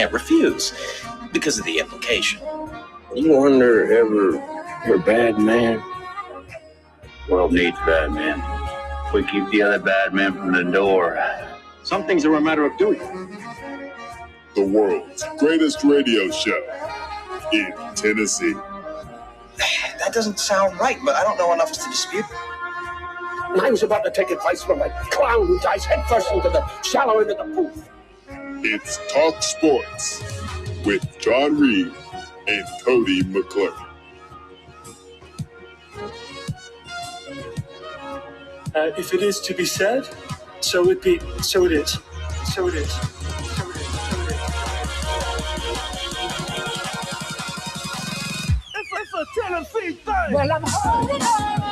can't refuse because of the implication. You wonder ever you're a bad man? World needs bad men. We keep the other bad men from the door. Some things are a matter of doing. The world's greatest radio show in Tennessee. That doesn't sound right, but I don't know enough to dispute. I was about to take advice from a clown who dives headfirst into the shallow end of the pool. It's Talk Sports with John Reed and Cody McClure. If it is to be said, so it be. So it is. So it is. It's a Tennessee thing. Well, I'm holding on.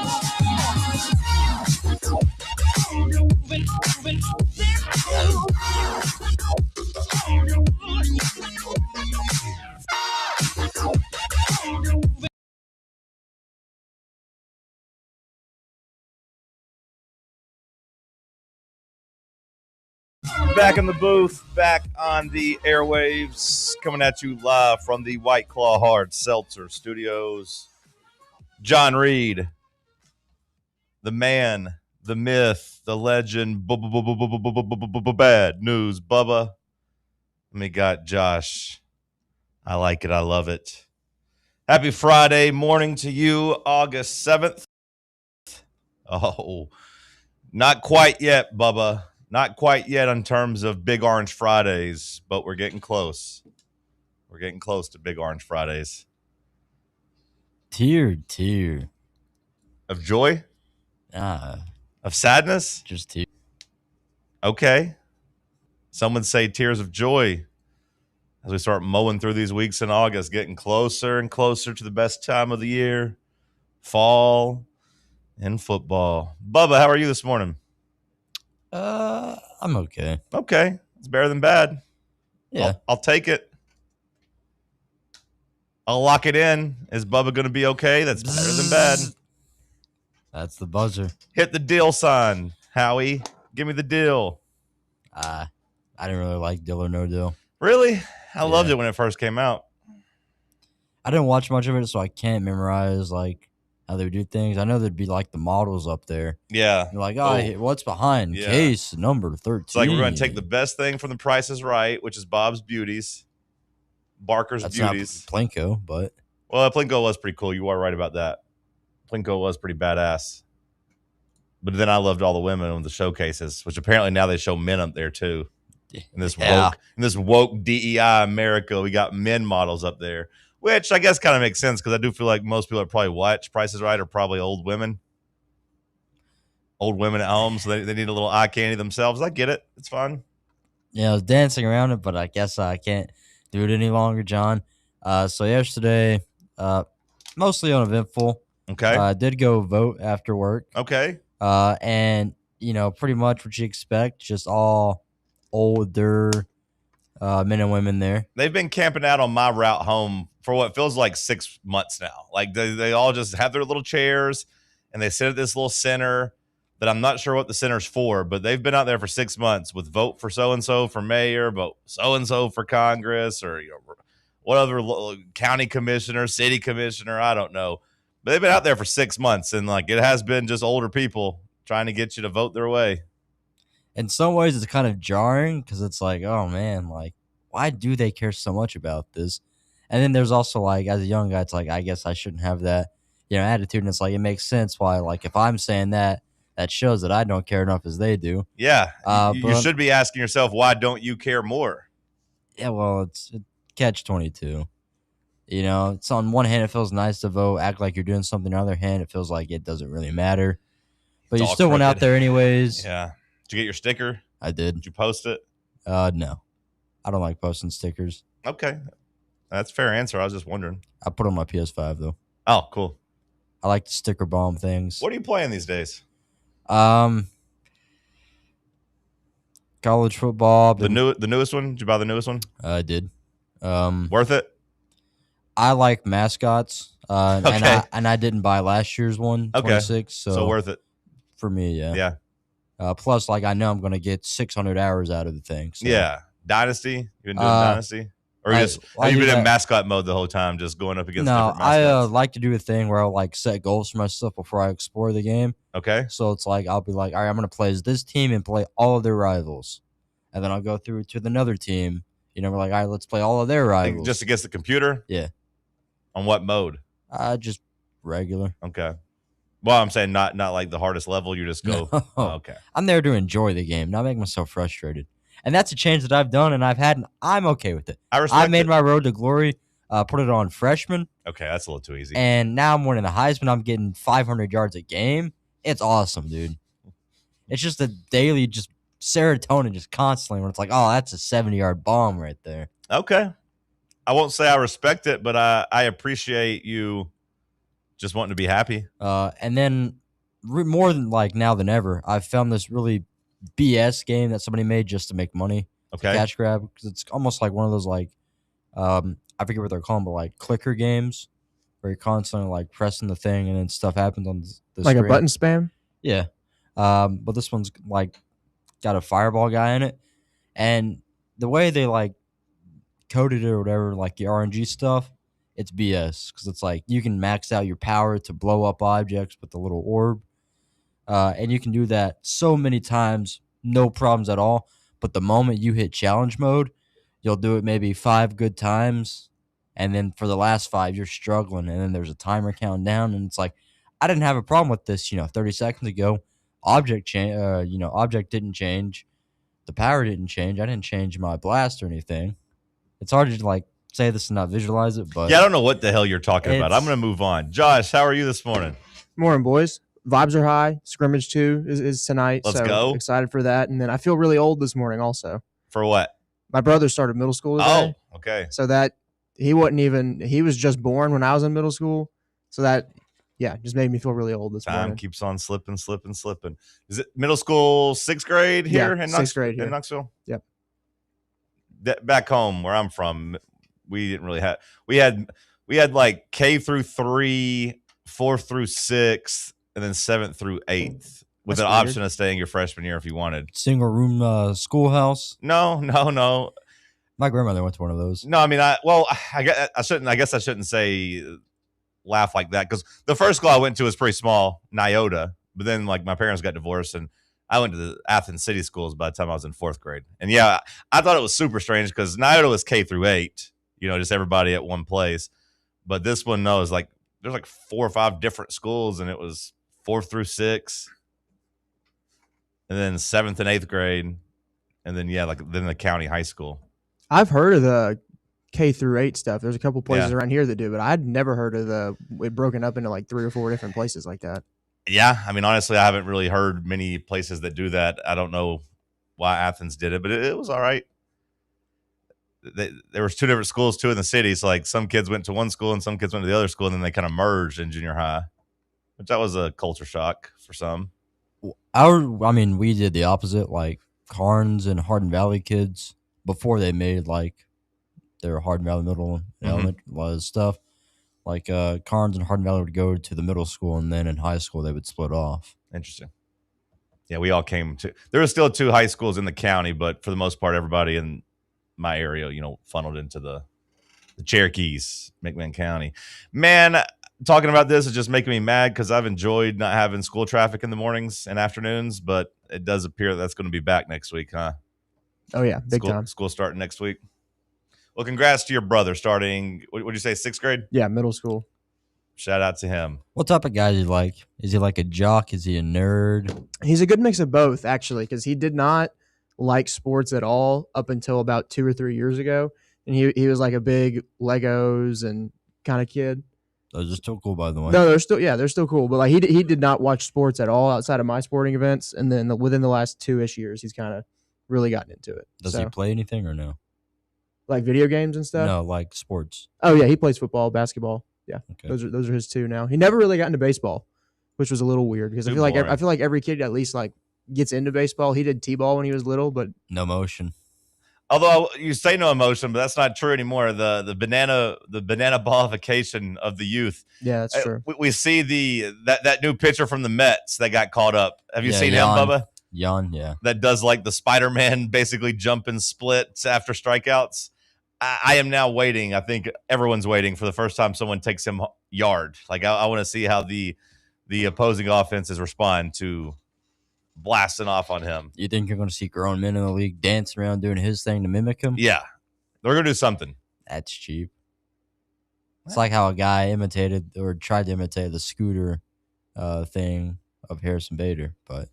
Back in the booth, back on the airwaves, coming at you live from the White Claw Hard Seltzer Studios. John Reed, the man, the myth, the legend, bad news, Bubba. We got Josh. I like it. I love it. Happy Friday morning to you, August 7th. Oh, not quite yet, Bubba. Not quite yet in terms of Big Orange Fridays, but we're getting close. We're getting close to Big Orange Fridays. Tear. Of joy? Of sadness? Just tear. Okay. Some would say tears of joy as we start mowing through these weeks in August, getting closer and closer to the best time of the year, fall and football. Bubba, how are you this morning? I'm okay. Okay. It's better than bad. Yeah. I'll take it. I'll lock it in. Is Bubba going to be okay? That's better than bad. That's the buzzer. Hit the deal sign, Howie. Give me the deal. I didn't really like Deal or No Deal. Really? I loved it when it first came out. I didn't watch much of it, so I can't memorize like how they would do things. I know there'd be like the models up there. Yeah. You're like, what's behind case number 13? It's like we're going to take the best thing from The Price is Right, which is Bob's Beauties, Barker's That's Beauties. Not Plinko, but. Well, Plinko was pretty cool. You are right about that. Plinko was pretty badass. But then I loved all the women on the showcases, which apparently now they show men up there too. In this woke DEI America, we got men models up there, which I guess kind of makes sense because I do feel like most people that probably watch Price is Right are probably old women at home, so they need a little eye candy themselves. I get it. It's fun. Yeah, I was dancing around it, but I guess I can't do it any longer, John. So yesterday, mostly uneventful. Okay. I did go vote after work. Okay. And, pretty much what you expect, just all older men and women there. They've been camping out on my route home for what feels like 6 months now. Like they all just have their little chairs and they sit at this little center that I'm not sure what the center's for, but they've been out there for 6 months with vote for so-and-so for mayor, vote so-and-so for Congress, or what other county commissioner, city commissioner, I don't know. But they've been out there for 6 months, and like it has been just older people trying to get you to vote their way. In some ways, it's kind of jarring because it's like, oh man, like why do they care so much about this? And then there's also like, as a young guy, it's like I guess I shouldn't have that attitude, and it's like it makes sense why like if I'm saying that shows that I don't care enough as they do. Yeah, you should be asking yourself, why don't you care more? Yeah, well, it's catch-22. It's on one hand, it feels nice to vote, act like you're doing something. On the other hand, it feels like it doesn't really matter. But you still went out there anyways. Yeah. Did you get your sticker? I did. Did you post it? No. I don't like posting stickers. Okay. That's a fair answer. I was just wondering. I put on my PS5, though. Oh, cool. I like to sticker bomb things. What are you playing these days? College football. The newest one? Did you buy the newest one? I did. Worth it? I like mascots. Okay. And I didn't buy last year's one, 26. So worth it. For me, yeah. Yeah. Plus, like, I know I'm going to get 600 hours out of the thing. So. Yeah. Dynasty? You've been doing Dynasty? Or I have you do been in that- mascot mode the whole time, just going up against No, different mascots? I like to do a thing where I'll like set goals for myself before I explore the game. Okay. So it's like I'll be like, all right, I'm gonna play as this team and play all of their rivals, and then I'll go through to another team. We're like, all right, let's play all of their rivals. Just against the computer? Yeah. On what mode? Just regular. Okay. Well, I'm saying not like the hardest level. You just go. No. Oh, okay. I'm there to enjoy the game, not make myself frustrated. And that's a change that I've done and I've had, and I'm okay with it. I made my road to glory, put it on freshman. Okay, that's a little too easy. And now I'm winning the Heisman. I'm getting 500 yards a game. It's awesome, dude. It's just a daily, just serotonin, just constantly when it's like, oh, that's a 70-yard bomb right there. Okay. I won't say I respect it, but I appreciate you just wanting to be happy. And then more than like now than ever, I've found this really BS game that somebody made just to make money. Okay. Catch grab, because it's almost like one of those like I forget what they're called, but like clicker games where you're constantly like pressing the thing and then stuff happens on the like screen. a button spam. Yeah. But this one's like got a fireball guy in it, and the way they like coded it or whatever, like the RNG stuff, it's BS because it's like you can max out your power to blow up objects with the little orb, and you can do that so many times, no problems at all. But the moment you hit challenge mode, you'll do it maybe 5 good times, and then for the last 5, you're struggling, and then there's a timer counting down, and it's like, I didn't have a problem with this, 30 seconds ago. Object didn't change, the power didn't change. I didn't change my blast or anything. It's hard to like say this and not visualize it, but yeah, I don't know what the hell you're talking about. I'm going to move on. Josh, how are you this morning? Morning, boys. Vibes are high. Scrimmage 2 is tonight. Let's so go. Excited for that. And then I feel really old this morning also. For what? My brother started middle school today. Oh, okay. So that he was just born when I was in middle school. So that, yeah, just made me feel really old this morning. Time keeps on slipping. Is it middle school, 6th grade here in 6th grade here in Knoxville? Yep. Back home where I'm from, we didn't really have. We had like K through 3, 4th through 6th, and then 7th through 8th, with That's an weird. option of staying your freshman year if you wanted. single room schoolhouse. No. My grandmother went to one of those. No, I mean, I guess I shouldn't say laugh like that, because the first school I went to was pretty small, Nyota. But then, like, my parents got divorced, and I went to the Athens City schools by the time I was in 4th grade. And yeah, I thought it was super strange because Nyota was K through 8, just everybody at one place. But this one, no, is like there's like 4 or 5 different schools, and it was 4th through 6th, and then 7th and 8th grade, and then then the county high school. I've heard of the K through 8 stuff. There's a couple places around here that do, but I'd never heard of it broken up into like 3 or 4 different places like that. Yeah, I mean, honestly, I haven't really heard many places that do that. I don't know why Athens did it, but it was all right. There was 2 different schools too in the city. So like some kids went to one school and some kids went to the other school, and then they kind of merged in junior high, which that was a culture shock for some. We did the opposite. Like Carnes and Hardin Valley kids, before they made like their Hardin Valley middle and elementary, a lot of stuff. Like Carnes and Hardin Valley would go to the middle school, and then in high school they would split off. Interesting. Yeah, we all came to. There were still 2 high schools in the county, but for the most part, everybody in my area, funneled into the Cherokees, McMinn County. Man, talking about this is just making me mad because I've enjoyed not having school traffic in the mornings and afternoons, but it does appear that's going to be back next week, huh? Oh yeah, big time. School starting next week. Well, congrats to your brother starting. What would you say, 6th grade? Yeah, middle school. Shout out to him. What type of guy is he like? Is he like a jock? Is he a nerd? He's a good mix of both, actually, because he did not like sports at all up until about 2 or 3 years ago, and he was like a big Legos and kind of kid. Those are still cool, by the way. No, they're still cool, but like he did not watch sports at all outside of my sporting events, and then within the last 2-ish years, he's kind of really gotten into it. Does he play anything or no? Like video games and stuff? No, like sports. Oh yeah, he plays football, basketball. Yeah, Okay. those are his 2 now. He never really got into baseball, which was a little weird because I feel like every kid at least like gets into baseball. He did t-ball when he was little, but No motion. Although you say no emotion, but that's not true anymore. The banana ballification of the youth. yeah, that's true. We see that new pitcher from the Mets that got caught up. Have you seen Jan. him, Bubba? Jan, yeah. That does like the Spider-Man basically jumping splits after strikeouts. I am now waiting. I think everyone's waiting for the first time someone takes him yard. Like I want to see how the opposing offenses respond to blasting off on him. You think you're going to see grown men in the league dancing around doing his thing to mimic him? Yeah, they're gonna do something. That's cheap. It's like how a guy imitated or tried to imitate the scooter thing of Harrison Bader, but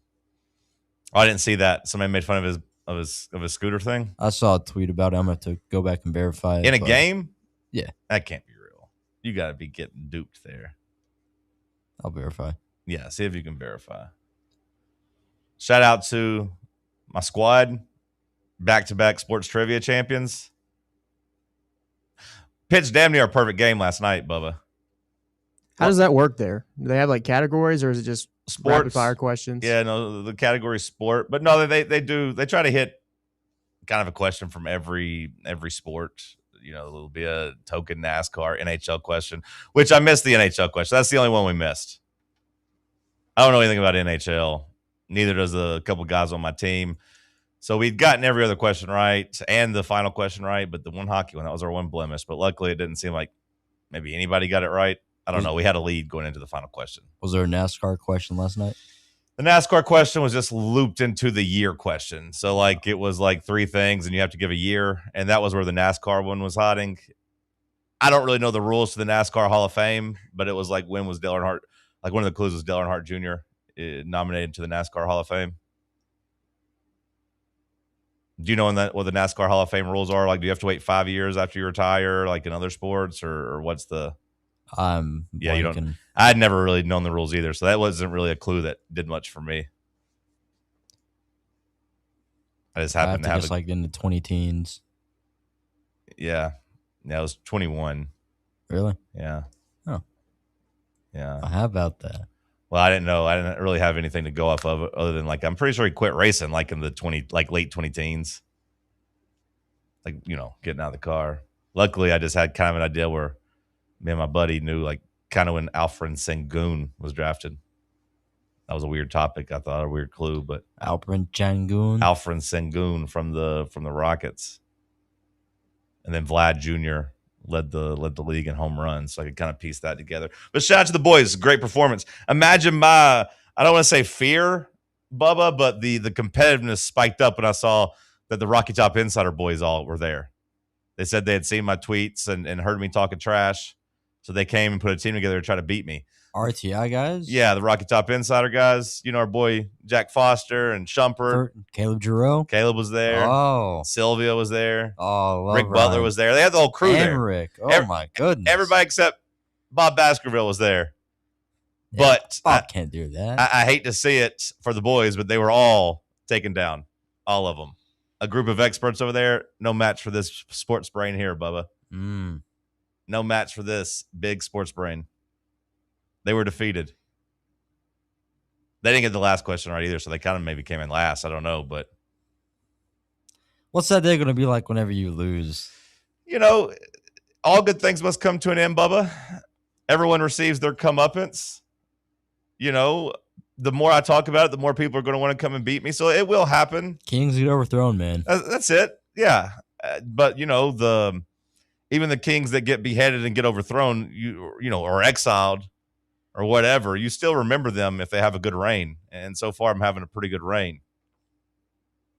I didn't see that. Somebody made fun of his scooter thing. I saw a tweet about it. I'm going to have to go back and verify it. In a game? Yeah. That can't be real. You got to be getting duped there. I'll verify. Yeah, see if you can verify. Shout out to my squad, back-to-back sports trivia champions. Pitched damn near a perfect game last night, Bubba. How does that work there? Do they have like categories, or is it just Sports rapid fire questions? Yeah, no, the category sport, but no, they try to hit kind of a question from every sport. You know, there'll be a token NASCAR, NHL question, which I missed the NHL question. That's the only one we missed. I don't know anything about NHL. Neither does a couple guys on my team. So we'd gotten every other question right and the final question right, but the one hockey one, that was our one blemish. But luckily, it didn't seem like maybe anybody got it right. I don't know. We had a lead going into the final question. Was there a NASCAR question last night? The NASCAR question was just looped into the year question. So, like, it was like 3 things, and you have to give a year. And that was where the NASCAR one was hiding. I don't really know the rules to the NASCAR Hall of Fame, but it was like, when was Dale Earnhardt? Like, one of the clues was Dale Earnhardt Jr. Nominated to the NASCAR Hall of Fame. Do you know what the NASCAR Hall of Fame rules are? Like, do you have to wait 5 years after you retire, like in other sports, or what's the? Yeah, you don't. I'd never really known the rules either, so that wasn't really a clue that did much for me. I just happened to have it like in the 20 teens. Yeah, it was 21. Really? Yeah. Oh. Yeah. How about that? Well, I didn't know. I didn't really have anything to go off of other than, like, I'm pretty sure he quit racing like in the late 20 teens. Like, you know, getting out of the car. Luckily, I just had kind of an idea where me and my buddy knew, like, kind of when Alfred Sengun was drafted. That was a weird topic. I thought, a weird clue, but Alfred Sengun from the Rockets, and then Vlad Jr. led the league in home runs, so I could kind of piece that together. But shout out to the boys, great performance. Imagine I don't want to say fear, Bubba, but the competitiveness spiked up when I saw that the Rocky Top Insider boys all were there. They said they had seen my tweets and heard me talking trash. So they came and put a team together to try to beat me. RTI guys? Yeah, the Rocky Top Insider guys. You know, our boy Jack Foster and Shumpert. Caleb Giroux. Caleb was there. Oh. Sylvia was there. Oh, Rick Butler was there. They had the whole crew there. Rick. Oh, my goodness. Everybody except Bob Baskerville was there. Yeah, but Bob can't do that. I hate to see it for the boys, but they were all taken down. All of them. A group of experts over there. No match for this sports brain here, Bubba. No match for this big sports brain. They were defeated. They didn't get the last question right either, so they kind of maybe came in last. I don't know, but what's that day going to be like whenever you lose? You know, all good things must come to an end, Bubba. Everyone receives their comeuppance. You know, the more I talk about it, the more people are going to want to come and beat me. So it will happen. Kings get overthrown, man. That's it. Yeah. But, you know, even the kings that get beheaded and get overthrown, you know, or exiled or whatever, you still remember them if they have a good reign. And so far, I'm having a pretty good reign.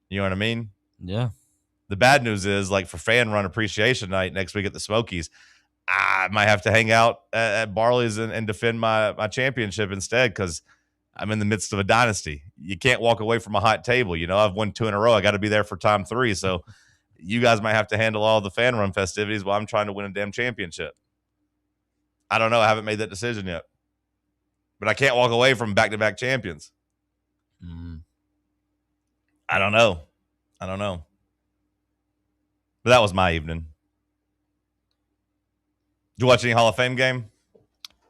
You know what I mean? Yeah. The bad news is, like, for fan run appreciation night next week at the Smokies, I might have to hang out at Barley's and defend my championship instead, because I'm in the midst of a dynasty. You can't walk away from a hot table. You know, I've won 2 in a row. I got to be there for time 3. So you guys might have to handle all the fan run festivities while I'm trying to win a damn championship. I don't know. I haven't made that decision yet. But I can't walk away from back-to-back champions. I don't know. But that was my evening. Did you watch any Hall of Fame game?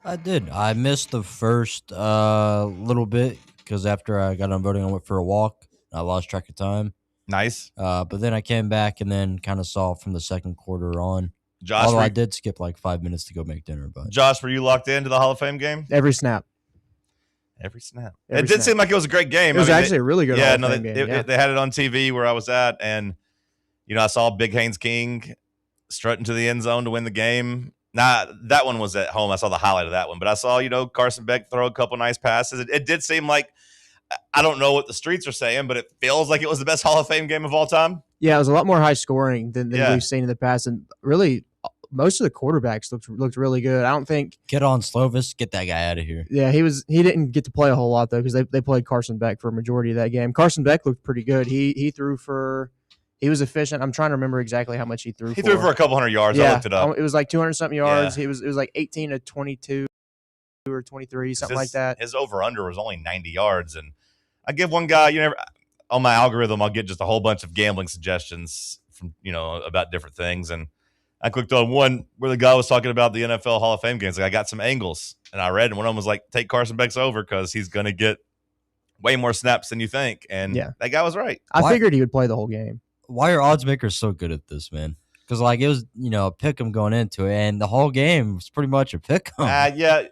I did. I missed the first little bit because after I got on voting, I went for a walk. I lost track of time. Nice. But then I came back and then kind of saw from the second quarter on. Josh, although I did skip like 5 minutes to go make dinner. But Josh, were you locked into the Hall of Fame game? Every snap. It did seem like it was a great game. It was actually a really good Hall of Fame game. They had it on TV where I was at, and you know, I saw Big Haynes King strutting to the end zone to win the game. Nah, that one was at home. I saw the highlight of that one, but I saw, Carson Beck throw a couple nice passes. It did seem like, I don't know what the streets are saying, but it feels like it was the best Hall of Fame game of all time. Yeah, it was a lot more high scoring than we've seen in the past, and really most of the quarterbacks looked really good. I don't think Get on Slovis, get that guy out of here. Yeah, he didn't get to play a whole lot though because they played Carson Beck for a majority of that game. Carson Beck looked pretty good. He threw for. He was efficient. I'm trying to remember exactly how much he threw. He threw for a couple hundred yards. Yeah, I looked it up. It was like 200 something yards. Yeah. It was like 18 to 22 or 23, something like that. His over under was only 90 yards, and I give one guy. On my algorithm, I'll get just a whole bunch of gambling suggestions from about different things, and I clicked on one where the guy was talking about the NFL Hall of Fame games. Like, I got some angles, and I read, and one of them was like, take Carson Beck's over because he's going to get way more snaps than you think. And that guy was right. I figured he would play the whole game. Why are odds makers so good at this, man? Because it was a pick 'em going into it, and the whole game was pretty much a pick 'em. I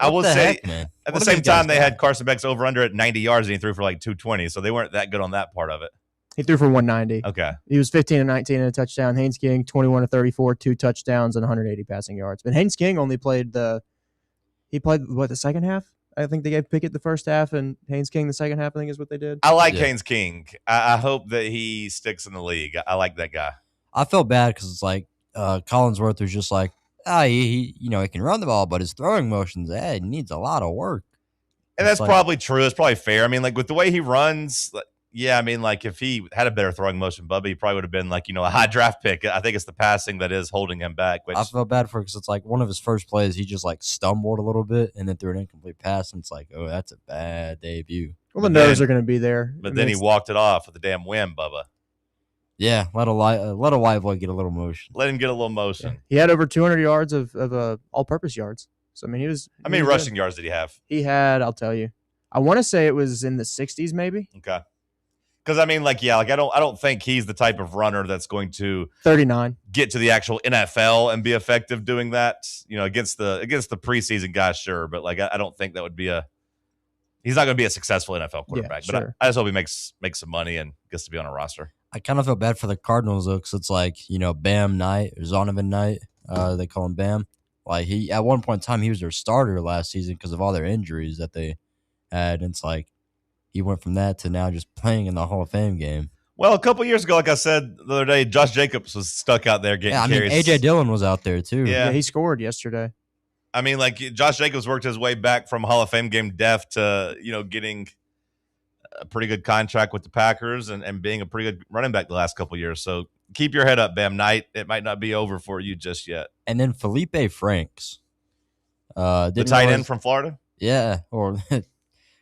will say, heck, man? At the same time, they had Carson Beck's over under at 90 yards, and he threw for like 220, so they weren't that good on that part of it. He threw for 190. Okay. He was 15 and 19 and a touchdown. Haynes King 21 to 34, 2 touchdowns and 180 passing yards. But Haynes King only played the second half? I think they gave Pickett the first half and Haynes King the second half, I think is what they did. I like Haynes King. I hope that he sticks in the league. I like that guy. I felt bad because it's like Collinsworth was just like, he can run the ball, but his throwing motions, he needs a lot of work. And that's probably true. It's probably fair. I mean, like with the way he runs, if he had a better throwing motion, Bubba, he probably would have been like, a high draft pick. I think it's the passing that is holding him back. I felt bad for it because it's like one of his first plays, he just like stumbled a little bit and then threw an incomplete pass. And it's like, oh, that's a bad debut. Well, the nerves are going to be there. But then he walked it off with a damn whim, Bubba. Yeah, let a white boy get a little motion. Let him get a little motion. Yeah. He had over 200 yards of all-purpose yards. So, I mean, he was – How many rushing yards did he have? He had, I'll tell you. I want to say it was in the 60s maybe. Okay. Because, I mean, I don't think he's the type of runner that's going to 39 get to the actual NFL and be effective doing that, against the preseason guys, sure. But, I don't think that would be he's not going to be a successful NFL quarterback. Yeah, but I just hope he makes some money and gets to be on a roster. I kind of feel bad for the Cardinals, though, because it's like, Bam Knight, or Zonovan Knight, they call him Bam. Like, at one point in time, he was their starter last season because of all their injuries that they had. And it's like, he went from that to now just playing in the Hall of Fame game. Well, a couple years ago, like I said the other day, Josh Jacobs was stuck out there getting carries. A.J. Dillon was out there, too. Yeah, he scored yesterday. I mean, Josh Jacobs worked his way back from Hall of Fame game depth to, getting a pretty good contract with the Packers and being a pretty good running back the last couple of years. So keep your head up, Bam Knight. It might not be over for you just yet. And then Felipe Franks. The tight end from Florida? Yeah, or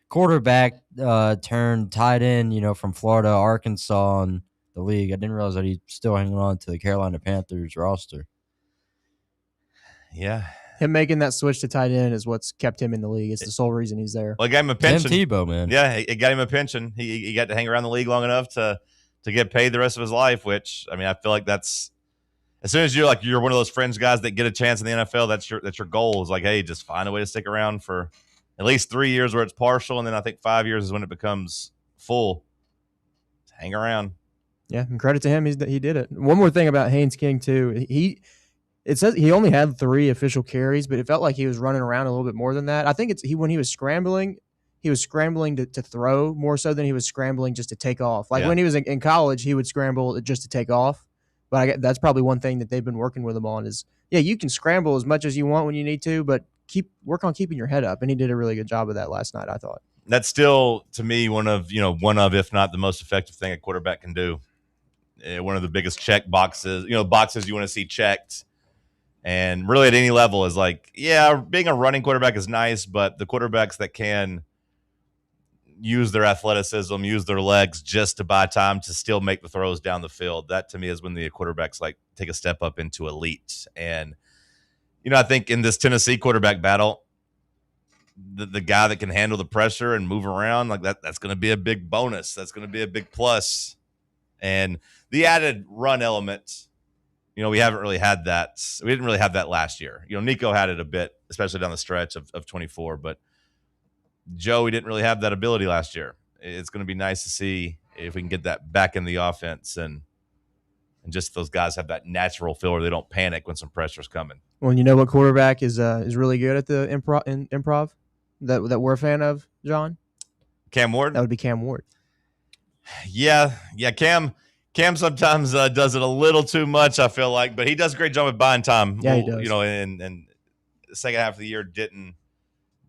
quarterback turned tight end, from Florida, Arkansas, and the league. I didn't realize that he's still hanging on to the Carolina Panthers roster. Yeah. Him making that switch to tight end is what's kept him in the league. It's the sole reason he's there. Well, it got him a pension. Tim Tebow, man. Yeah, it got him a pension. He got to hang around the league long enough to get paid the rest of his life, which, I mean, I feel like that's – as soon as you're one of those fringe guys that get a chance in the NFL, that's your goal is hey, just find a way to stick around for at least 3 years where it's partial, and then I think 5 years is when it becomes full. Just hang around. Yeah, and credit to him, he did it. One more thing about Haynes King, too. It says he only had 3 official carries, but it felt like he was running around a little bit more than that. I think when he was scrambling to throw more so than he was scrambling just to take off. When he was in college, he would scramble just to take off. But that's probably one thing that they've been working with him on is, you can scramble as much as you want when you need to, but work on keeping your head up. And he did a really good job of that last night, I thought. That's still, to me, one of, if not the most effective thing a quarterback can do. One of the biggest check boxes, boxes you want to see checked. And really at any level is being a running quarterback is nice, but the quarterbacks that can use their athleticism, use their legs just to buy time to still make the throws down the field, that to me is when the quarterbacks take a step up into elite. And, I think in this Tennessee quarterback battle, the guy that can handle the pressure and move around that's going to be a big bonus. That's going to be a big plus. And the added run element, we haven't really had that. We didn't really have that last year. Nico had it a bit, especially down the stretch of 24. But Joe, we didn't really have that ability last year. It's going to be nice to see if we can get that back in the offense and And just those guys have that natural feel where they don't panic when some pressure's coming. Well, you know what quarterback is really good at the improv that we're a fan of, John? Cam Ward? That would be Cam Ward. Yeah. Cam sometimes does it a little too much, I feel like, but he does a great job of buying time. Yeah, he does. You know, and the second half of the year didn't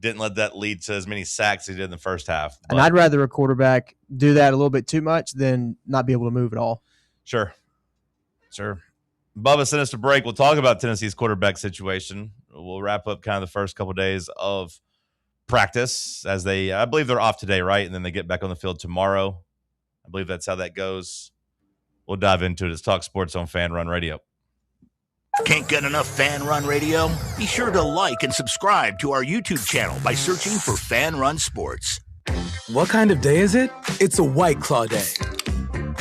let that lead to as many sacks as he did in the first half. And I'd rather a quarterback do that a little bit too much than not be able to move at all. Sure. Bubba sent us to break. We'll talk about Tennessee's quarterback situation. We'll wrap up kind of the first couple of days of practice as I believe they're off today, right? And then they get back on the field tomorrow. I believe that's how that goes. We'll dive into it. It's Talk Sports on Fan Run Radio. Can't get enough Fan Run Radio? Be sure to like and subscribe to our YouTube channel by searching for Fan Run Sports. What kind of day is it? It's a White Claw day.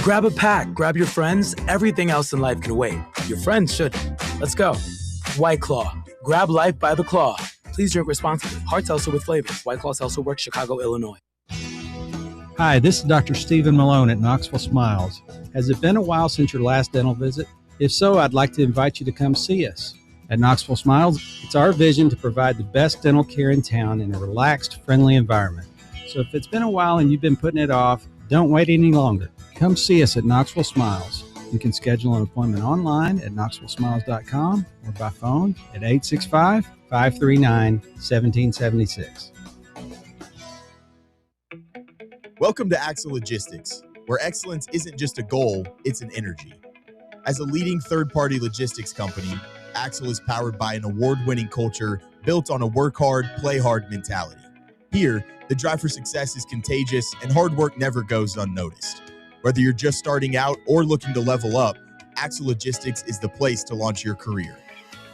Grab a pack, grab your friends. Everything else in life can wait. Your friends shouldn't. Let's go. White Claw. Grab life by the claw. Please drink responsibly. Hard seltzer with flavors. White Claw Seltzer Works, Chicago, Illinois. Hi, this is Dr. Stephen Malone at Knoxville Smiles. Has it been a while since your last dental visit? If so, I'd like to invite you to come see us. At Knoxville Smiles, it's our vision to provide the best dental care in town in a relaxed, friendly environment. So if it's been a while and you've been putting it off, don't wait any longer. Come see us at Knoxville Smiles. You can schedule an appointment online at knoxvillesmiles.com or by phone at 865-539-1776. Welcome to Axle Logistics, where excellence isn't just a goal, it's an energy. As a leading third-party logistics company, Axle is powered by an award-winning culture built on a work hard, play hard mentality. Here, the drive for success is contagious and hard work never goes unnoticed. Whether you're just starting out or looking to level up, Axle Logistics is the place to launch your career.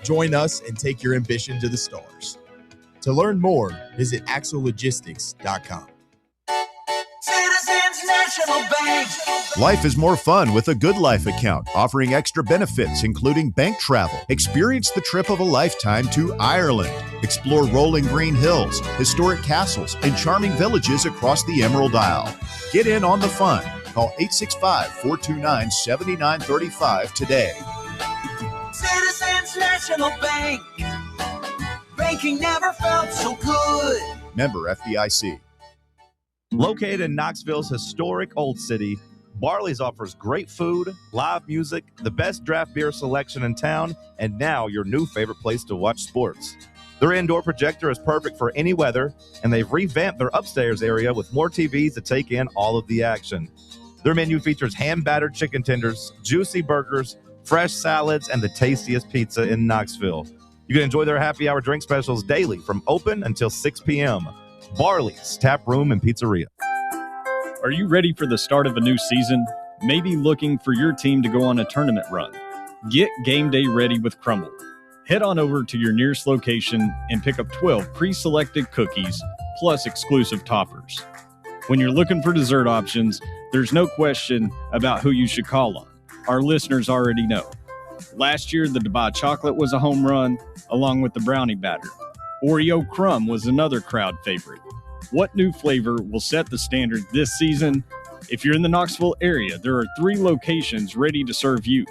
Join us and take your ambition to the stars. To learn more, visit axlelogistics.com. Citizens National Bank. Life is more fun with a Good Life account, offering extra benefits, including bank travel. Experience the trip of a lifetime to Ireland. Explore rolling green hills, historic castles, and charming villages across the Emerald Isle. Get in on the fun. Call 865-429-7935 today. Citizens National Bank. Banking never felt so good. Member FDIC. Located in Knoxville's historic Old City, Barley's offers great food, live music, the best draft beer selection in town, and now your new favorite place to watch sports. Their indoor projector is perfect for any weather, and they've revamped their upstairs area with more TVs to take in all of the action. Their menu features hand-battered chicken tenders, juicy burgers, fresh salads, and the tastiest pizza in Knoxville. You can enjoy their happy hour drink specials daily from open until 6 p.m. Barley's Tap Room and Pizzeria. Are you ready for the start of a new season? Maybe looking for your team to go on a tournament run? Get game day ready with Crumble. Head on over to your nearest location and pick up 12 pre-selected cookies plus exclusive toppers. When you're looking for dessert options, there's no question about who you should call on. Our listeners already know. Last year, the Dubai chocolate was a home run, along with the brownie batter. Oreo crumb was another crowd favorite. What new flavor will set the standard this season? If you're in the Knoxville area, there are 3 locations ready to serve you: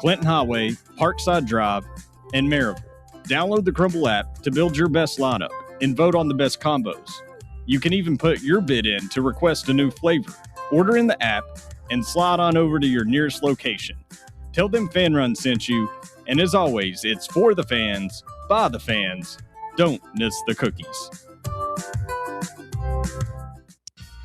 Clinton Highway, Parkside Drive, and Maryville. Download the Crumble app to build your best lineup and vote on the best combos. You can even put your bid in to request a new flavor. Order in the app and slide on over to your nearest location. Tell them Fan Run sent you, and as always, it's for the fans, by the fans. Don't miss the cookies.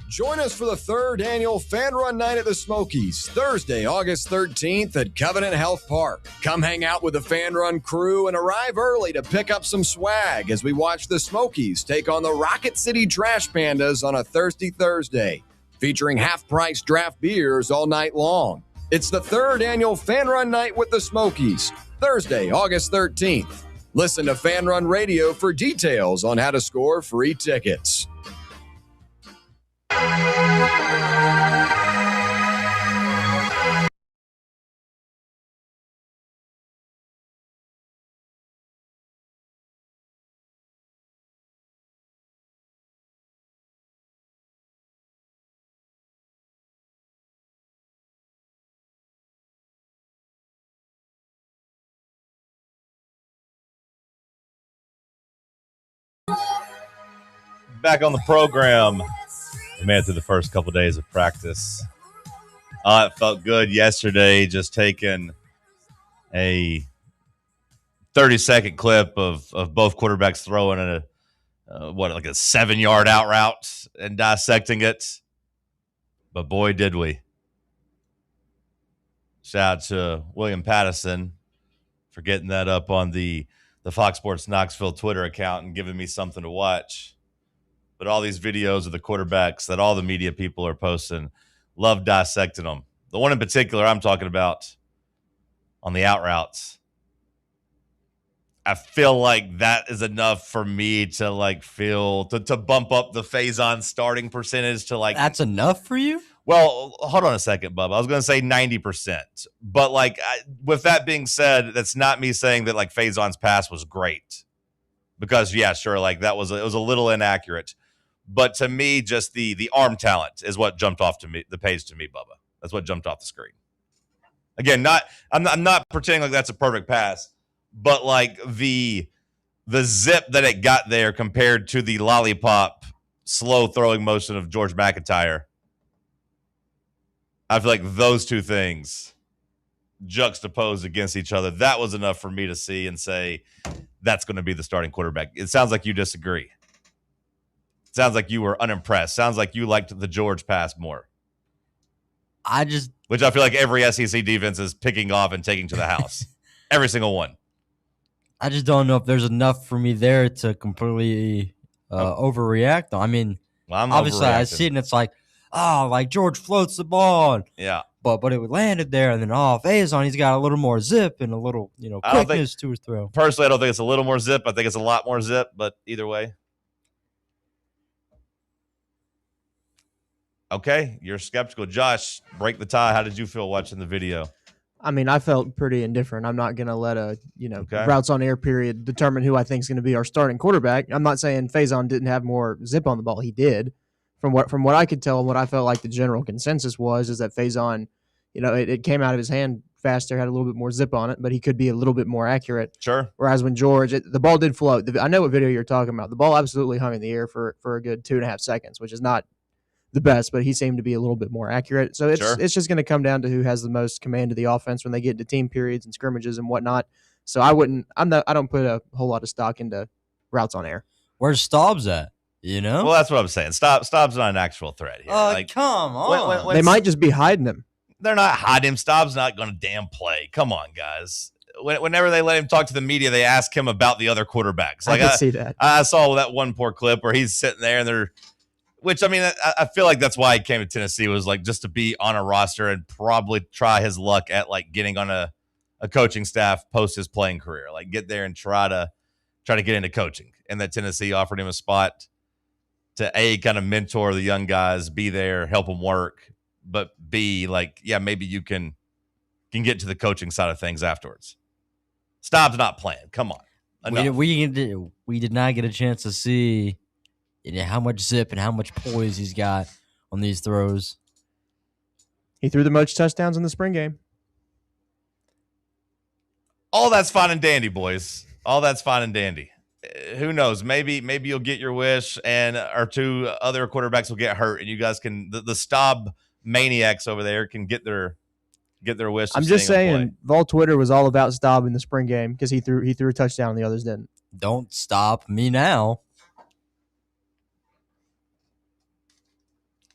Join us for the 3rd annual Fan Run Night at the Smokies, Thursday, August 13th at Covenant Health Park. Come hang out with the Fan Run crew and arrive early to pick up some swag as we watch the Smokies take on the Rocket City Trash Pandas on a thirsty Thursday, featuring half-price draft beers all night long. It's the 3rd annual Fan Run Night with the Smokies, Thursday, August 13th. Listen to Fan Run Radio for details on how to score free tickets. Back on the program. We made it through the first couple of days of practice. It felt good yesterday just taking a 30-second clip of both quarterbacks throwing a 7-yard out route and dissecting it. But boy, did we. Shout out to William Pattison for getting that up on the Fox Sports Knoxville Twitter account and giving me something to watch. But all these videos of the quarterbacks that all the media people are posting, love dissecting them. The one in particular I'm talking about on the out routes, I feel like that is enough for me to to bump up the Faison starting percentage to That's enough for you? Well, hold on a second, Bubba. I was going to say 90%. But with that being said, that's not me saying that Faison's pass was great. Because yeah, sure, it was a little inaccurate. But to me, just the arm talent is what jumped off the page to me, Bubba. That's what jumped off the screen. Again, I'm not pretending like that's a perfect pass, but the zip that it got there compared to the lollipop slow throwing motion of George McIntyre, I feel like those two things juxtaposed against each other, that was enough for me to see and say that's going to be the starting quarterback. It sounds like you disagree. It sounds like you were unimpressed. Sounds like you liked the George pass more. Which I feel like every SEC defense is picking off and taking to the house. Every single one. I just don't know if there's enough for me there to completely overreact. I mean, obviously I see it and it's George floats the ball. And, yeah. But it landed there and then Faison, he's got a little more zip and a little, quickness to his throw. Personally, I don't think it's a little more zip. I think it's a lot more zip, but either way. Okay, you're skeptical. Josh, break the tie. How did you feel watching the video? I mean, I felt pretty indifferent. I'm not going to let routes on air period determine who I think is going to be our starting quarterback. I'm not saying Faison didn't have more zip on the ball. He did. From what I could tell, and what I felt like the general consensus is that Faison, it came out of his hand faster, had a little bit more zip on it, but he could be a little bit more accurate. Sure. Whereas when George, the ball did float. I know what video you're talking about. The ball absolutely hung in the air for a good 2.5 seconds, which is not the best, but he seemed to be a little bit more accurate. So it's just going to come down to who has the most command of the offense when they get into team periods and scrimmages and whatnot. So I don't put a whole lot of stock into routes on air. Where's Staub's at? Well, that's what I'm saying. Staub's not an actual threat here. Come on. They might just be hiding him. They're not hiding him. Staub's not going to damn play. Come on, guys. Whenever they let him talk to the media, they ask him about the other quarterbacks. I can see that. I saw that one poor clip where he's sitting there and I feel like that's why he came to Tennessee, was just to be on a roster and probably try his luck at getting on a coaching staff post his playing career. Get there and try to get into coaching. And that Tennessee offered him a spot to kind of mentor the young guys, be there, help them work, but B, maybe you can get to the coaching side of things afterwards. Staub's not playing. Come on. We did not get a chance to see how much zip and how much poise he's got on these throws. He threw the most touchdowns in the spring game. All that's fine and dandy, boys. All that's fine and dandy. Who knows? Maybe you'll get your wish, and our two other quarterbacks will get hurt, and you guys can the Staub maniacs over there can get their wish. I'm just saying, Vol Twitter was all about Staub in the spring game because he threw a touchdown and the others didn't. Don't stop me now.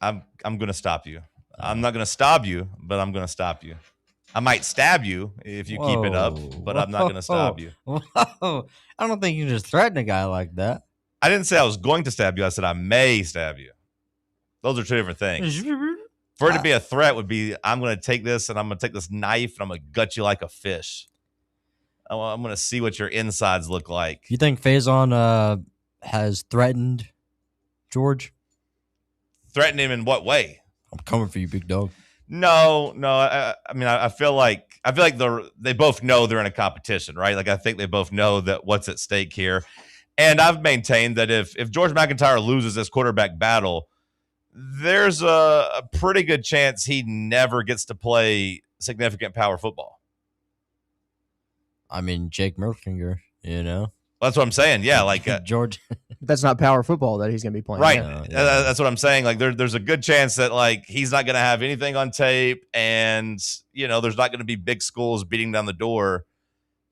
I'm going to stop you. I'm not going to stop you, but I'm going to stop you. I might stab you if you keep it up, but I'm not going to stop you. Whoa. I don't think you can just threaten a guy like that. I didn't say I was going to stab you. I said I may stab you. Those are two different things. For it to be a threat would be, I'm going to take this and I'm going to take this knife and I'm going to gut you like a fish. I'm going to see what your insides look like. You think Faison has threatened George? Threatened him in what way? I'm coming for you, big dog. No. I feel like they both know they're in a competition, right? I think they both know that what's at stake here. And I've maintained that if George McIntyre loses this quarterback battle, there's a pretty good chance he never gets to play significant power football. I mean, Jake Merfinger, That's what I'm saying. Yeah, George. that's not power football that he's going to be playing. Right. now. That's what I'm saying. Like there's a good chance that like he's not going to have anything on tape, and there's not going to be big schools beating down the door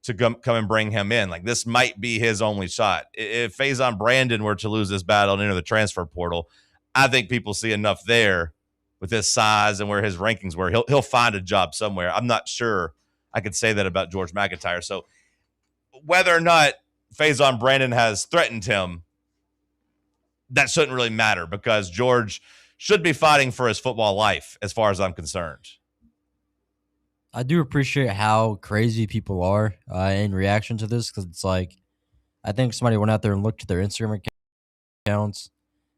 to come and bring him in. Like this might be his only shot. If Faison Brandon were to lose this battle and enter the transfer portal, I think people see enough there with his size and where his rankings were. He'll find a job somewhere. I'm not sure I could say that about George McIntyre. So whether or not Faison Brandon has threatened him, that shouldn't really matter because George should be fighting for his football life as far as I'm concerned. I do appreciate how crazy people are in reaction to this, because it's like, I think somebody went out there and looked at their Instagram accounts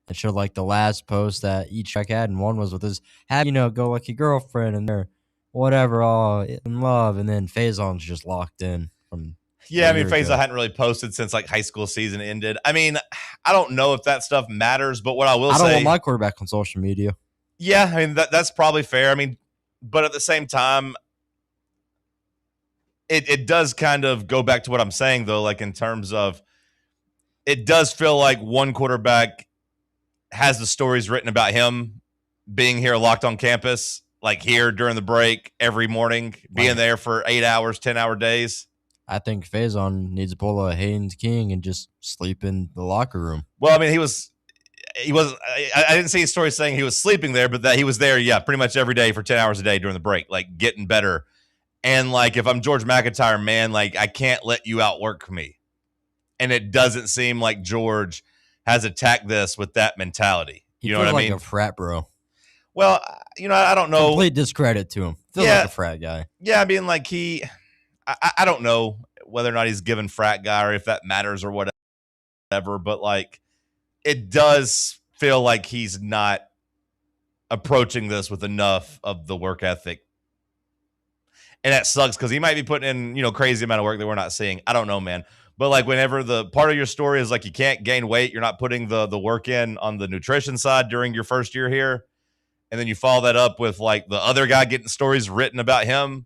and showed like the last post that each track had, and one was with his go lucky girlfriend and they're whatever, all in love, and then Faison's just locked in from. Yeah, I mean, Faison hadn't really posted since like high school season ended. I mean, I don't know if that stuff matters, but what I will say, I don't want my quarterback on social media. Yeah, I mean that's probably fair. I mean, but at the same time, it does kind of go back to what I'm saying though, like in terms of it does feel like one quarterback has the stories written about him being here locked on campus, like here during the break every morning, being there for 8 hours, 10-hour days. I think Faison needs to pull a Haynes King and just sleep in the locker room. Well, I mean, he was. I didn't see his story saying he was sleeping there, but that he was there, yeah, pretty much every day for 10 hours a day during the break, like getting better. And like, if I'm George McIntyre, man, like I can't let you outwork me. And it doesn't seem like George has attacked this with that mentality. You know what I mean? Like a frat bro. Well, I don't know. Complete discredit to him. Feels like a frat guy. Yeah, I mean, like I don't know whether or not he's given frat guy or if that matters or whatever, but like it does feel like he's not approaching this with enough of the work ethic. And that sucks because he might be putting in, crazy amount of work that we're not seeing. I don't know, man. But like whenever the part of your story is like you can't gain weight, you're not putting the work in on the nutrition side during your first year here, and then you follow that up with like the other guy getting stories written about him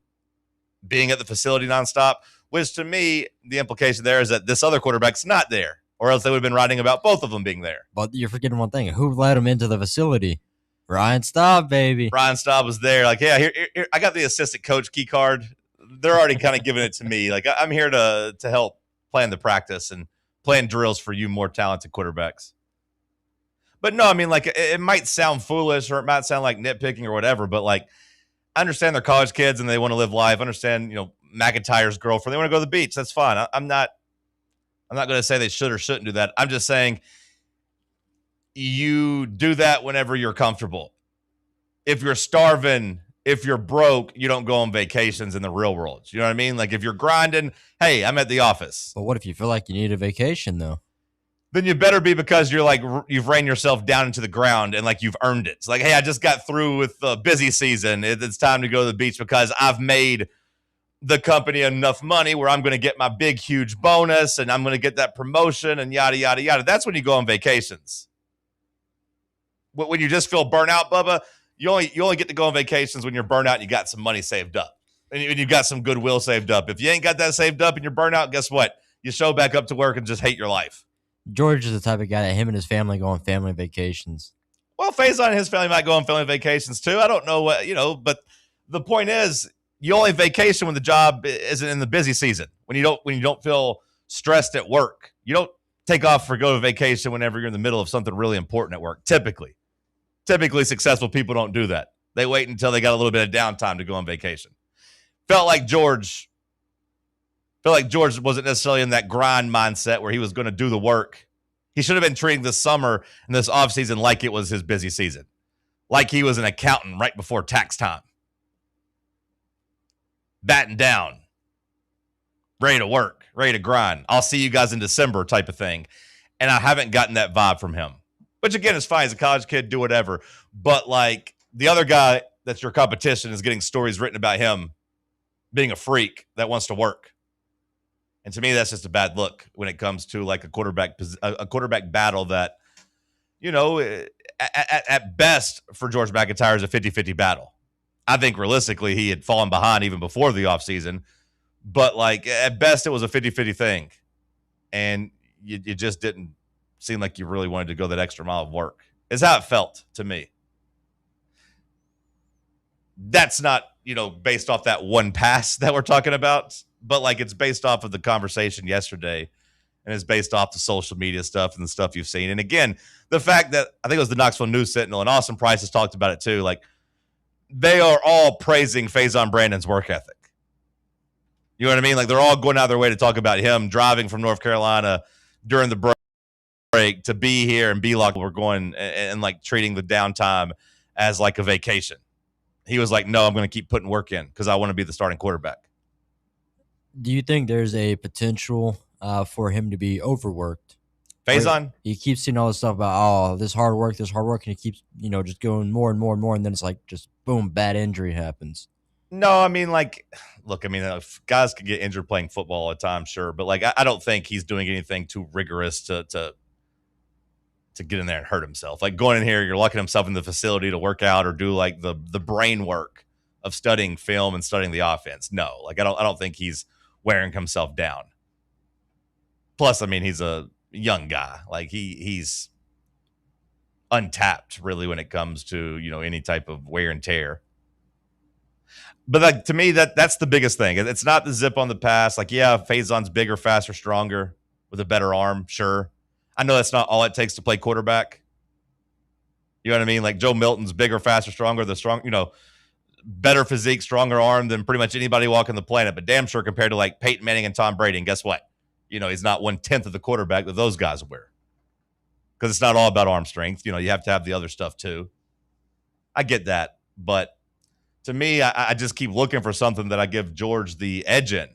being at the facility nonstop, which to me, the implication there is that this other quarterback's not there, or else they would have been writing about both of them being there. But you're forgetting one thing. Who let him into the facility? Ryan Staub, baby. Ryan Staub was there. Like, yeah, here I got the assistant coach key card. They're already kind of giving it to me. Like, I'm here to help plan the practice and plan drills for you more talented quarterbacks. But no, I mean, like, it might sound foolish or it might sound like nitpicking or whatever, but like, I understand they're college kids and they want to live life. I understand, McIntyre's girlfriend, they want to go to the beach. That's fine. I'm not going to say they should or shouldn't do that. I'm just saying you do that whenever you're comfortable. If you're starving, if you're broke, you don't go on vacations in the real world. You know what I mean? Like if you're grinding, hey, I'm at the office. But what if you feel like you need a vacation though? Then you better be, because you're like, you've ran yourself down into the ground and like you've earned it. It's like, hey, I just got through with the busy season. It's time to go to the beach because I've made the company enough money where I'm going to get my big, huge bonus and I'm going to get that promotion and yada, yada, yada. That's when you go on vacations. When you just feel burnt out, Bubba, you only get to go on vacations when you're burnt out and you got some money saved up. And you've got some goodwill saved up. If you ain't got that saved up and you're burnt out, guess what? You show back up to work and just hate your life. George is the type of guy that him and his family go on family vacations. Well, Faison and his family might go on family vacations too. I don't know what, but the point is you only vacation when the job isn't in the busy season. When you don't feel stressed at work. You don't take off for go to vacation whenever you're in the middle of something really important at work. Typically successful people don't do that. They wait until they got a little bit of downtime to go on vacation. Felt like George wasn't necessarily in that grind mindset where he was going to do the work. He should have been treating this summer and this offseason like it was his busy season. Like he was an accountant right before tax time. Batting down. Ready to work. Ready to grind. I'll see you guys in December type of thing. And I haven't gotten that vibe from him. Which, again, is fine. He's a college kid. Do whatever. But, like, the other guy that's your competition is getting stories written about him being a freak that wants to work. And to me, that's just a bad look when it comes to like a quarterback battle that, at best for George McIntyre is a 50-50 battle. I think realistically he had fallen behind even before the offseason. But like at best it was a 50-50 thing. And you just didn't seemed like you really wanted to go that extra mile of work. Is how it felt to me. That's not, based off that one pass that we're talking about, but like it's based off of the conversation yesterday, and it's based off the social media stuff and the stuff you've seen. And again, the fact that I think it was the Knoxville News Sentinel and Austin Price has talked about it too. Like they are all praising Faison Brandon's work ethic. You know what I mean? Like they're all going out of their way to talk about him driving from North Carolina during the break to be here and be like, we're going and like treating the downtime as like a vacation. He was like, no, I'm going to keep putting work in because I want to be the starting quarterback. Do you think there's a potential for him to be overworked? Faison? He keeps seeing all this stuff about, this hard work, and he keeps, just going more and more and more, and then it's like just boom, bad injury happens. No, I mean, like, look, I mean, if guys can get injured playing football all the time, sure, but like, I don't think he's doing anything too rigorous to get in there and hurt himself. Like going in here, you're locking himself in the facility to work out or do like the brain work of studying film and studying the offense. No, like I don't think he's wearing himself down. Plus, I mean, he's a young guy. Like he's untapped really when it comes to, any type of wear and tear. But like to me, that's the biggest thing. It's not the zip on the pass. Like, yeah, Faison's bigger, faster, stronger with a better arm. Sure. I know that's not all it takes to play quarterback. You know what I mean? Like Joe Milton's bigger, faster, stronger, better physique, stronger arm than pretty much anybody walking the planet. But damn sure compared to like Peyton Manning and Tom Brady. And guess what? He's not 1/10 of the quarterback that those guys were. Because it's not all about arm strength. You have to have the other stuff too. I get that. But to me, I just keep looking for something that I give George the edge in.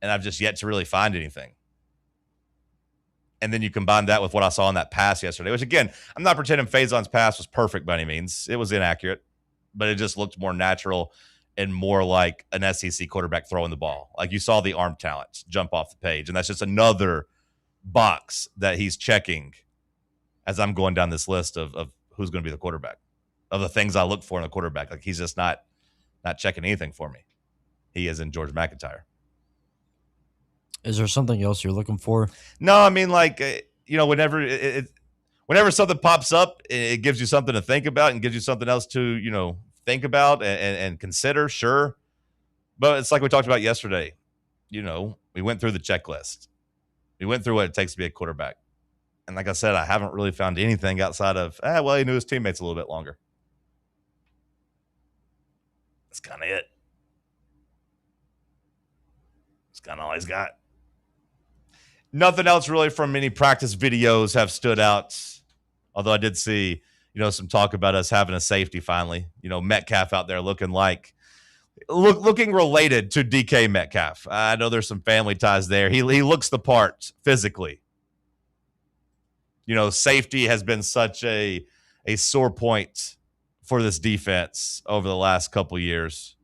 And I've just yet to really find anything. And then you combine that with what I saw in that pass yesterday, which, again, I'm not pretending Faison's pass was perfect by any means. It was inaccurate, but it just looked more natural and more like an SEC quarterback throwing the ball. Like you saw the arm talent jump off the page, and that's just another box that he's checking as I'm going down this list of who's going to be the quarterback, of the things I look for in a quarterback. Like he's just not checking anything for me. He is in George McIntyre. Is there something else you're looking for? No, I mean, like, whenever something pops up, it gives you something to think about and gives you something else to, think about and consider, sure. But it's like we talked about yesterday. We went through the checklist. We went through what it takes to be a quarterback. And like I said, I haven't really found anything outside of, he knew his teammates a little bit longer. That's kind of it. That's kind of all he's got. Nothing else really from any practice videos have stood out. Although I did see, some talk about us having a safety finally. Metcalf out there looking related to DK Metcalf. I know there's some family ties there. He looks the part physically. Safety has been such a sore point for this defense over the last couple years.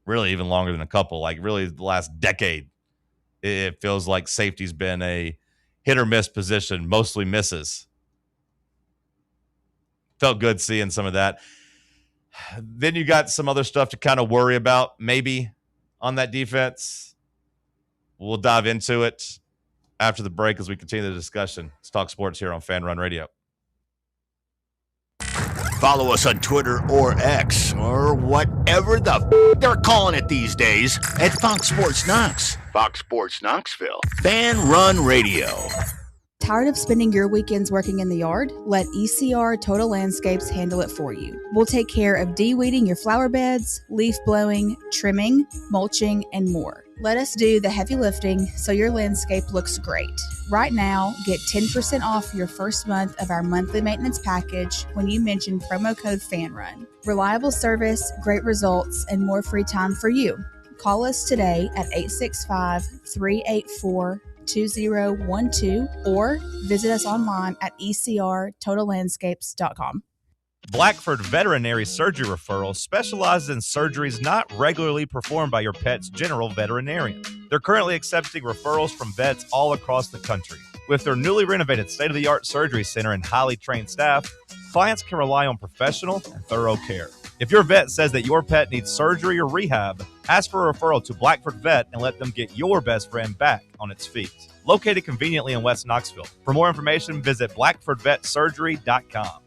Really even longer than a couple, like really the last decade. It feels like safety's been a hit or miss position, mostly misses. Felt good seeing some of that. Then you got some other stuff to kind of worry about maybe on that defense. We'll dive into it after the break as we continue the discussion. Let's talk sports here on Fan Run Radio. Follow us on Twitter or X or whatever they're calling it these days at Fox Sports Knox. Fox Sports Knoxville. Fan Run Radio. Tired of spending your weekends working in the yard? Let ECR Total Landscapes handle it for you. We'll take care of de-weeding your flower beds, leaf blowing, trimming, mulching, and more. Let us do the heavy lifting so your landscape looks great. Right now, get 10% off your first month of our monthly maintenance package when you mention promo code FANRUN. Reliable service, great results, and more free time for you. Call us today at 865-384-2012 or visit us online at ecrtotallandscapes.com. Blackford Veterinary Surgery Referral specializes in surgeries not regularly performed by your pet's general veterinarian. They're currently accepting referrals from vets all across the country. With their newly renovated state-of-the-art surgery center and highly trained staff, clients can rely on professional and thorough care. If your vet says that your pet needs surgery or rehab, ask for a referral to Blackford Vet and let them get your best friend back on its feet. Located conveniently in West Knoxville. For more information, visit blackfordvetsurgery.com.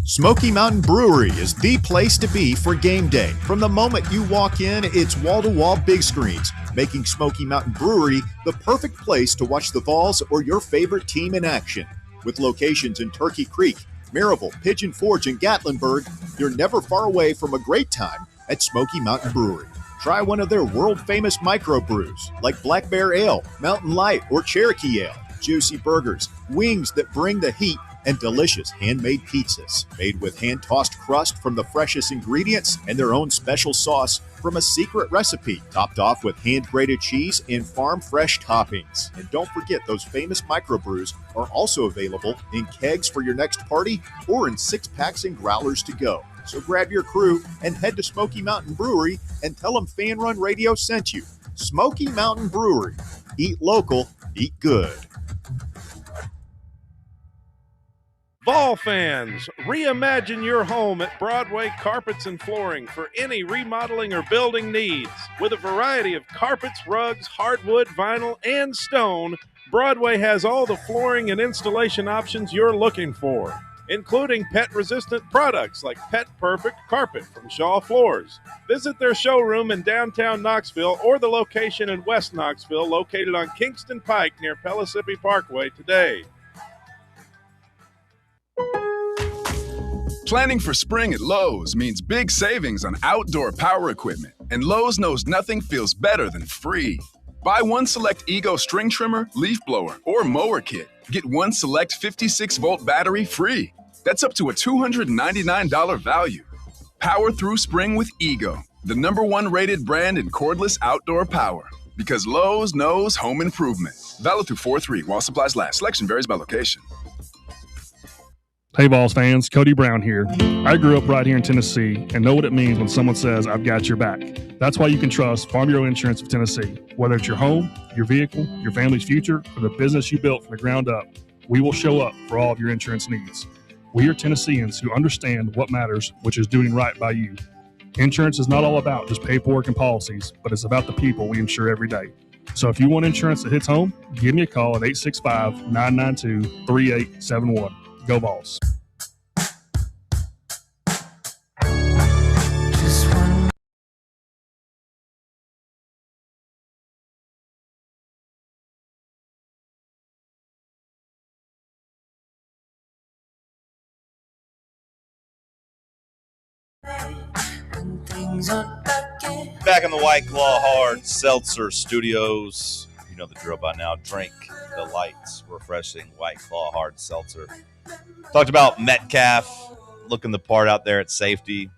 Smoky Mountain Brewery is the place to be for game day. From the moment you walk in, it's wall-to-wall big screens, making Smoky Mountain Brewery the perfect place to watch the Vols or your favorite team in action. With locations in Turkey Creek, Maryville, Pigeon Forge, and Gatlinburg, you're never far away from a great time at Smoky Mountain Brewery. Try one of their world-famous microbrews like Black Bear Ale, Mountain Light, or Cherokee Ale. Juicy burgers, wings that bring the heat, and delicious handmade pizzas made with hand-tossed crust from the freshest ingredients and their own special sauce from a secret recipe, topped off with hand-grated cheese and farm-fresh toppings. And don't forget, those famous microbrews are also available in kegs for your next party or in 6-packs and growlers to go. So grab your crew and head to Smoky Mountain Brewery and tell them Fan Run Radio sent you. Smoky Mountain Brewery. Eat local, eat good. Vol fans, reimagine your home at Broadway Carpets and Flooring for any remodeling or building needs. With a variety of carpets, rugs, hardwood, vinyl, and stone, Broadway has all the flooring and installation options you're looking for, including pet-resistant products like Pet Perfect Carpet from Shaw Floors. Visit their showroom in downtown Knoxville or the location in West Knoxville located on Kingston Pike near Pellissippi Parkway today. Planning for spring at Lowe's means big savings on outdoor power equipment, and Lowe's knows nothing feels better than free. Buy one select Ego string trimmer, leaf blower, or mower kit. Get one select 56-volt battery free. That's up to a $299 value. Power through spring with Ego, the #1 rated brand in cordless outdoor power. Because Lowe's knows home improvement. Valid through 4/3 while supplies last. Selection varies by location. Hey, Vols fans, Cody Brown here. I grew up right here in Tennessee and know what it means when someone says, I've got your back. That's why you can trust Farm Bureau Insurance of Tennessee. Whether it's your home, your vehicle, your family's future, or the business you built from the ground up, we will show up for all of your insurance needs. We are Tennesseans who understand what matters, which is doing right by you. Insurance is not all about just paperwork and policies, but it's about the people we insure every day. So if you want insurance that hits home, give me a call at 865-992-3871. Go Vols. Back in the White Claw Hard Seltzer Studios. You know the drill by now. Drink the light, refreshing White Claw Hard Seltzer. Talked about Metcalf looking the part out there at safety.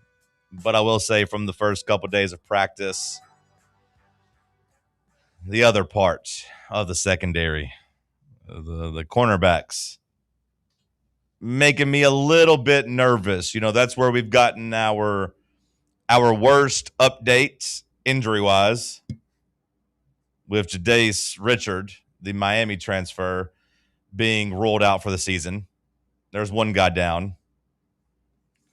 But I will say from the first couple days of practice, the other part of the secondary, the cornerbacks, making me a little bit nervous. You know, that's where we've gotten our worst updates injury-wise with Jadace Richard, the Miami transfer, being ruled out for the season. There's one guy down.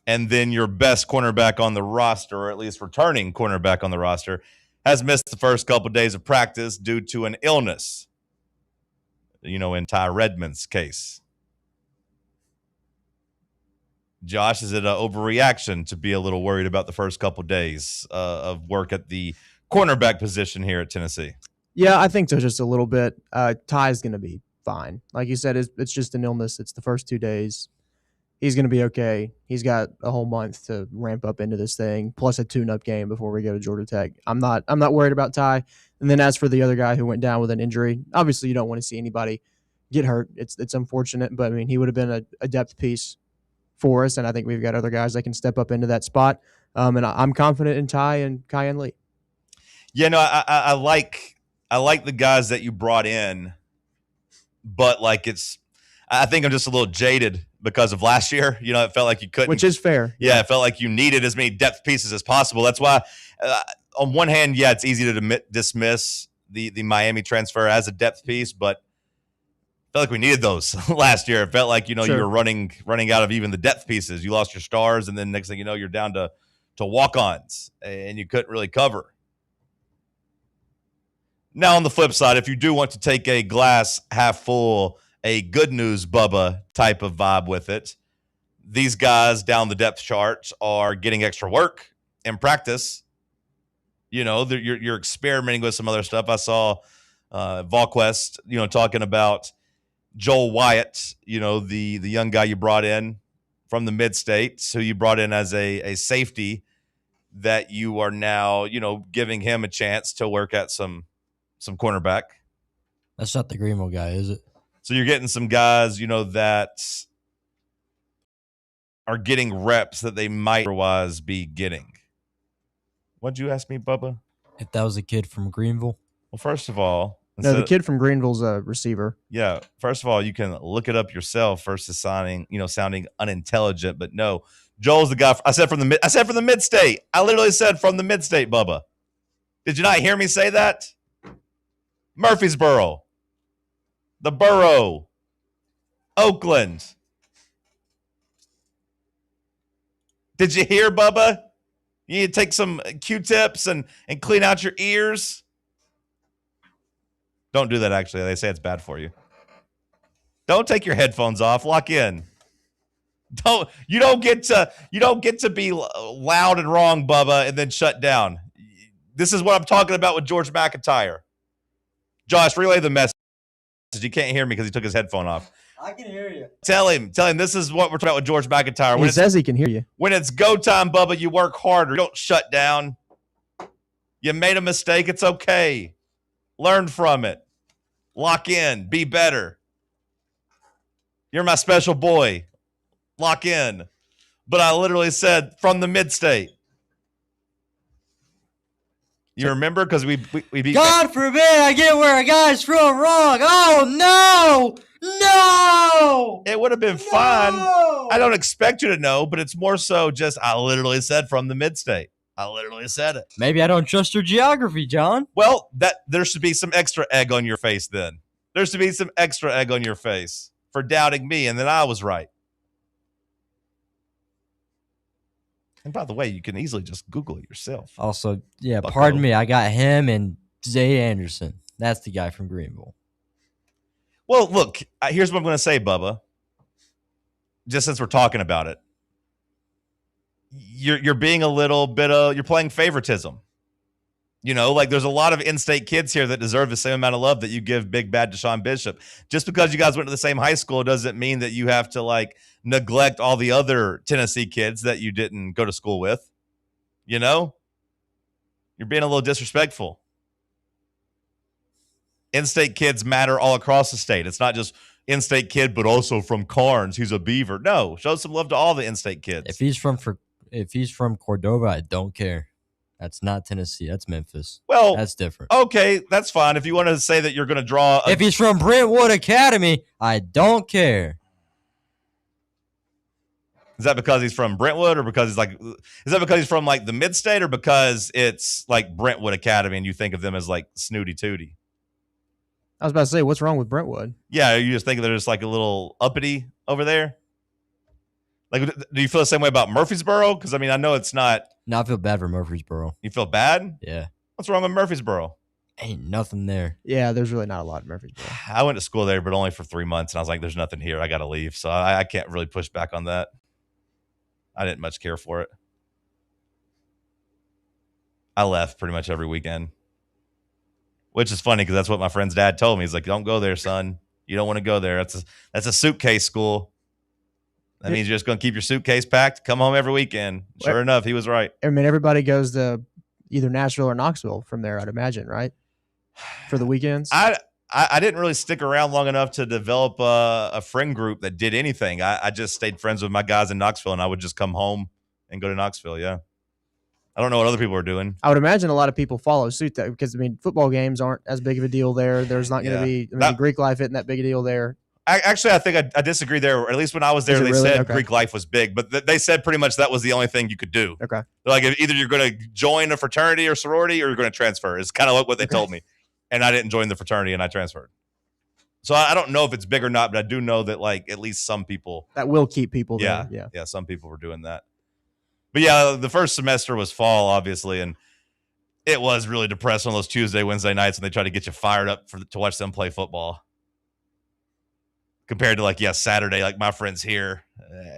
And then your best cornerback on the roster, or at least returning cornerback on the roster, has missed the first couple of days of practice due to an illness, you know, in Ty Redmond's case. Josh, is it an overreaction to be a little worried about the first couple of days of work at the cornerback position here at Tennessee? Yeah, I think so, just a little bit. Ty's going to be fine. Like you said, it's just an illness. It's the first 2 days. He's going to be okay. He's got a whole month to ramp up into this thing, plus a tune-up game before we go to Georgia Tech. I'm not worried about Ty. And then as for the other guy who went down with an injury, obviously you don't want to see anybody get hurt. It's unfortunate, but I mean, he would have been a depth piece for us, and I think we've got other guys that can step up into that spot. And I'm confident in Ty and Kyan Lee. Yeah, no, I like the guys that you brought in, but I think I'm just a little jaded because of last year. You know, it felt like you couldn't. Which is fair. Yeah, it felt like you needed as many depth pieces as possible. That's why, on one hand, it's easy to dismiss the Miami transfer as a depth piece, but felt like we needed those last year. It felt like, you Sure. were running out of even the depth pieces. You lost your stars, and then next thing you know, you're down to walk-ons, and you couldn't really cover. Now, on the flip side, if you do want to take a glass half full, a good news Bubba type of vibe with it, these guys down the depth charts are getting extra work in practice. You're experimenting with some other stuff. I saw Volquest, talking about Joel Wyatt, the young guy you brought in from the mid-states, who you brought in as a safety, that you are now, giving him a chance to work at some cornerback. That's not the Greenville guy, is it? So you're getting some guys, that are getting reps that they might otherwise be getting. What'd you ask me, Bubba? If that was a kid from Greenville? Well, first of all, No, the kid from Greenville's a receiver. Yeah. First of all, you can look it up yourself versus sounding unintelligent. But no, Joel's the guy. I said from the mid-state. I literally said from the mid-state, Bubba. Did you not hear me say that? Murfreesboro, the borough, Oakland. Did you hear, Bubba? You need to take some Q-tips and clean out your ears. Don't do that, actually. They say it's bad for you. Don't take your headphones off. Lock in. You don't get to be loud and wrong, Bubba, and then shut down. This is what I'm talking about with George McIntyre. Josh, relay the message. You can't hear me because he took his headphone off. I can hear you. Tell him this is what we're talking about with George McIntyre. He says he can hear you. When it's go time, Bubba, you work harder. You don't shut down. You made a mistake. It's okay. Learn from it. Lock in. Be better. You're my special boy. Lock in. But I literally said from the mid-state. You remember? Because we beat God forbid I get where a guy's from wrong. Oh, no. It would have been fine. I don't expect you to know, but it's more so just I literally said from the mid-state. I literally said it. Maybe I don't trust your geography, John. Well, there should be some extra egg on your face then. There should be some extra egg on your face for doubting me, and then I was right. And by the way, you can easily just Google it yourself. Also, yeah, Bucko. pardon me. I got him and Zay Anderson. That's the guy from Greenville. Well, look, here's what I'm going to say, Bubba. Just since we're talking about it. You're being a little bit you're playing favoritism. There's a lot of in-state kids here that deserve the same amount of love that you give big bad Deshaun Bishop. Just because you guys went to the same high school doesn't mean that you have to neglect all the other Tennessee kids that you didn't go to school with. You're being a little disrespectful. In-state kids matter all across the state. It's not just in-state kid, but also from Carnes, who's a Beaver. No, show some love to all the in-state kids. If he's from Cordova, I don't care. That's not Tennessee. That's Memphis. Well, that's different. Okay, that's fine. If you want to say that you're going to draw... If he's from Brentwood Academy, I don't care. Is that because he's from Brentwood, or because is that because he's from the mid-state, or because it's Brentwood Academy and you think of them as snooty tooty? I was about to say, what's wrong with Brentwood? Yeah, you just think they're just a little uppity over there? Do you feel the same way about Murfreesboro? Because, I know it's not... No, I feel bad for Murfreesboro. You feel bad? Yeah. What's wrong with Murfreesboro? Ain't nothing there. Yeah, there's really not a lot in Murfreesboro. I went to school there, but only for 3 months, and I was like, there's nothing here. I got to leave. So I can't really push back on that. I didn't much care for it. I left pretty much every weekend. Which is funny because that's what my friend's dad told me. He's like, don't go there, son. You don't want to go there. That's a suitcase school. That means you're just going to keep your suitcase packed, come home every weekend. Sure enough, he was right. Everybody goes to either Nashville or Knoxville from there, I'd imagine, right? For the weekends. I didn't really stick around long enough to develop a friend group that did anything. I just stayed friends with my guys in Knoxville, and I would just come home and go to Knoxville, yeah. I don't know what other people are doing. I would imagine a lot of people follow suit though, because football games aren't as big of a deal there. There's not going to be Greek life isn't that big a deal there. I think I disagree there. Or at least when I was there, they really? said Okay. Greek life was big, but they said pretty much that was the only thing you could do. Okay. Either you're going to join a fraternity or sorority, or you're going to transfer. It's kind of what they told me, and I didn't join the fraternity, and I transferred. So I don't know if it's big or not, but I do know that like at least some people that will keep people yeah, there. Yeah, some people were doing that. But yeah, the first semester was fall, obviously, and it was really depressing on those Tuesday, Wednesday nights when they try to get you fired up to watch them play football. Compared to like, Saturday, like my friends here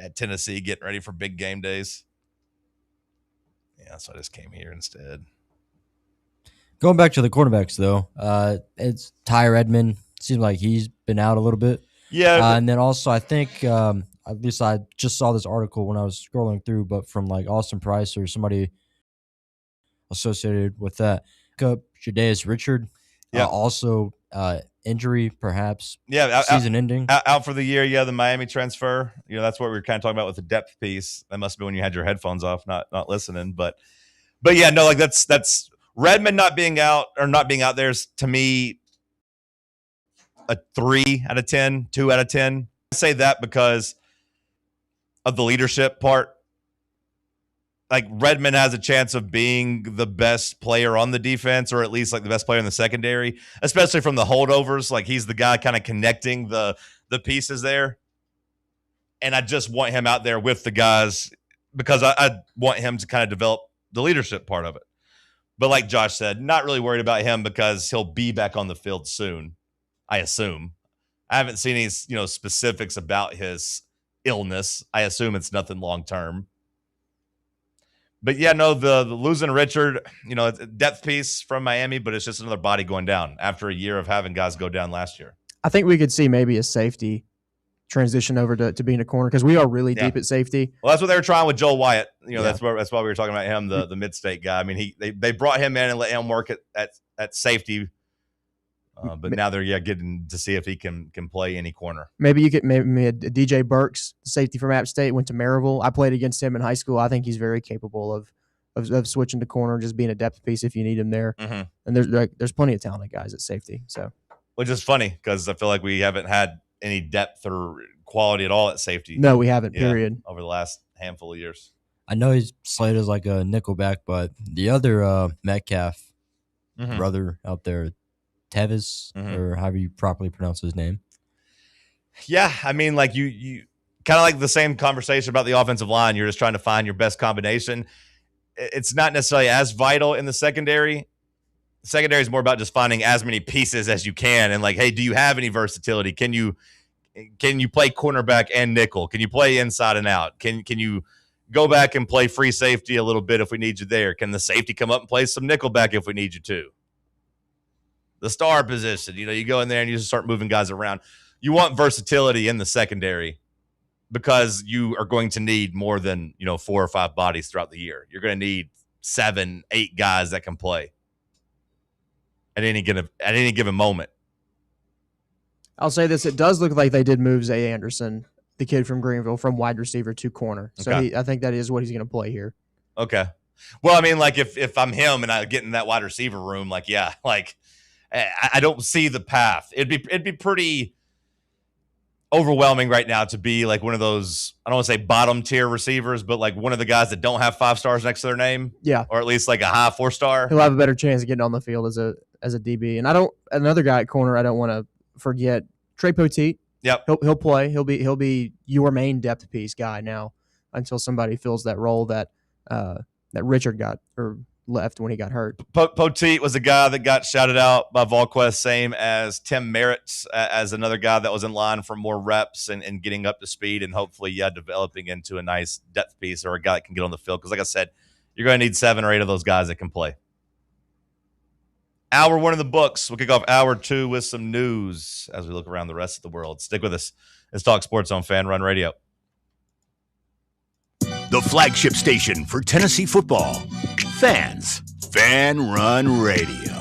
at Tennessee getting ready for big game days. Yeah, so I just came here instead. Going back to the quarterbacks, though, it's Ty Redmond. Seems like he's been out a little bit. Yeah. And then also, I think, at least I just saw this article when I was scrolling through, but from like Austin Price or somebody associated with that. Jadaeus Richard, also injury, perhaps. Yeah, season ending. Out for the year. Yeah, the Miami transfer. That's what we were kind of talking about with the depth piece. That must be when you had your headphones off, not listening. But yeah, no, like that's Redmond not being out there is to me a 3 out of 10, 2 out of 10. I say that because of the leadership part. Like Redmond has a chance of being the best player on the defense, or at least like the best player in the secondary, especially from the holdovers. Like he's the guy kind of connecting the pieces there. And I just want him out there with the guys because I want him to kind of develop the leadership part of it. But like Josh said, not really worried about him because he'll be back on the field soon, I assume. I haven't seen any, specifics about his illness. I assume it's nothing long-term. But yeah, no, the losing Richard, it's a depth piece from Miami, but it's just another body going down after a year of having guys go down last year. I think we could see maybe a safety transition over to being a corner because we are really deep at safety. Well, that's what they were trying with Joel Wyatt. That's why we were talking about him, the mid-state guy. I mean, they brought him in and let him work at safety. But now they're getting to see if he can play any corner. Maybe you get maybe a DJ Burks, safety from App State, went to Maryville. I played against him in high school. I think he's very capable of switching to corner, just being a depth piece if you need him there. Mm-hmm. And there's plenty of talented guys at safety. So, which is funny because I feel like we haven't had any depth or quality at all at safety. No, we haven't. Period. Over the last handful of years. I know he's slated as like a nickelback, but the other Metcalf brother out there, Tevis, or however you properly pronounce his name. Yeah, I mean, like you kind of like the same conversation about the offensive line. You're just trying to find your best combination. It's not necessarily as vital in the secondary. The secondary is more about just finding as many pieces as you can. And like, hey, do you have any versatility? Can you play cornerback and nickel? Can you play inside and out? Can you go back and play free safety a little bit if we need you there? Can the safety come up and play some nickel back if we need you to? The star position, you go in there and you just start moving guys around. You want versatility in the secondary because you are going to need more than 4 or 5 bodies throughout the year. You're going to need 7, 8 guys that can play at any given moment. I'll say this: it does look like they did move Zay Anderson, the kid from Greenville, from wide receiver to corner. So I think that is what he's going to play here. Okay. Well, I mean, like if I'm him and I get in that wide receiver room, I don't see the path. It'd be pretty overwhelming right now to be like one of those, I don't want to say bottom tier receivers, but like one of the guys that don't have 5 stars next to their name. Yeah. Or at least like a high 4-star. He'll have a better chance of getting on the field as a DB. And another guy at corner I don't want to forget, Trey Poteet. Yep. He'll play. He'll be your main depth piece guy now until somebody fills that role that Richard got or left when he got hurt. Poteet was a guy that got shouted out by VolQuest, same as Tim Merritt, as another guy that was in line for more reps and getting up to speed and hopefully, developing into a nice depth piece or a guy that can get on the field. Because like I said, you're going to need 7 or 8 of those guys that can play. Hour 1 of the books. We'll kick off hour 2 with some news as we look around the rest of the world. Stick with us. It's Talk Sports on Fan Run Radio. The flagship station for Tennessee football. Fans. Fan Run Radio.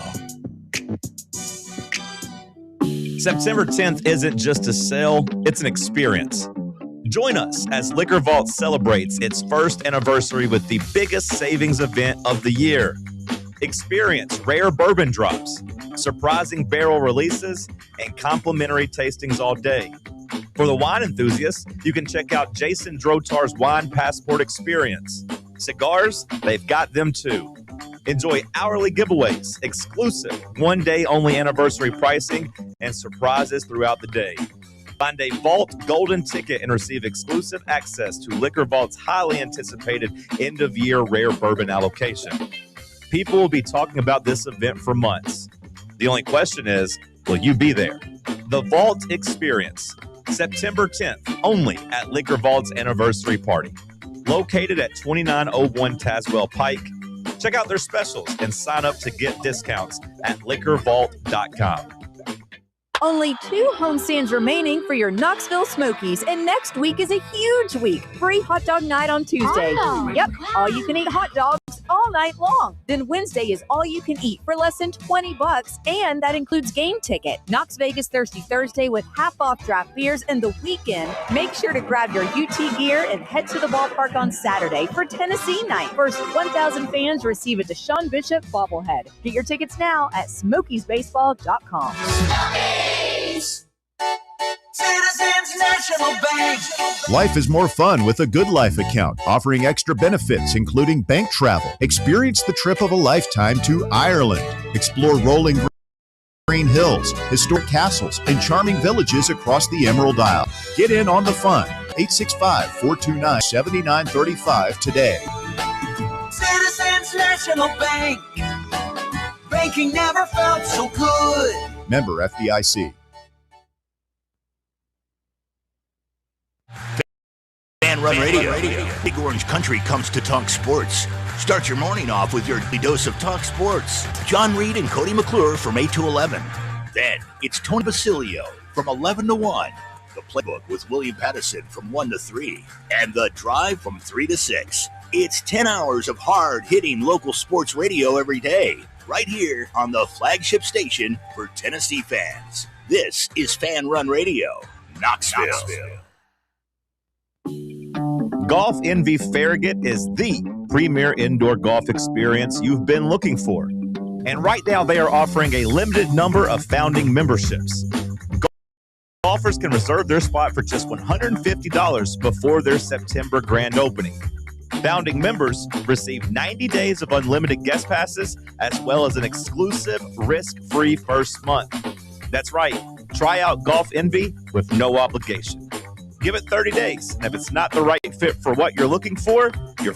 September 10th isn't just a sale, it's an experience. Join us as Liquor Vault celebrates its first anniversary with the biggest savings event of the year. Experience rare bourbon drops, surprising barrel releases, and complimentary tastings all day. For the wine enthusiasts, you can check out Jason Drotar's Wine Passport Experience. Cigars, they've got them too. Enjoy hourly giveaways, exclusive one-day only anniversary pricing, and surprises throughout the day. Find a Vault Golden ticket and receive exclusive access to Liquor Vault's highly anticipated end-of-year rare bourbon allocation. People will be talking about this event for months. The only question is, will you be there? The Vault Experience, September 10th, only at Liquor Vault's anniversary party. Located at 2901 Tazewell Pike. Check out their specials and sign up to get discounts at liquorvault.com. Only 2 homestands remaining for your Knoxville Smokies, and next week is a huge week. Free hot dog night on Tuesday. Yep, all you can eat hot dogs all night long. Then Wednesday is all you can eat for less than $20, and that includes game ticket. Knox Vegas Thirsty Thursday with half off draft beers, and the weekend, make sure to grab your UT gear and head to the ballpark on Saturday for Tennessee night. First 1,000 fans receive a Deshaun Bishop bobblehead. Get your tickets now at smokiesbaseball.com. Citizens National Bank. Life is more fun with a Good Life account, offering extra benefits, including bank travel. Experience the trip of a lifetime to Ireland. Explore rolling green hills, historic castles, and charming villages across the Emerald Isle. Get in on the fun. 865-429-7935 today. Citizens National Bank. Banking never felt so good. Member FDIC. Fan Run Radio. Big Orange Country comes to talk sports. Start your morning off with your dose of Talk Sports. John Reed and Cody McClure from 8 to 11. Then it's Tony Basilio from 11 to 1. The Playbook with William Pattison from 1 to 3. And The Drive from 3 to 6. It's 10 hours of hard-hitting local sports radio every day. Right here on the flagship station for Tennessee fans. This is Fan Run Radio, Knoxville. Golf Envy Farragut is the premier indoor golf experience you've been looking for. And right now they are offering a limited number of founding memberships. Golfers can reserve their spot for just $150 before their September grand opening. Founding members receive 90 days of unlimited guest passes as well as an exclusive risk-free first month. That's right. Try out Golf Envy with no obligation. Give it 30 days, and if it's not the right fit for what you're looking for, your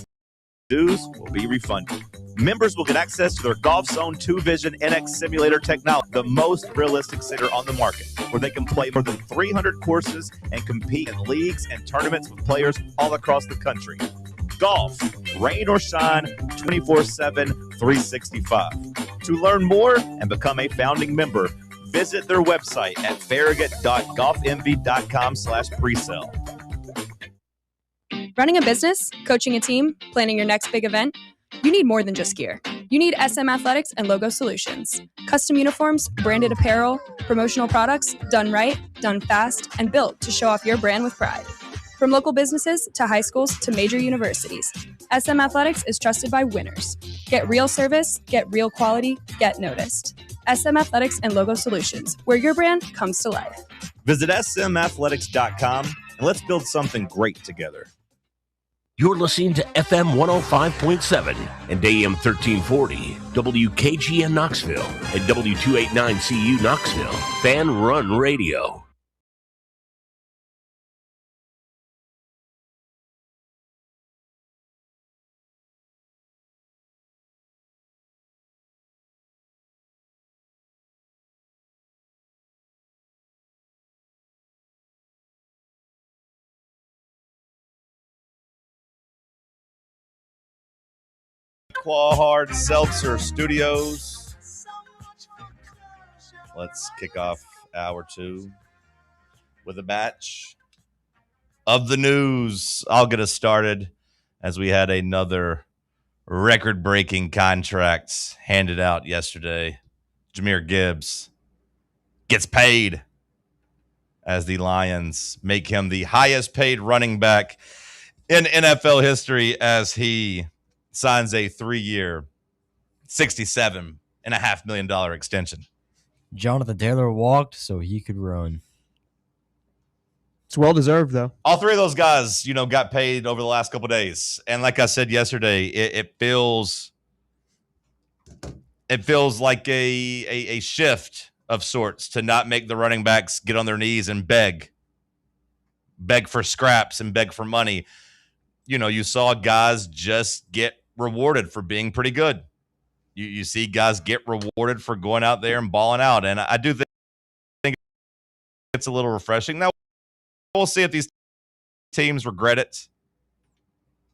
dues will be refunded. Members will get access to their Golf Zone 2 Vision NX Simulator technology, the most realistic sitter on the market, where they can play more than 300 courses and compete in leagues and tournaments with players all across the country. Golf, rain or shine, 24/7, 365. To learn more and become a founding member, visit their website at farragut.golfenvy.com/presale. Running a business, coaching a team, planning your next big event, you need more than just gear. You need SM Athletics and Logo Solutions. Custom uniforms, branded apparel, promotional products, done right, done fast, and built to show off your brand with pride. From local businesses to high schools to major universities, SM Athletics is trusted by winners. Get real service, get real quality, get noticed. SM Athletics and Logo Solutions, where your brand comes to life. Visit smathletics.com and let's build something great together. You're listening to FM 105.7 and AM 1340, WKGN Knoxville, and W289CU Knoxville, Fan Run Radio. Claw Hard Seltzer Studios. Let's kick off hour 2 with a batch of the news. I'll get us started as we had another record-breaking contract handed out yesterday. Jahmyr Gibbs gets paid as the Lions make him the highest paid running back in NFL history as he signs a 3-year, $67.5 million extension. Jonathan Taylor walked so he could run. It's well-deserved, though. All three of those guys, got paid over the last couple of days. And like I said yesterday, it feels It feels like a shift of sorts to not make the running backs get on their knees and beg for scraps and beg for money. You saw guys just get rewarded for being pretty good. You see guys get rewarded for going out there and balling out. And I do think it's a little refreshing. Now, we'll see if these teams regret it.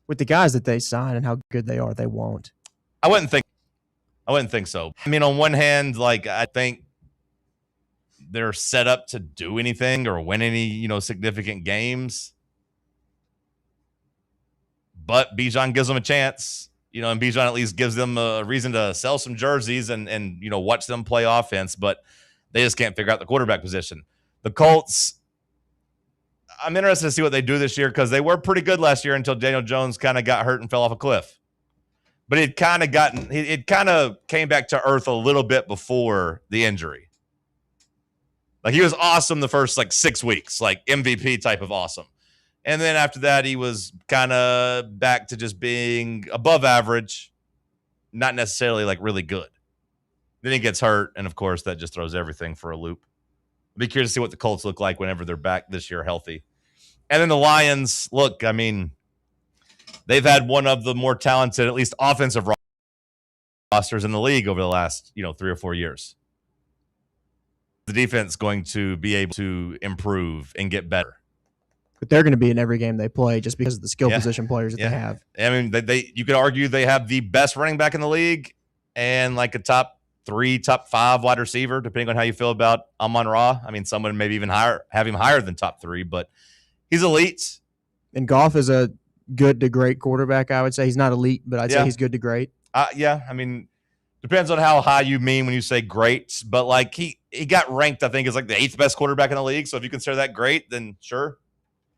With the guys that they sign and how good they are, they won't. I wouldn't think so. I mean, on one hand, like, I think they're set up to do anything or win any, significant games. But Bijan gives them a chance, and Bijan at least gives them a reason to sell some jerseys and watch them play offense, but they just can't figure out the quarterback position. The Colts, I'm interested to see what they do this year because they were pretty good last year until Daniel Jones kind of got hurt and fell off a cliff. But it kind of came back to earth a little bit before the injury. Like, he was awesome the first 6 weeks, like MVP type of awesome. And then after that, he was kind of back to just being above average, not necessarily really good. Then he gets hurt, and of course, that just throws everything for a loop. I'll be curious to see what the Colts look like whenever they're back this year healthy. And then the Lions, look, I mean, they've had one of the more talented, at least offensive rosters in the league over the last, 3 or 4 years. The defense going to be able to improve and get better. But they're going to be in every game they play just because of the skill position players that they have. I mean, you could argue they have the best running back in the league and a top 3, top 5 wide receiver, depending on how you feel about Amon-Ra. I mean, someone maybe even have him higher than top 3, but he's elite. And Goff is a good to great quarterback, I would say. He's not elite, but I'd say he's good to great. Yeah, I mean, depends on how high you mean when you say great, but he got ranked, I think, as the 8th best quarterback in the league. So if you consider that great, then sure.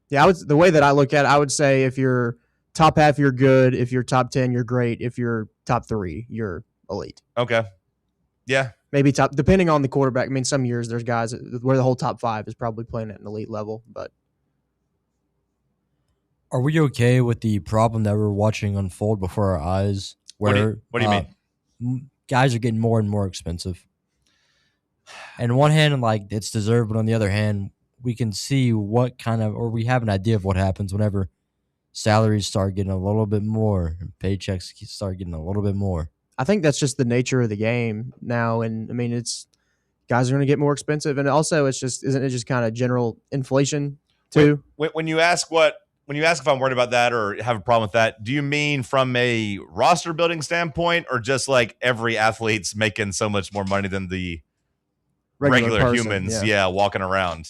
Yeah, the way that I look at it, I would say if you're top half, you're good. If you're top 10, you're great. If you're top 3, you're elite. Okay. Yeah. Maybe top, depending on the quarterback. I mean, some years there's guys where the whole top 5 is probably playing at an elite level. But are we okay with the problem that we're watching unfold before our eyes? Where what do you mean? Guys are getting more and more expensive. And on one hand, it's deserved, but on the other hand, we can see we have an idea of what happens whenever salaries start getting a little bit more and paychecks start getting a little bit more. I think that's just the nature of the game now. And I mean, guys are going to get more expensive. And also isn't it just kind of general inflation too? When you ask if I'm worried about that or have a problem with that, do you mean from a roster building standpoint or just every athlete's making so much more money than the regular person, humans walking around?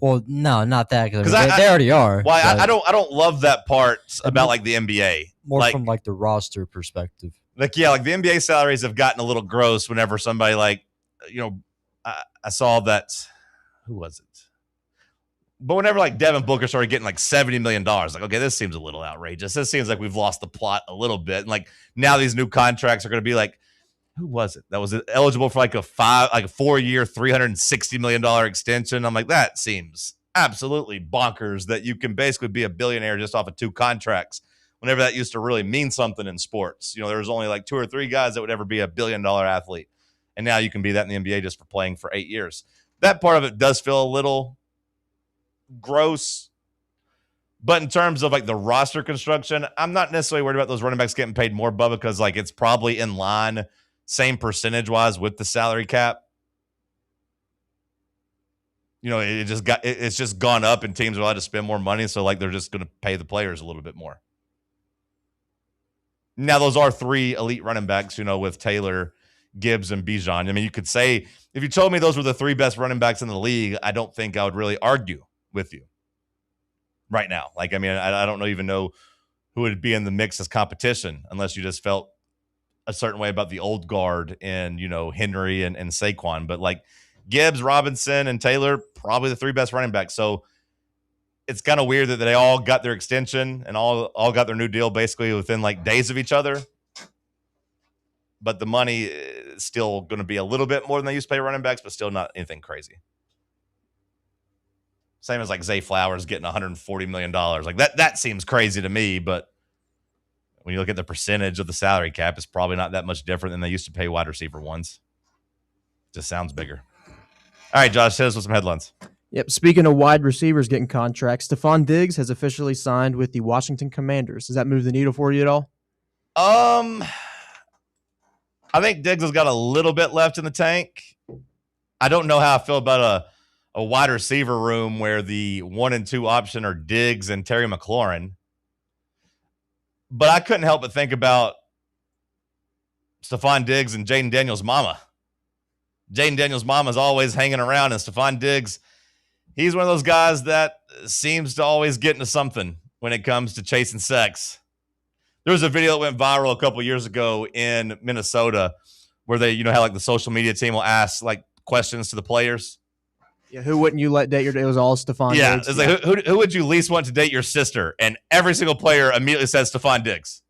Well, no, not that because they already are. Well, I don't love that part about the NBA. More from the roster perspective. The NBA salaries have gotten a little gross whenever somebody I saw that, who was it? But whenever Devin Booker started getting $70 million, okay, this seems a little outrageous. This seems like we've lost the plot a little bit. And now these new contracts are going to be who was it that was eligible for a 4-year, $360 million extension? I'm that seems absolutely bonkers that you can basically be a billionaire just off of 2 contracts. Whenever that used to really mean something in sports, there was only 2 or 3 guys that would ever be a $1 billion athlete. And now you can be that in the NBA just for playing for 8 years. That part of it does feel a little gross. But in terms of the roster construction, I'm not necessarily worried about those running backs getting paid more, Bubba, because it's probably in line, same percentage wise with the salary cap. It's just gone up and teams are allowed to spend more money. So they're just going to pay the players a little bit more. Now those are 3 elite running backs, with Taylor, Gibbs, and Bijan. I mean, you could say, if you told me those were the 3 best running backs in the league, I don't think I would really argue with you right now. I don't even know who would be in the mix as competition unless you just felt a certain way about the old guard and, Henry and Saquon. But Gibbs, Robinson, and Taylor, probably the 3 best running backs. So it's kind of weird that they all got their extension and all got their new deal basically within days of each other. But the money is still going to be a little bit more than they used to pay running backs, but still not anything crazy. Same as Zay Flowers getting $140 million. That seems crazy to me, but when you look at the percentage of the salary cap, it's probably not that much different than they used to pay wide receiver ones. Just sounds bigger. All right, Josh, hit us with some headlines. Yep. Speaking of wide receivers getting contracts, Stephon Diggs has officially signed with the Washington Commanders. Does that move the needle for you at all? I think Diggs has got a little bit left in the tank. I don't know how I feel about a wide receiver room where the 1 and 2 option are Diggs and Terry McLaurin. But I couldn't help but think about Stephon Diggs and Jaden Daniels' mama. Jaden Daniels' mama is always hanging around, and Stephon Diggs, he's one of those guys that seems to always get into something when it comes to chasing sex. There was a video that went viral a couple years ago in Minnesota where they, how like the social media team will ask like questions to the players. Yeah, who wouldn't you let date your? It was all Stephon Yeah, Diggs. it's like who would you least want to date your sister? And every single player immediately says Stephon Diggs.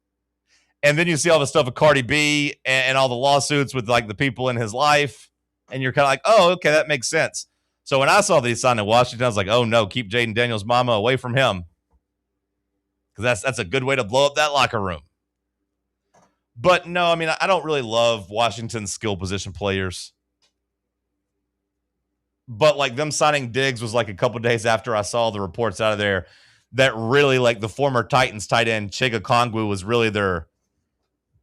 And then you see all the stuff with Cardi B and all the lawsuits with like the people in his life, and you're kind of like, oh, okay, that makes sense. So when I saw these signed in Washington, I was like, oh no, keep Jaden Daniels' mama away from him, because that's a good way to blow up that locker room. But no, I mean, I don't really love Washington's skill position players. But like them signing Diggs was like a couple days after I saw the reports out of there that really like the former Titans tight end Chiga Kongwu was really their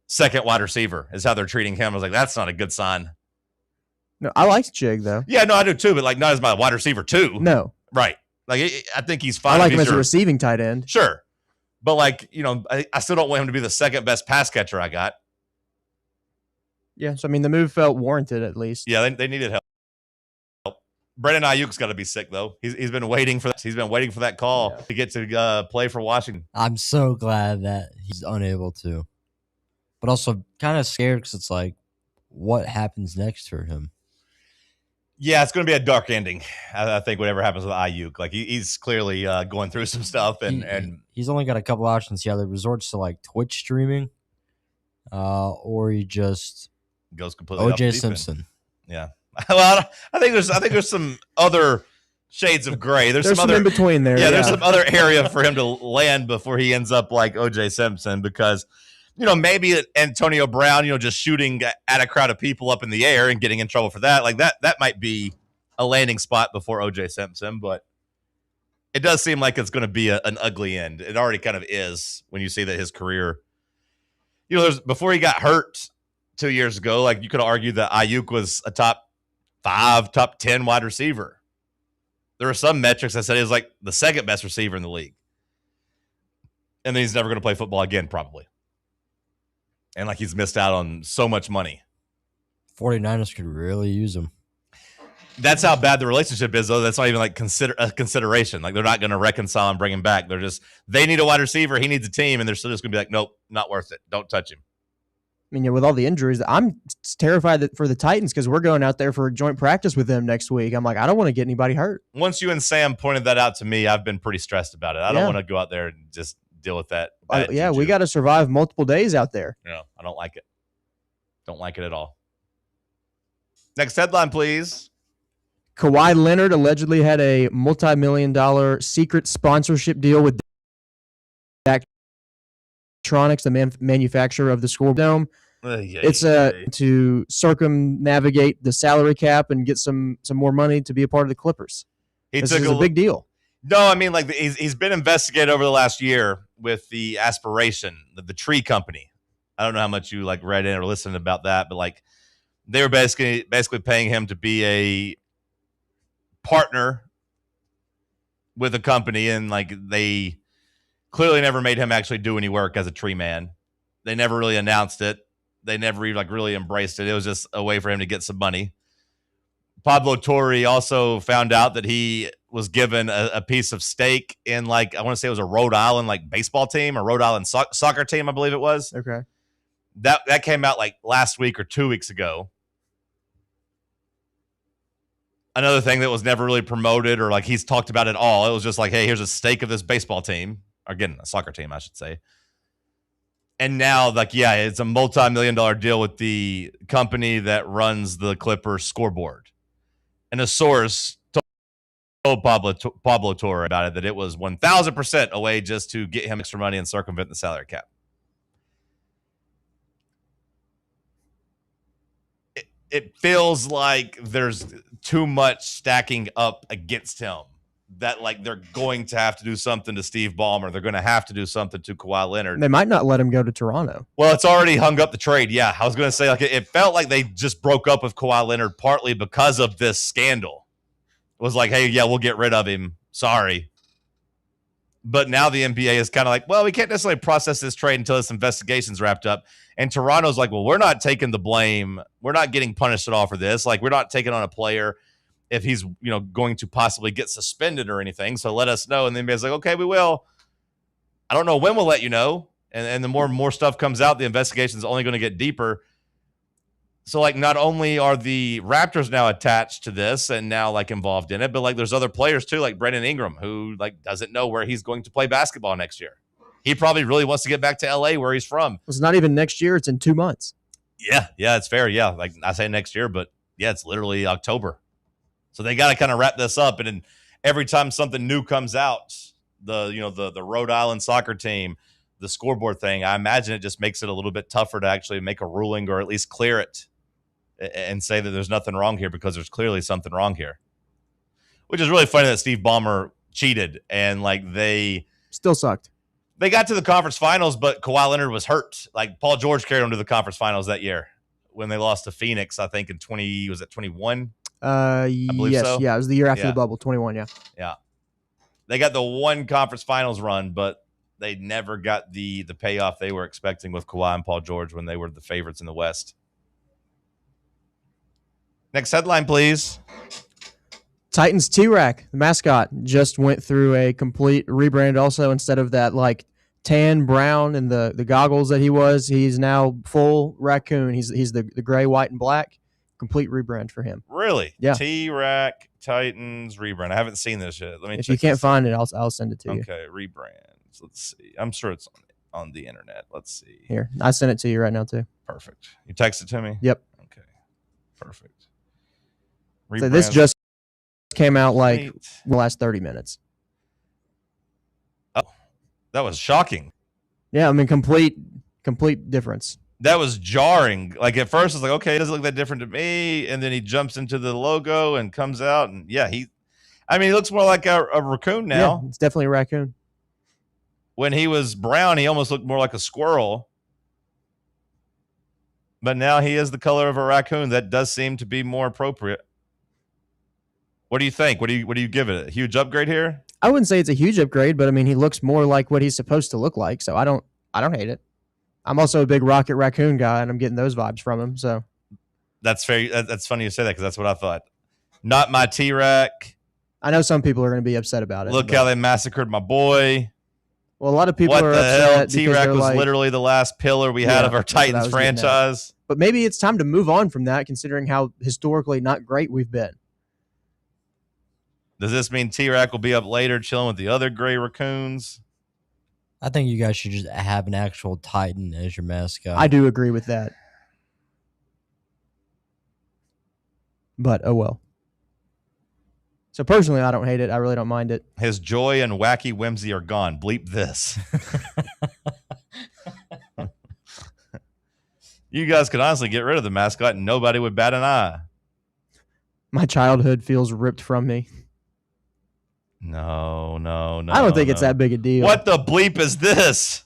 second wide receiver is how they're treating him. I was like, that's not a good sign. No, I like Chig though. Yeah, no, I do too, but like not as my wide receiver too. No. Right. Like I think he's fine. I like him as a receiving tight end. Sure. But like, I still don't want him to be the second best pass catcher I got. Yeah, so I mean the move felt warranted at least. Yeah, they needed help. Brandon Ayuk's got to be sick though. He's been waiting for that. He's been waiting for that call to get to play for Washington. I'm so glad that he's unable to, but also kind of scared because it's like, what happens next for him? Yeah, it's going to be a dark ending. I think whatever happens with Ayuk, like he's clearly going through some stuff, and he's only got a couple options. He either resorts to like Twitch streaming, or he just goes completely OJ off the Simpson. deep end. Yeah. Well, I think there's some other shades of gray. There's some other in between there. Yeah, there's some other area for him to land before he ends up like OJ Simpson, because maybe Antonio Brown, just shooting at a crowd of people up in the air and getting in trouble for that. Like that might be a landing spot before OJ Simpson, but it does seem like it's going to be an ugly end. It already kind of is when you see that his career, before he got hurt 2 years ago, like you could argue that Ayuk was a top 5, top 10 wide receiver. There are some metrics that said he was like the second best receiver in the league. And then he's never going to play football again, probably. And like he's missed out on so much money. 49ers could really use him. That's how bad the relationship is, though. That's not even like a consideration. Like they're not going to reconcile and bring him back. They need a wide receiver. He needs a team. And they're still just going to be like, nope, not worth it. Don't touch him. I mean, with all the injuries, I'm terrified for the Titans because we're going out there for a joint practice with them next week. I'm like, I don't want to get anybody hurt. Once you and Sam pointed that out to me, I've been pretty stressed about it. I don't want to go out there and just deal with that. We got to survive multiple days out there. No, I don't like it. Don't like it at all. Next headline, please. Kawhi Leonard allegedly had a multi-million-dollar secret sponsorship deal with Electronics, the manufacturer of the Score Dome. It's to circumnavigate the salary cap and get some more money to be a part of the Clippers. This is a big deal. No, I mean, like he's been investigated over the last year with the Aspiration, the tree company. I don't know how much you like read in or listened about that, but like they were basically paying him to be a partner with a company, and like they clearly never made him actually do any work as a tree man. They never really announced it. They never even like really embraced it. It was just a way for him to get some money. Pablo Torre also found out that he was given a piece of stake in like, I want to say it was a Rhode Island like baseball team or Rhode Island soccer team, I believe it was. Okay. That came out like last week or 2 weeks ago. Another thing that was never really promoted or like he's talked about at all. It was just like, hey, here's a stake of this baseball team. Or again, a soccer team, I should say. And now, like, yeah, it's a multi-million-dollar deal with the company that runs the Clippers scoreboard. And a source told Pablo Torre about it that it was 1,000% a way just to get him extra money and circumvent the salary cap. it feels like there's too much stacking up against him. That like they're going to have to do something to Steve Ballmer. They're going to have to do something to Kawhi Leonard. They might not let him go to Toronto. Well, it's already hung up the trade. Yeah, I was going to say like it felt like they just broke up with Kawhi Leonard partly because of this scandal. It was like, hey, yeah, we'll get rid of him. Sorry. But now the NBA is kind of like, well, we can't necessarily process this trade until this investigation's wrapped up. And Toronto's like, well, we're not taking the blame. We're not getting punished at all for this. Like, we're not taking on a player if he's, going to possibly get suspended or anything. So let us know. And the NBA's like, okay, we will. I don't know when we'll let you know. And the more and more stuff comes out, the investigation's only going to get deeper. So, like, not only are the Raptors now attached to this and now, like, involved in it, but, like, there's other players, too, like Brandon Ingram, who, like, doesn't know where he's going to play basketball next year. He probably really wants to get back to L.A. where he's from. It's not even next year. It's in 2 months. Yeah, it's fair. Yeah, like, I say next year, but, yeah, it's literally October. So they got to kind of wrap this up. And then every time something new comes out, the Rhode Island soccer team, the scoreboard thing, I imagine it just makes it a little bit tougher to actually make a ruling or at least clear it and say that there's nothing wrong here because there's clearly something wrong here. Which is really funny that Steve Ballmer cheated and, like, they still sucked. They got to the conference finals, but Kawhi Leonard was hurt. Like, Paul George carried them to the conference finals that year when they lost to Phoenix, I think, in 21? I believe yes, so. yeah, it was the year after the bubble, 21, yeah. Yeah. They got the one conference finals run, but they never got the payoff they were expecting with Kawhi and Paul George when they were the favorites in the West. Next headline, please. Titans T-Rack, the mascot, just went through a complete rebrand also. Instead of that, like, tan, brown, and the goggles that he was, he's now full raccoon. He's the gray, white, and black. Complete rebrand for him. Really? Yeah. T-Rack Titans rebrand. I haven't seen this yet. Let me. If you can't find it, I'll send it to you. Okay, rebrands. Let's see. I'm sure it's on the internet. Let's see. Here, I sent it to you right now too. Perfect. You text it to me? Yep. Okay. Perfect. So this just came out like the last 30 minutes. Oh, that was shocking. Yeah, I mean, complete difference. That was jarring. Like, at first, it's like, okay, it doesn't look that different to me. And then he jumps into the logo and comes out. And, yeah, he looks more like a raccoon now. Yeah, it's definitely a raccoon. When he was brown, he almost looked more like a squirrel. But now he is the color of a raccoon. That does seem to be more appropriate. What do you think? What do you give it? A huge upgrade here? I wouldn't say it's a huge upgrade, but I mean, he looks more like what he's supposed to look like. So I don't hate it. I'm also a big Rocket Raccoon guy, and I'm getting those vibes from him. So that's fair. That's funny you say that because that's what I thought. Not my T-Rack. I know some people are going to be upset about it. Look how they massacred my boy. Well, a lot of people are upset. What the hell? T-Rack was literally the last pillar we had of our Titans franchise. But maybe it's time to move on from that, considering how historically not great we've been. Does this mean T-Rack will be up later chilling with the other gray raccoons? I think you guys should just have an actual Titan as your mascot. I do agree with that. But, oh well. So personally, I don't hate it. I really don't mind it. His joy and wacky whimsy are gone. Bleep this. You guys could honestly get rid of the mascot and nobody would bat an eye. My childhood feels ripped from me. No. I don't think it's that big a deal. What the bleep is this?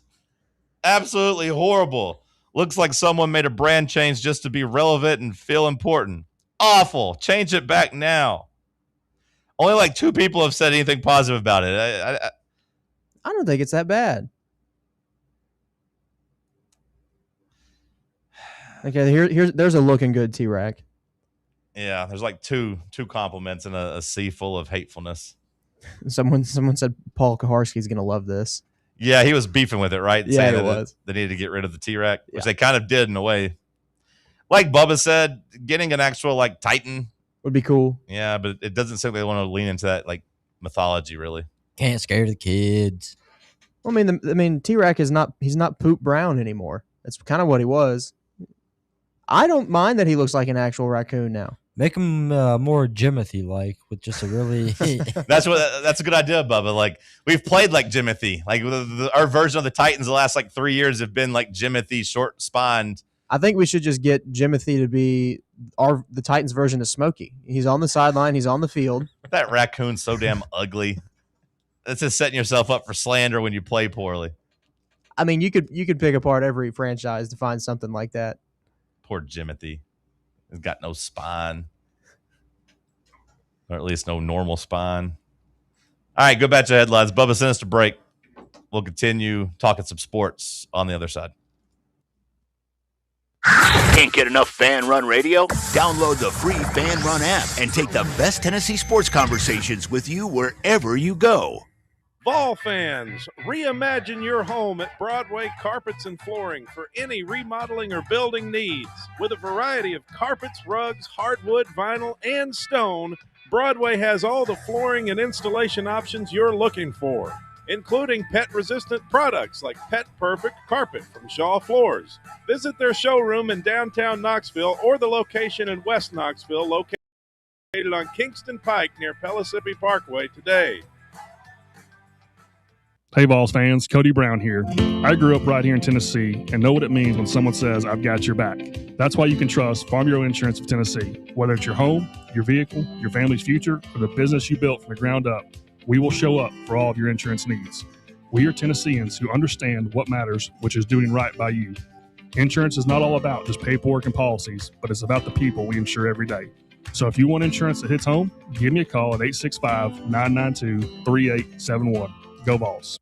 Absolutely horrible. Looks like someone made a brand change just to be relevant and feel important. Awful. Change it back now. Only like 2 people have said anything positive about it. I don't think it's that bad. Okay, there's a looking good T-Rack. Yeah, there's like two compliments and a sea full of hatefulness. Someone said Paul Kaharski's going to love this. Yeah, he was beefing with it, right? Yeah, saying it was. They needed to get rid of the T-Rack, which they kind of did in a way. Like Bubba said, getting an actual like Titan would be cool. Yeah, but it doesn't seem like they want to lean into that like mythology, really. Can't scare the kids. Well, I mean, T-Rack he's not Poop Brown anymore. That's kind of what he was. I don't mind that he looks like an actual raccoon now. Make him more Jimothy like with just a really. That's a good idea, Bubba. Like we've played like Jimothy. Like our version of the Titans the last like 3 years have been like Jimothy, short spined. I think we should just get Jimothy to be the Titans version of Smokey. He's on the sideline. He's on the field. That raccoon's so damn ugly. That's just setting yourself up for slander when you play poorly. I mean, you could pick apart every franchise to find something like that. Poor Jimothy. He's got no spine. Or at least no normal spine. All right, go back to headlines. Bubba, send us to break. We'll continue talking some sports on the other side. Can't get enough Fan Run Radio? Download the free Fan Run app and take the best Tennessee sports conversations with you wherever you go. Vol fans, reimagine your home at Broadway Carpets and Flooring for any remodeling or building needs. With a variety of carpets, rugs, hardwood, vinyl, and stone, Broadway has all the flooring and installation options you're looking for, including pet-resistant products like Pet Perfect Carpet from Shaw Floors. Visit their showroom in downtown Knoxville or the location in West Knoxville, located on Kingston Pike near Pellissippi Parkway today. Hey, Vols fans, Cody Brown here. I grew up right here in Tennessee and know what it means when someone says, I've got your back. That's why you can trust Farm Bureau Insurance of Tennessee. Whether it's your home, your vehicle, your family's future, or the business you built from the ground up, we will show up for all of your insurance needs. We are Tennesseans who understand what matters, which is doing right by you. Insurance is not all about just paperwork and policies, but it's about the people we insure every day. So if you want insurance that hits home, give me a call at 865-992-3871. Go Vols.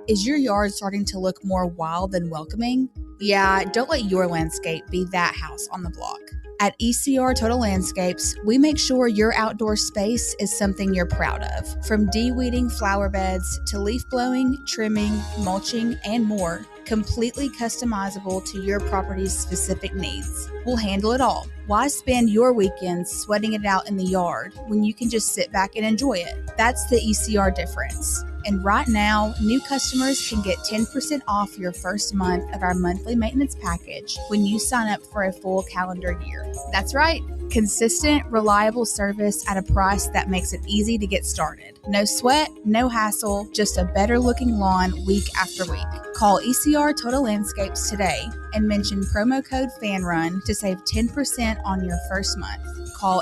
Is your yard starting to look more wild than welcoming? Yeah, don't let your landscape be that house on the block. At ECR Total Landscapes, we make sure your outdoor space is something you're proud of. From de-weeding flower beds to leaf blowing, trimming, mulching, and more, completely customizable to your property's specific needs. We'll handle it all. Why spend your weekends sweating it out in the yard when you can just sit back and enjoy it? That's the ECR difference. And right now, new customers can get 10% off your first month of our monthly maintenance package when you sign up for a full calendar year. That's right. Consistent, reliable service at a price that makes it easy to get started. No sweat, no hassle, just a better looking lawn week after week. Call ECR Total Landscapes today and mention promo code FANRUN to save 10% on your first month. Call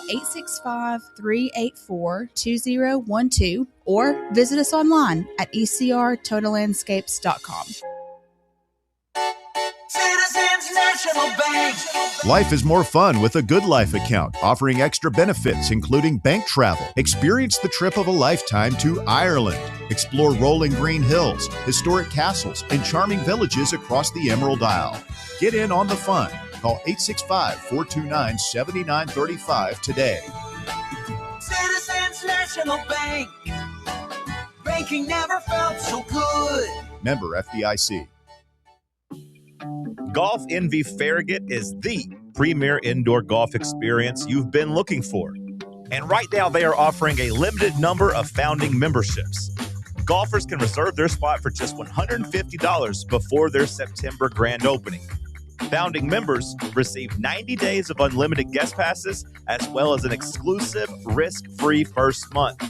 865-384-2012 or visit us online at ecrtotallandscapes.com. Citizens National Bank. Life is more fun with a Good Life account, offering extra benefits, including bank travel. Experience the trip of a lifetime to Ireland. Explore rolling green hills, historic castles, and charming villages across the Emerald Isle. Get in on the fun. Call 865-429-7935 today. Citizens National Bank. Banking never felt so good. Member FDIC. Golf Envy Farragut is the premier indoor golf experience you've been looking for. And right now they are offering a limited number of founding memberships. Golfers can reserve their spot for just $150 before their September grand opening. Founding members receive 90 days of unlimited guest passes as well as an exclusive risk-free first month.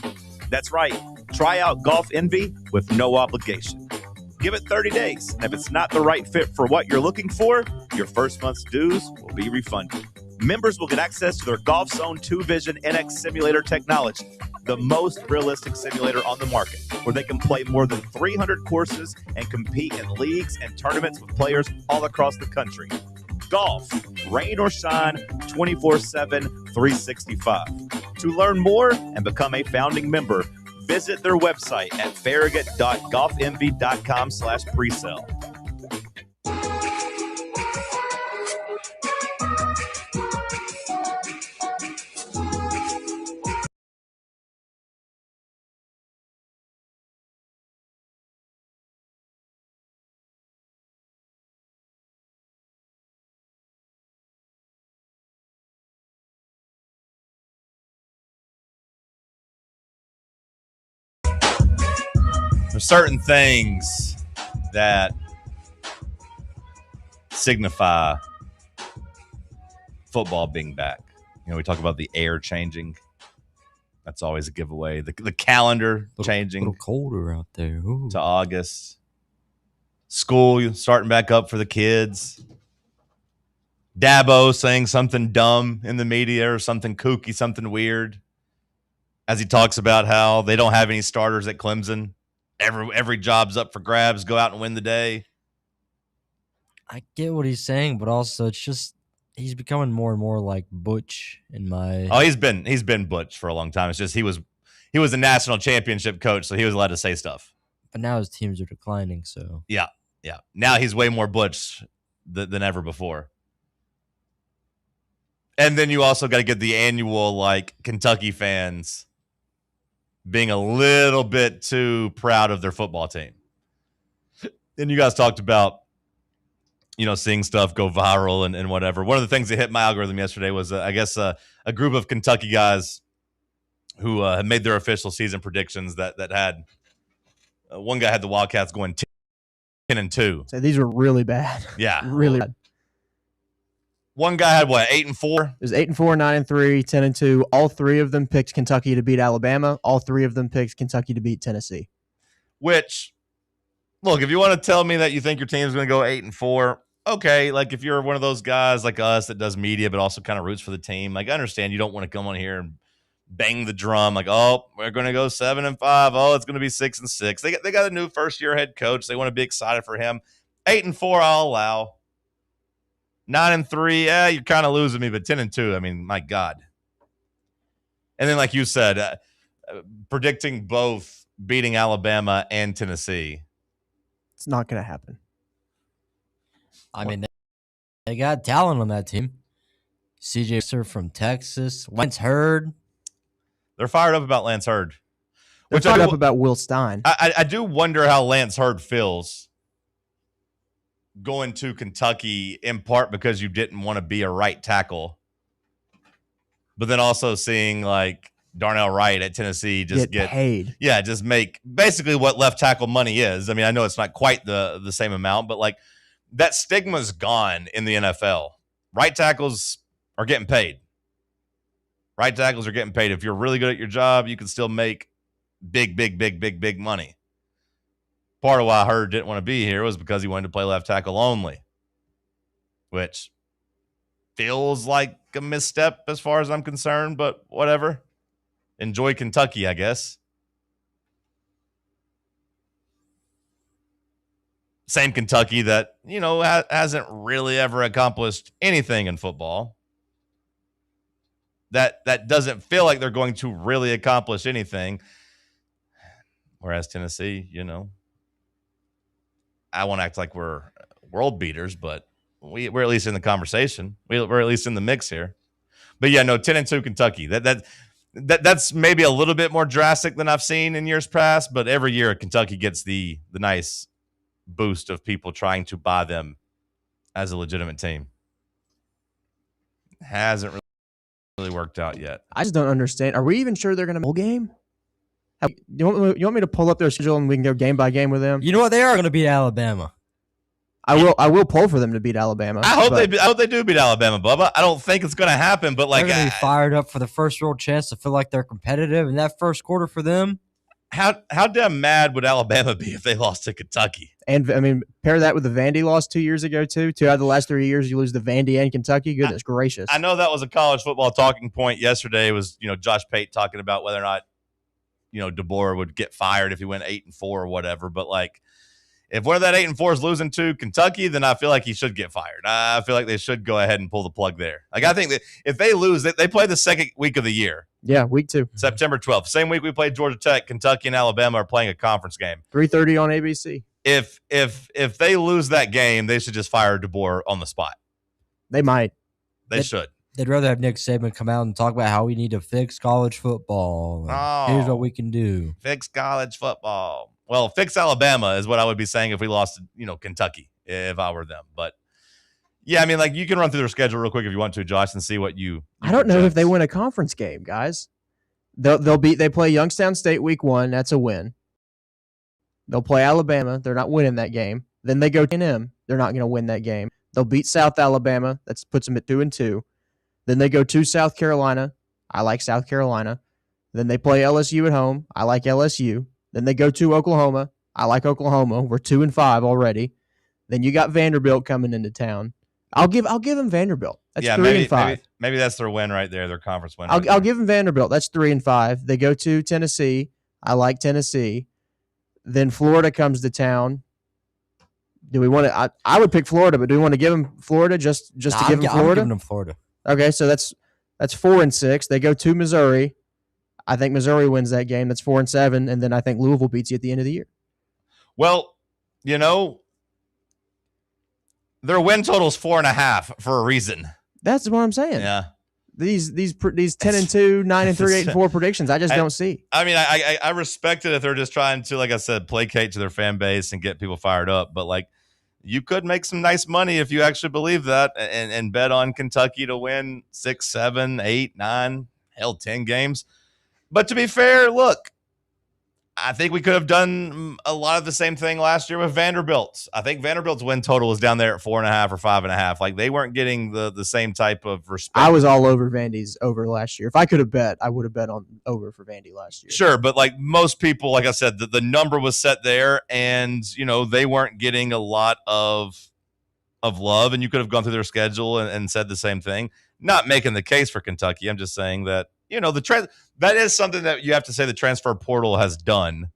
That's right. Try out Golf Envy with no obligation. Give it 30 days, and if it's not the right fit for what you're looking for, your first month's dues will be refunded. Members will get access to their Golf Zone 2 Vision NX simulator technology, the most realistic simulator on the market, where they can play more than 300 courses and compete in leagues and tournaments with players all across the country. Golf, rain or shine, 24/7, 365. To learn more and become a founding member, visit their website at farragut.golfenvy.com/presale. There's certain things that signify football being back. You know, we talk about the air changing. That's always a giveaway. The calendar changing. A little colder out there. Ooh. To August. School starting back up for the kids. Dabo saying something dumb in the media or something kooky, something weird, as he talks about how they don't have any starters at Clemson. Every job's up for grabs. Go out and win the day. I get what he's saying, but also it's just he's becoming more and more like Butch in my. Oh, he's been Butch for a long time. It's just he was a national championship coach, so he was allowed to say stuff. But now his teams are declining, so yeah. Now he's way more Butch than ever before. And then you also got to get the annual like Kentucky fans being a little bit too proud of their football team. And you guys talked about, seeing stuff go viral and whatever. One of the things that hit my algorithm yesterday was, I guess, a group of Kentucky guys who had made their official season predictions that had one guy had the Wildcats going 10-2. So these were really bad. Yeah. Really bad. One guy had 8-4? It was 8-4, 9-3, 10-2. All three of them picked Kentucky to beat Alabama. All three of them picked Kentucky to beat Tennessee. Which, look, if you want to tell me that you think your team's going to go 8-4, okay. Like if you're one of those guys like us that does media but also kind of roots for the team, like I understand you don't want to come on here and bang the drum like, oh, we're going to go 7-5. Oh, it's going to be 6-6. They got a new first-year head coach. They want to be excited for him. 8-4, I'll allow. 9-3, yeah, you're kind of losing me, but 10-2, I mean, my God. And then, like you said, predicting both beating Alabama and Tennessee. It's not going to happen. I mean, they got talent on that team. CJ Sir from Texas, Lance Hurd. They're fired up about Lance Hurd. They're fired up about Will Stein. I do wonder how Lance Hurd feels going to Kentucky, in part because you didn't want to be a right tackle, but then also seeing like Darnell Wright at Tennessee just get paid. Yeah, just make basically what left tackle money is. I mean, I know it's not quite the same amount, but like that stigma's gone in the NFL. Right tackles are getting paid. Right tackles are getting paid. If you're really good at your job, you can still make big money. Part of why Hurd didn't want to be here was because he wanted to play left tackle only, which feels like a misstep as far as I'm concerned, but whatever. Enjoy Kentucky, I guess. Same Kentucky that, hasn't really ever accomplished anything in football. That doesn't feel like they're going to really accomplish anything. Whereas Tennessee, I won't act like we're world beaters, but we're at least in the conversation. We're at least in the mix here. But yeah, no, 10-2 Kentucky. That's maybe a little bit more drastic than I've seen in years past, but every year Kentucky gets the nice boost of people trying to buy them as a legitimate team. Hasn't really worked out yet. I just don't understand. Are we even sure they're going to bowl game? You want me to pull up their schedule and we can go game by game with them? You know what? They are going to beat Alabama. I will pull for them to beat Alabama. I hope they do beat Alabama, Bubba. I don't think it's going to happen, but like they're going to be fired up for the first real chance to feel like they're competitive in that first quarter for them. How damn mad would Alabama be if they lost to Kentucky? And I mean, pair that with the Vandy loss 2 years ago too. 2 out of the last 3 years, you lose to Vandy and Kentucky. Goodness gracious! I know that was a college football talking point yesterday. Was Josh Pate talking about whether or not DeBoer would get fired if he went 8-4 or whatever. But like, if one of that 8-4 is losing to Kentucky, then I feel like he should get fired. I feel like they should go ahead and pull the plug there. Like, I think that if they lose, they play the second week of the year. Yeah, week 2, September 12th. Same week we played Georgia Tech. Kentucky and Alabama are playing a conference game. 3:30 on ABC. If they lose that game, they should just fire DeBoer on the spot. They might. They should. They'd rather have Nick Saban come out and talk about how we need to fix college football. Here's what we can do. Fix college football. Well, fix Alabama is what I would be saying if we lost to, Kentucky, if I were them. But, yeah, I mean, like, you can run through their schedule real quick if you want to, Josh, and see what you I don't know if they win a conference game, guys. They play Youngstown State week 1. That's a win. They'll play Alabama. They're not winning that game. Then they go to A&M. They're not going to win that game. They'll beat South Alabama. That puts them at 2-2. Then they go to South Carolina. I like South Carolina. Then they play LSU at home. I like LSU. Then they go to Oklahoma. I like Oklahoma. We're 2-5 already. Then you got Vanderbilt coming into town. I'll give him Vanderbilt. That's 3 maybe, and 5. Maybe that's their win right there, their conference win. I'll give him Vanderbilt. That's 3 and 5. They go to Tennessee. I like Tennessee. Then Florida comes to town. Do we want to? I would pick Florida, but do we want to give them Florida just to give them Florida? I'm giving them Florida. Okay, so that's 4 and 6. They go to Missouri. I think Missouri wins that game. That's 4 and 7, and then I think Louisville beats you at the end of the year. Well, their win total is 4.5 for a reason. That's what I'm saying. Yeah. These 10 and 2, 9 and 3, 8 and 4 predictions, I just don't see. I mean, I respect it if they're just trying to, like I said, placate to their fan base and get people fired up. But like, you could make some nice money if you actually believe that and bet on Kentucky to win 6, 7, 8, 9, hell, 10 games. But to be fair, look, I think we could have done a lot of the same thing last year with Vanderbilt. I think Vanderbilt's win total was down there at 4.5 or 5.5. Like, they weren't getting the same type of respect. I was all over Vandy's over last year. If I could have bet, I would have bet on over for Vandy last year. Sure, but like most people, like I said, the number was set there, and they weren't getting a lot of love, and you could have gone through their schedule and said the same thing. Not making the case for Kentucky. I'm just saying that that is something that you have to say the transfer portal has done,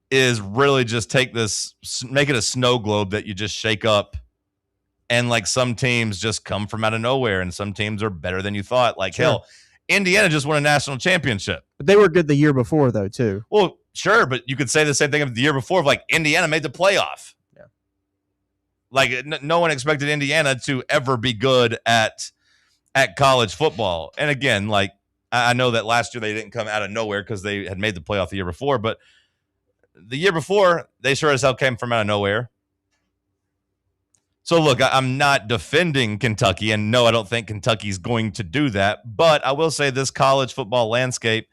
is really just make it a snow globe that you just shake up, and like some teams just come from out of nowhere, and some teams are better than you thought. Like, sure. Hell, Indiana just won a national championship. But they were good the year before, though, too. Well, sure, but you could say the same thing of the year before. Like, Indiana made the playoff. Yeah. Like, no one expected Indiana to ever be good at college football. And again, like, I know that last year they didn't come out of nowhere because they had made the playoff the year before, but the year before, they sure as hell came from out of nowhere. So, look, I'm not defending Kentucky, and no, I don't think Kentucky's going to do that, but I will say this college football landscape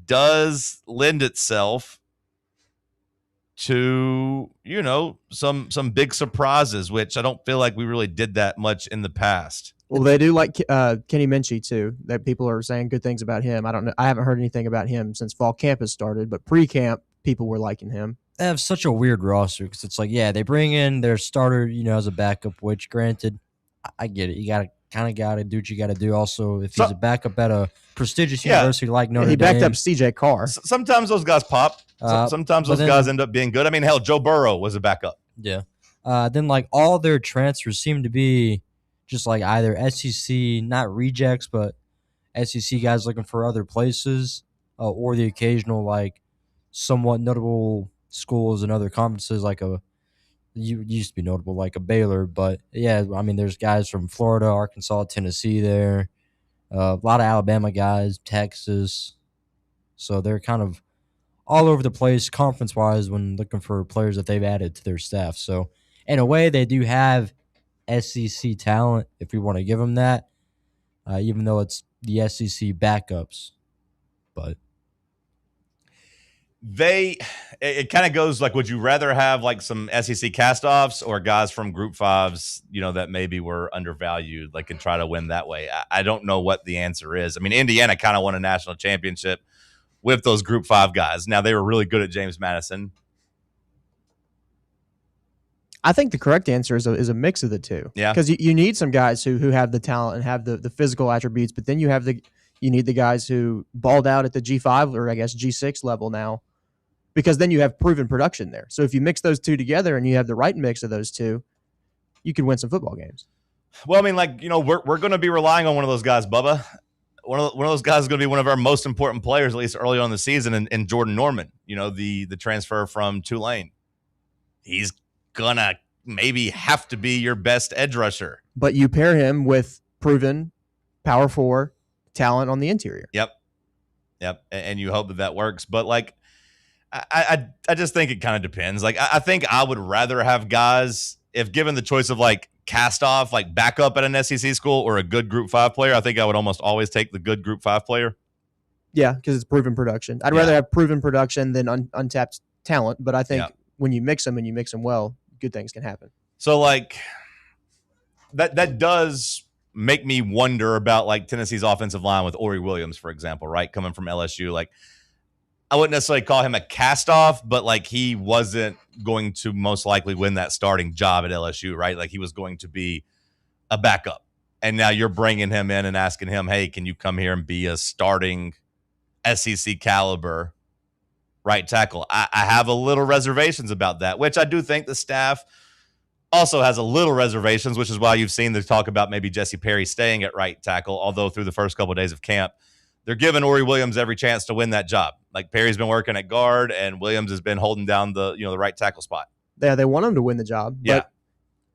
does lend itself to, some big surprises, which I don't feel like we really did that much in the past. Well, they do like Kenny Minchie, too. That people are saying good things about him. I don't know. I haven't heard anything about him since fall camp has started, but pre-camp, people were liking him. They have such a weird roster because it's like, they bring in their starter, as a backup, which granted, I get it. You got to do what you got to do. Also, if he's a backup at a prestigious university like Notre Dame. He backed up C.J. Carr. Sometimes those guys pop. Sometimes those guys end up being good. I mean, hell, Joe Burrow was a backup. Yeah. Then, like, all their transfers seem to be just like either SEC, not rejects, but SEC guys looking for other places, or the occasional, like, somewhat notable schools and other conferences, like used to be notable, like a Baylor. But, yeah, I mean, there's guys from Florida, Arkansas, Tennessee there, a lot of Alabama guys, Texas. So they're kind of all over the place conference-wise when looking for players that they've added to their staff. So, in a way, they do have SEC talent, if we want to give them that, even though it's the SEC backups. But it kind of goes like, would you rather have like some SEC castoffs or guys from Group 5s, that maybe were undervalued, like, and try to win that way? I don't know what the answer is. I mean, Indiana kind of won a national championship with those Group 5 guys. Now, they were really good at James Madison. I think the correct answer is a mix of the two. Yeah. Because you need some guys who have the talent and have the physical attributes, but then you need the guys who balled out at the G5 or I guess G6 level now, because then you have proven production there. So if you mix those two together and you have the right mix of those two, you can win some football games. Well, I mean, like, we're going to be relying on one of those guys, Bubba. One of those guys is going to be one of our most important players, at least early on in the season, and Jordan Norman, the transfer from Tulane. He's gonna maybe have to be your best edge rusher. But you pair him with proven Power 4 talent on the interior. Yep. And you hope that works. But like, I just think it kind of depends. Like, I think I would rather have guys, if given the choice of like cast off, like backup at an SEC school or a good Group 5 player, I think I would almost always take the good Group 5 player. Yeah, because it's proven production. I'd rather have proven production than untapped talent. But I think when you mix them and you mix them well, good things can happen. So like that does make me wonder about like Tennessee's offensive line with Ori Williams, for example, right? Coming from LSU. Like, I wouldn't necessarily call him a cast off, but like he wasn't going to most likely win that starting job at LSU, right? Like he was going to be a backup. And now you're bringing him in and asking him, hey, can you come here and be a starting SEC caliber right tackle? I have a little reservations about that, which I do think the staff also has a little reservations, which is why you've seen the talk about maybe Jesse Perry staying at right tackle, although through the first couple of days of camp, they're giving Ori Williams every chance to win that job. Like Perry's been working at guard and Williams has been holding down the right tackle spot. Yeah, they want him to win the job. Yeah.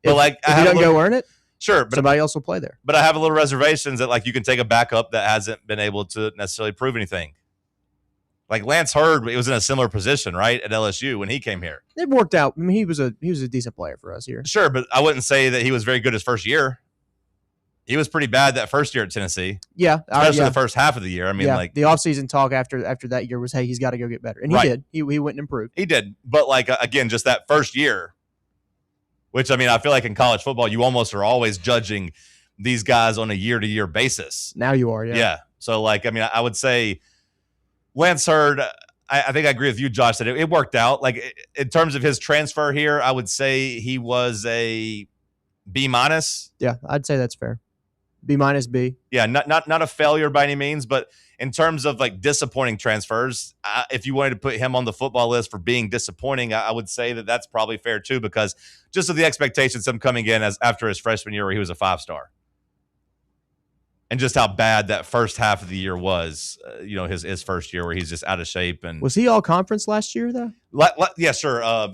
But if he doesn't go earn it, sure, but somebody else will play there. But I have a little reservations that like you can take a backup that hasn't been able to necessarily prove anything. Like Lance Hurd, it was in a similar position, right, at LSU when he came here. It worked out. I mean, he was a decent player for us here. Sure, but I wouldn't say that he was very good his first year. He was pretty bad that first year at Tennessee. Yeah, especially the first half of the year. I mean, like the offseason talk after that year was, hey, he's got to go get better, and he did. He went and improved. He did, but like again, just that first year, which I mean, I feel like in college football, you almost are always judging these guys on a year-to-year basis. Now you are, yeah. Yeah. So like, I mean, I would say Lance Hurd, I think I agree with you, Josh, that it worked out. Like in terms of his transfer here, I would say he was a B-. Yeah, I'd say that's fair. B-, B. Yeah, not a failure by any means, but in terms of like disappointing transfers, if you wanted to put him on the football list for being disappointing, I would say that that's probably fair too, because just of the expectations of him coming in as after his freshman year where he was a 5-star. And just how bad that first half of the year was, his first year where he's just out of shape. And was he all conference last year though? Yeah, sure. I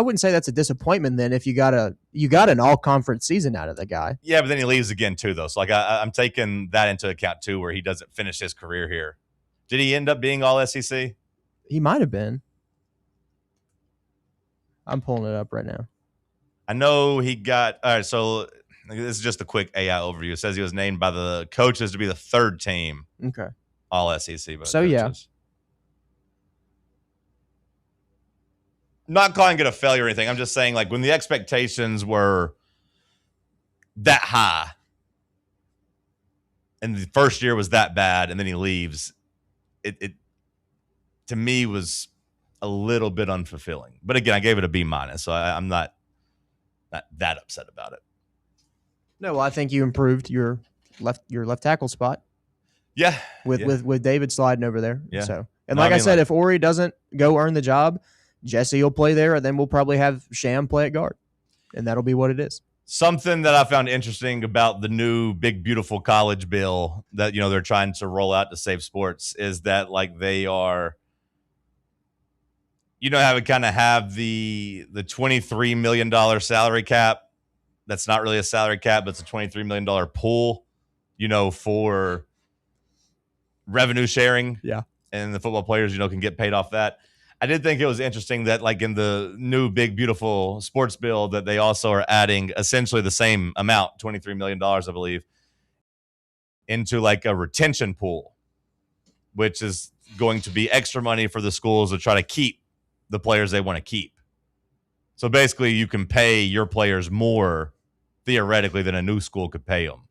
wouldn't say that's a disappointment then if you got an all conference season out of the guy. Yeah, but then he leaves again too though. So like I'm taking that into account too, where he doesn't finish his career here. Did he end up being all SEC? He might have been. I'm pulling it up right now. I know he got all right. So this is just a quick AI overview. It says he was named by the coaches to be the third team. Okay. All SEC. So, coaches. Yeah. Not calling it a failure or anything. I'm just saying, like, when the expectations were that high and the first year was that bad and then he leaves, it to me was a little bit unfulfilling. But again, I gave it a B-, so I'm not that upset about it. No, well, I think you improved your left tackle spot. Yeah, with David sliding over there. Yeah. So, and like I said, if Ori doesn't go earn the job, Jesse will play there, and then we'll probably have Sham play at guard, and that'll be what it is. Something that I found interesting about the new big beautiful college bill that they're trying to roll out to save sports is that like they are, how we kind of have the $23 million salary cap. That's not really a salary cap, but it's a $23 million pool, for revenue sharing. Yeah. And the football players, can get paid off that. I did think it was interesting that like in the new big, beautiful sports bill that they also are adding essentially the same amount, $23 million, I believe, into like a retention pool, which is going to be extra money for the schools to try to keep the players they want to keep. So basically you can pay your players more theoretically than a new school could pay them.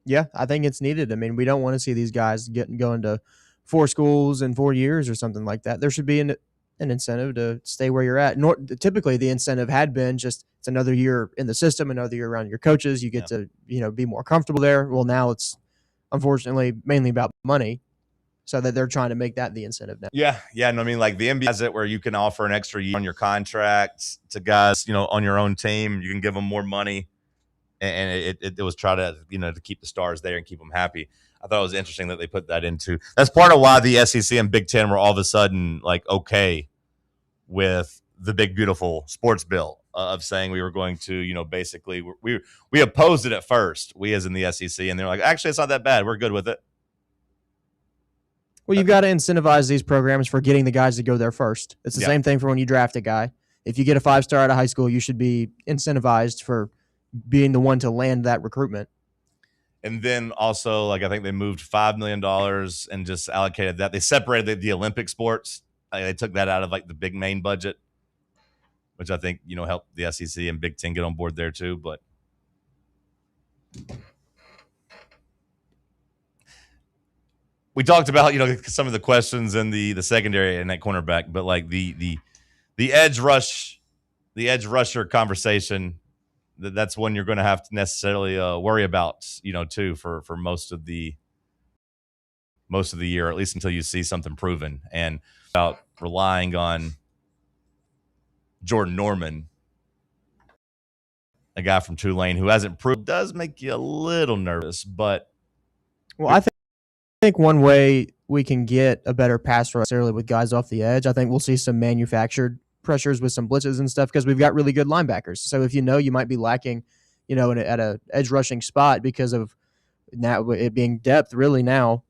Yeah, I think it's needed. I mean, we don't want to see these guys going to 4 schools in 4 years or something like that. There should be an incentive to stay where you're at. Typically, the incentive had been just it's another year in the system, another year around your coaches. You get to be more comfortable there. Well, now it's unfortunately mainly about money, so that they're trying to make that the incentive now. Yeah. No, I mean, like the NBA has it where you can offer an extra year on your contracts to guys, on your own team. You can give them more money, and it was try to to keep the stars there and keep them happy. I thought it was interesting that they put that into. That's part of why the SEC and Big Ten were all of a sudden like okay with the big beautiful sports bill of saying we were going to basically we opposed it at first, we as in the SEC, and they're like, actually it's not that bad, we're good with it. Well, you've got to incentivize these programs for getting the guys to go there first. It's the same thing for when you draft a guy. If you get a 5-star out of high school, you should be incentivized for being the one to land that recruitment. And then also, like I think they moved $5 million and just allocated that. They separated the Olympic sports. They took that out of like the big main budget, which I think helped the SEC and Big Ten get on board there too. But we talked about some of the questions in the secondary and that cornerback, but like the edge rusher conversation that's one you're going to have to necessarily worry about, too, for most of the year, at least until you see something proven. And about relying on Jordan Norman, a guy from Tulane who hasn't proved, does make you a little nervous. But I think one way we can get a better pass rush necessarily with guys off the edge, I think we'll see some manufactured pressures with some blitzes and stuff because we've got really good linebackers. So if you might be lacking, at a edge rushing spot because of now it being depth really now,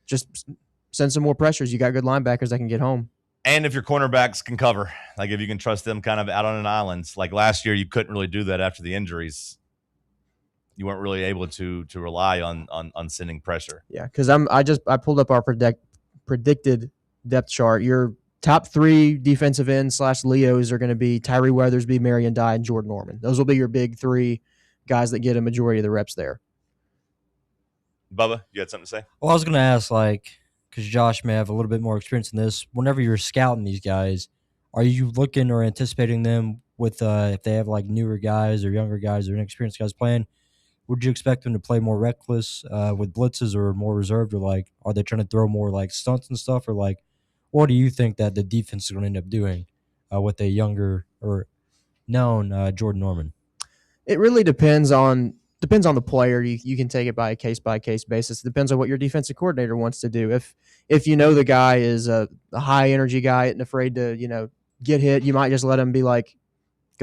just send some more pressures. You got good linebackers that can get home. And if your cornerbacks can cover, like if you can trust them kind of out on an island, like last year, you couldn't really do that after the injuries. You weren't really able to rely on sending pressure. Yeah, because I pulled up our predicted depth chart. Your top 3 defensive ends / Leos are going to be Tyree Weathersby, Marion Dye, and Jordan Norman. Those will be your big 3 guys that get a majority of the reps there. Bubba, you had something to say? Well, I was going to ask, because Josh may have a little bit more experience in this. Whenever you're scouting these guys, are you looking or anticipating them with if they have newer guys or younger guys or inexperienced guys playing? Would you expect them to play more reckless with blitzes or more reserved, or are they trying to throw more stunts and stuff, or what do you think that the defense is going to end up doing with a younger or known Jordan Norman? It really depends on the player. You can take it by case basis. It depends on what your defensive coordinator wants to do. If the guy is a high energy guy and afraid to get hit, you might just let him be go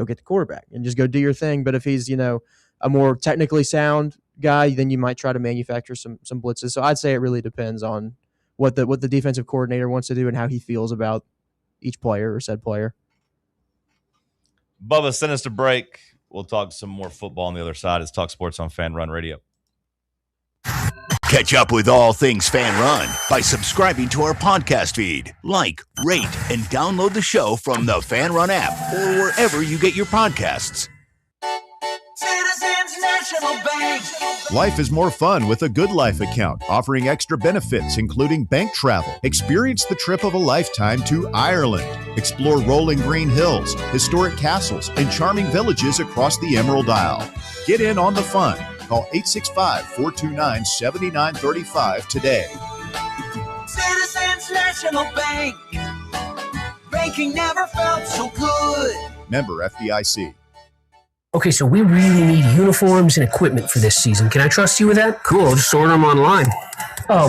get the quarterback and just go do your thing. But if he's a more technically sound guy, then you might try to manufacture some blitzes. So I'd say it really depends on what the defensive coordinator wants to do and how he feels about each player or said player. Bubba, send us to break. We'll talk some more football on the other side. It's Talk Sports on Fan Run Radio. Catch up with all things Fan Run by subscribing to our podcast feed. Like, rate, and download the show from the Fan Run app or wherever you get your podcasts. Citizens National Bank. Life is more fun with a Good Life account, offering extra benefits, including bank travel. Experience the trip of a lifetime to Ireland. Explore rolling green hills, historic castles, and charming villages across the Emerald Isle. Get in on the fun. Call 865-429-7935 today. Citizens National Bank. Banking never felt so good. Member FDIC. Okay, so we really need uniforms and equipment for this season. Can I trust you with that? Cool, I'll just order them online.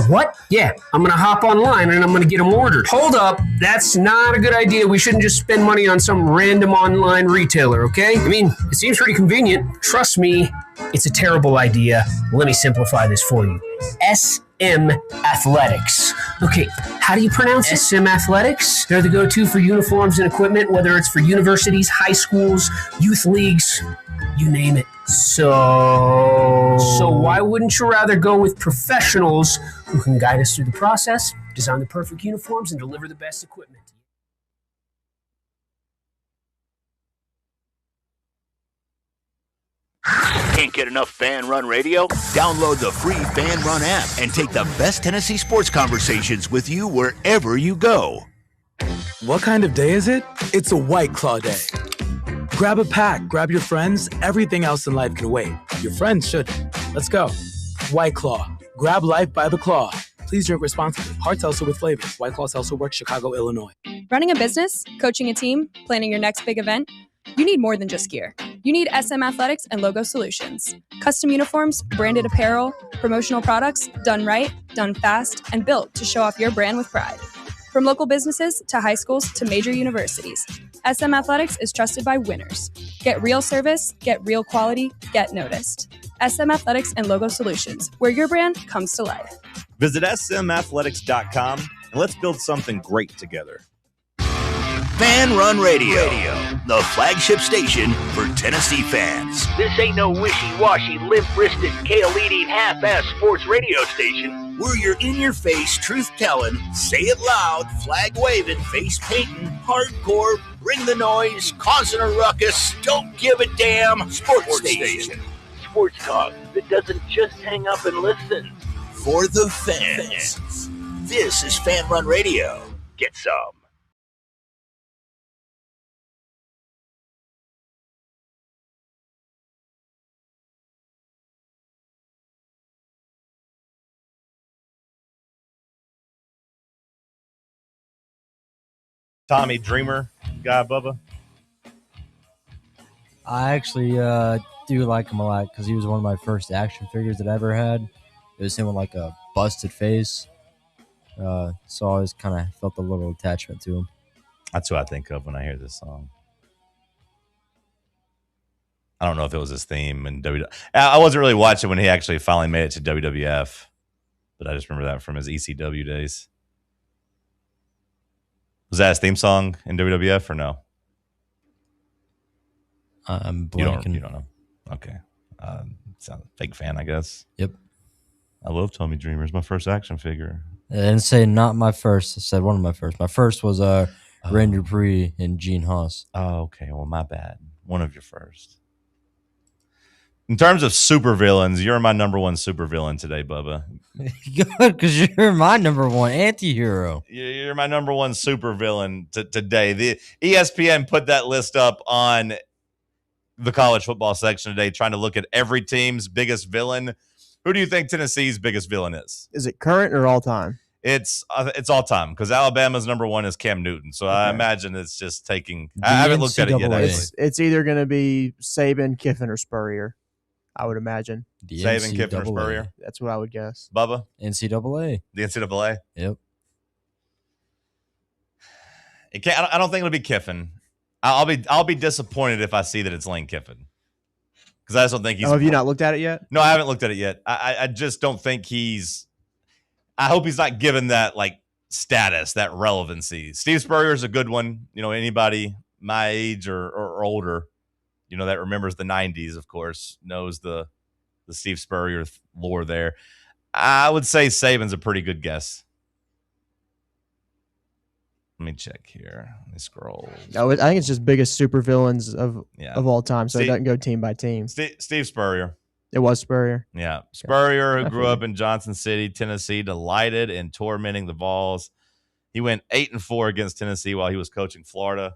What? Yeah, I'm going to hop online and I'm going to get them ordered. Hold up, that's not a good idea. We shouldn't just spend money on some random online retailer, okay? I mean, it seems pretty convenient. Trust me, it's a terrible idea. Let me simplify this for you. SM Athletics. Okay, how do you pronounce it? SM Athletics? They're the go-to for uniforms and equipment, whether it's for universities, high schools, youth leagues, you name it. So why wouldn't you rather go with professionals who can guide us through the process, design the perfect uniforms, and deliver the best equipment? Can't get enough Fan Run Radio? Download the free Fan Run app and take the best Tennessee sports conversations with you wherever you go. What kind of day is it? It's a White Claw day. Grab a pack, grab your friends, everything else in life can wait. Your friends should. Let's go. White Claw. Grab life by the claw. Please drink responsibly. Hard seltzer with flavor. White Claw Seltzer Works, Chicago, Illinois. Running a business, coaching a team, planning your next big event, you need more than just gear. You need SM Athletics and Logo Solutions. Custom uniforms, branded apparel, promotional products, done right, done fast, and built to show off your brand with pride. From local businesses to high schools to major universities, SM Athletics is trusted by winners. Get real service, get real quality, get noticed. SM Athletics and Logo Solutions, where your brand comes to life. Visit smathletics.com and let's build something great together. Fan Run Radio, the flagship station for Tennessee fans. This ain't no wishy-washy, limp-wristed, kale-eating, half-ass sports radio station. We're your in-your-face, truth-telling, say it loud, flag-waving, face-painting, hardcore, bring the noise, causing a ruckus, don't give a damn sports station. Sports talk that doesn't just hang up and listen. For the fans. This is Fan Run Radio. Get some. Tommy Dreamer guy, Bubba? I actually do like him a lot because he was one of my first action figures that I ever had. It was him with like a busted face. So I always kind of felt a little attachment to him. That's who I think of when I hear this song. I don't know if it was his theme in WWF. I wasn't really watching when he actually finally made it to WWF, but I just remember that from his ECW days. Was that his theme song in WWF or no? I'm blanking. You don't know. Okay. Sound fake fan, I guess. Yep. I love Tommy Dreamer. It's my first action figure. I didn't say not my first. I said one of my first. My first was Ren Dupree and Gene Haas. Oh, okay. Well, my bad. One of your first. In terms of supervillains, you're my number one supervillain today, Bubba. Good, because you're my number one anti-hero. You're my number one supervillain today. The ESPN put that list up on the college football section today, trying to look at every team's biggest villain. Who do you think Tennessee's biggest villain is? Is it current or all time? It's all time because Alabama's number one is Cam Newton. So I imagine it's just taking. I haven't looked at it yet. It's either going to be Saban, Kiffin, or Spurrier. I would imagine. Saban, Kiffin, or Spurrier. That's what I would guess. Bubba? NCAA. The NCAA? Yep. I don't think it'll be Kiffin. I'll be disappointed if I see that it's Lane Kiffin. Because I just don't think he's. Oh, have you not looked at it yet? No, I haven't looked at it yet. I just don't think he's. I hope he's not given that like status, that relevancy. Steve Spurrier is a good one. You know, anybody my age or older, you know, that remembers the 90s, of course, knows the Steve Spurrier lore there. I would say Saban's a pretty good guess. Let me check here. Let me scroll. No, I think it's just biggest supervillains of all time, so it doesn't go team by team. Steve Spurrier. It was Spurrier. Yeah. Spurrier, who grew up in Johnson City, Tennessee, delighted in tormenting the Vols. He went 8-4 against Tennessee while he was coaching Florida.